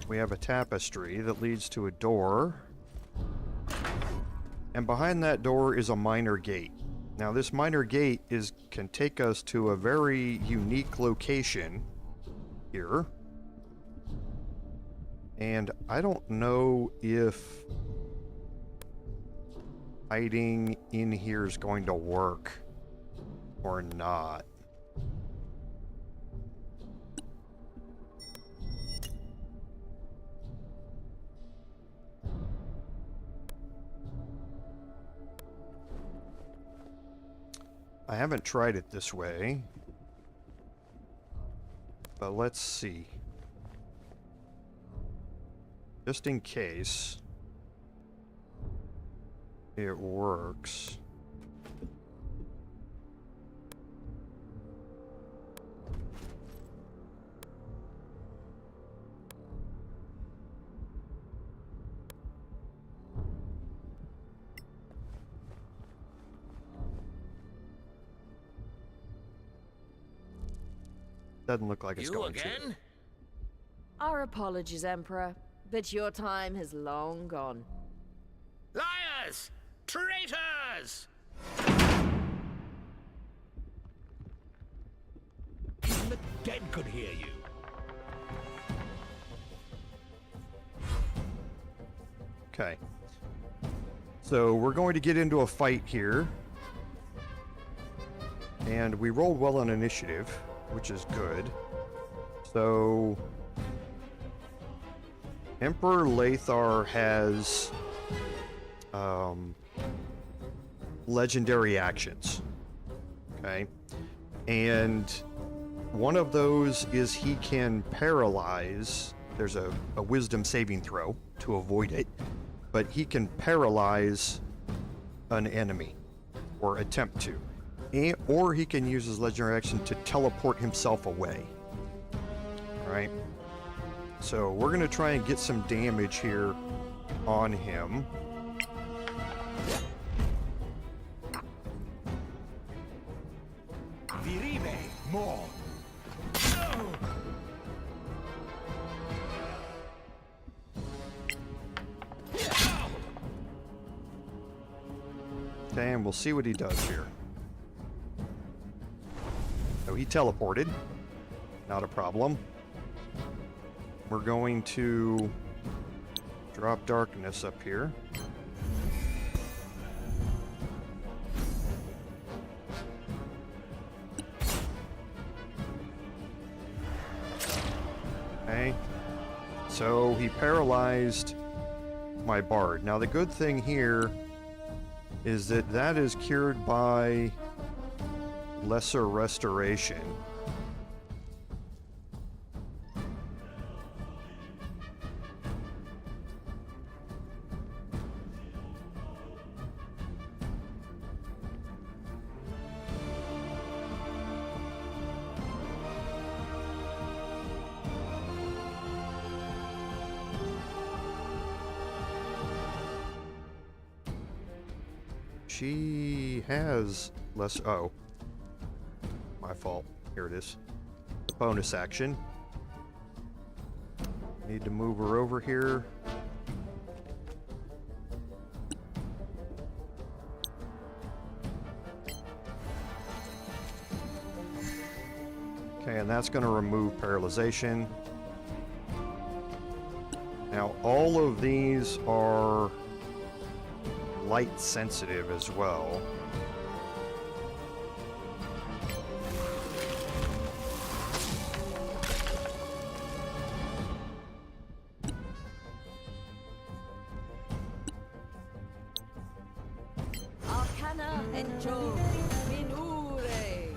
we have a tapestry that leads to a door, and behind that door is a minor gate. Now this minor gate can take us to a very unique location here. And I don't know if hiding in here is going to work or not. I haven't tried it this way, but let's see. Just in case it works. Doesn't look like it's going to. You again? Our apologies, Emperor, but your time has long gone. Liars! Traitors! Even the dead could hear you. Okay. So we're going to get into a fight here. And we rolled well on initiative, which is good. So Emperor Laethar has legendary actions. Okay. And one of those is he can paralyze. There's a wisdom saving throw to avoid it, but he can paralyze an enemy or attempt to. Or he can use his legendary action to teleport himself away. Right? So we're going to try and get some damage here on him. Okay, and we'll see what he does here. So he teleported. Not a problem. We're going to drop darkness up here. Okay. So he paralyzed my bard. Now the good thing here is that that is cured by lesser restoration. She has less. Oh, my fault. Here it is. The bonus action. Need to move her over here. Okay, and that's going to remove paralyzation. Now, all of these are light sensitive as well. Arcana Enjo Minure.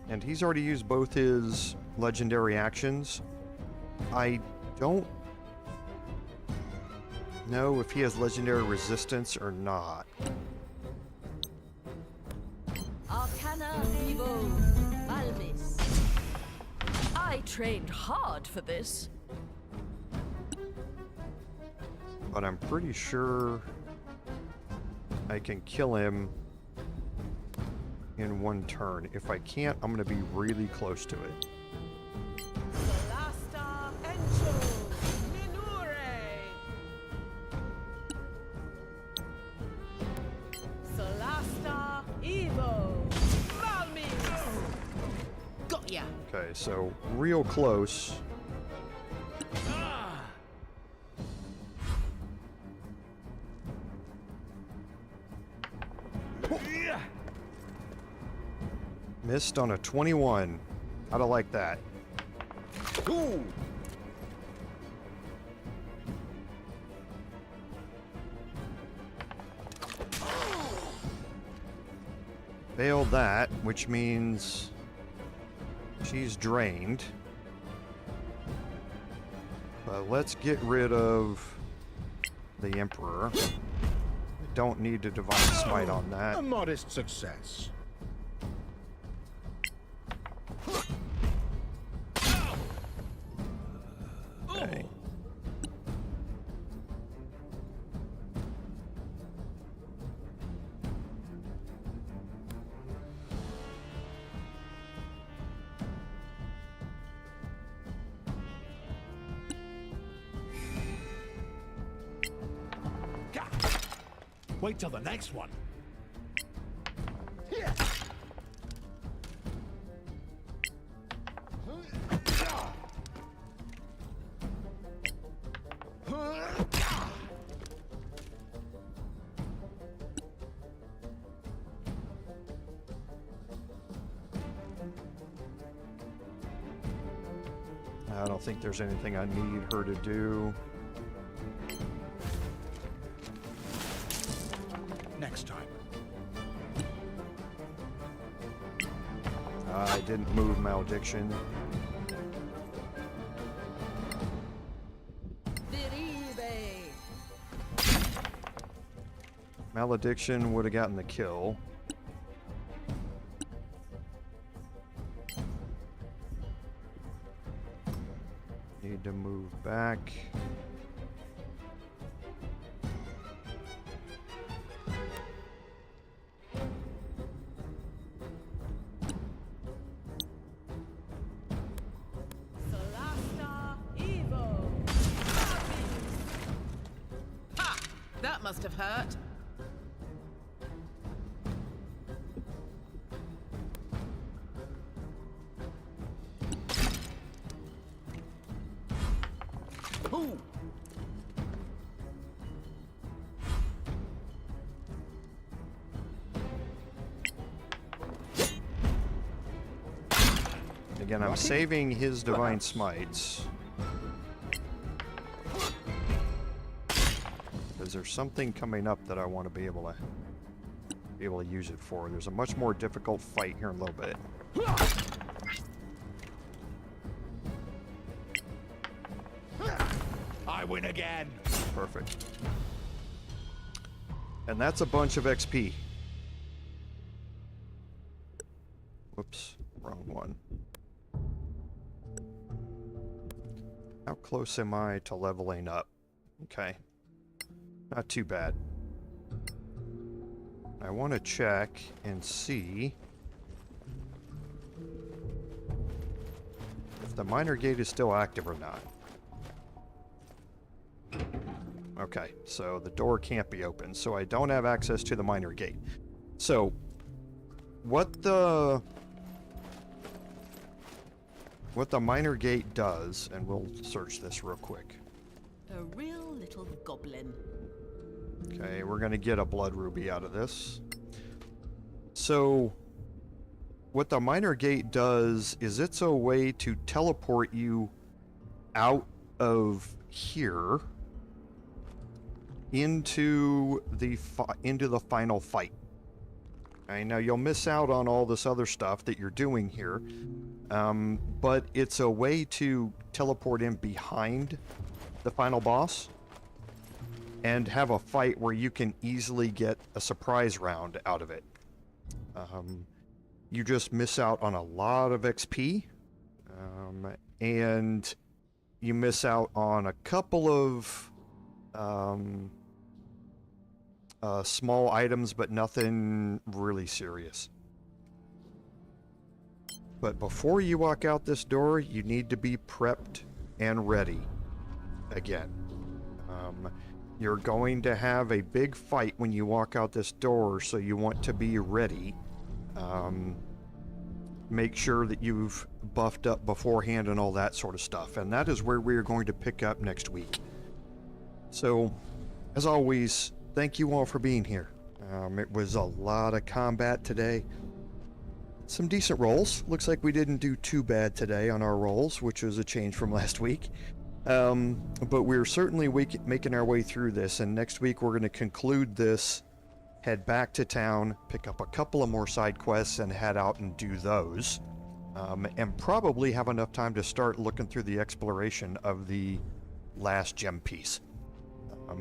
And he's already used both his legendary actions. I don't know if he has legendary resistance or not. Arcana Vivo Malvis. I trained hard for this. But I'm pretty sure I can kill him in one turn. If I can't, I'm going to be really close to it. Solasta Encho Minure. Solasta Evo Malmis. Got ya. Okay, so real close. Missed on a 21. Gotta like that. Ooh. Failed that, which means she's drained. But let's get rid of the Emperor. Don't need to Divine Smite on that. A modest success. Okay. Wait till the next one. I don't think there's anything I need her to do. Next time. I didn't move Malediction. Viribe. Malediction would have gotten the kill. Need to move back. Solasta Evo. Ha! That must have hurt. you! Again, I'm saving his divine smites. Because there's something coming up that I want to be able to use it for. There's a much more difficult fight here in a little bit. I win again. Perfect. And that's a bunch of XP. Whoops, wrong one. How close am I to leveling up? Okay. Not too bad. I want to check and see if the minor gate is still active or not. Okay, so the door can't be opened, so I don't have access to the minor gate. So, what the minor gate does, and we'll search this real quick. A real little goblin. Okay, we're gonna get a blood ruby out of this. So, what the minor gate does is it's a way to teleport you out of here into the final fight. Okay, now you'll miss out on all this other stuff that you're doing here, but it's a way to teleport in behind the final boss and have a fight where you can easily get a surprise round out of it. You just miss out on a lot of XP, and you miss out on a couple of small items, but nothing really serious. But before you walk out this door, you need to be prepped and ready again. You're going to have a big fight when you walk out this door, so you want to be ready. Make sure that you've buffed up beforehand and all that sort of stuff. And that is where we are going to pick up next week. So, as always, thank you all for being here. It was a lot of combat today. Some decent rolls. Looks like we didn't do too bad today on our rolls, which was a change from last week. But we're certainly making our way through this, and next week we're going to conclude this, head back to town, pick up a couple of more side quests, and head out and do those. And probably have enough time to start looking through the exploration of the last gem piece.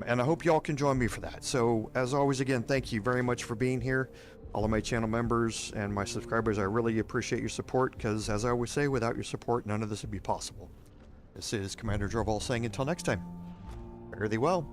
And I hope y'all can join me for that. So, as always, again, thank you very much for being here. All of my channel members and my subscribers, I really appreciate your support, because, as I always say, without your support, none of this would be possible. This is Commander Jorval saying until next time, fare thee well.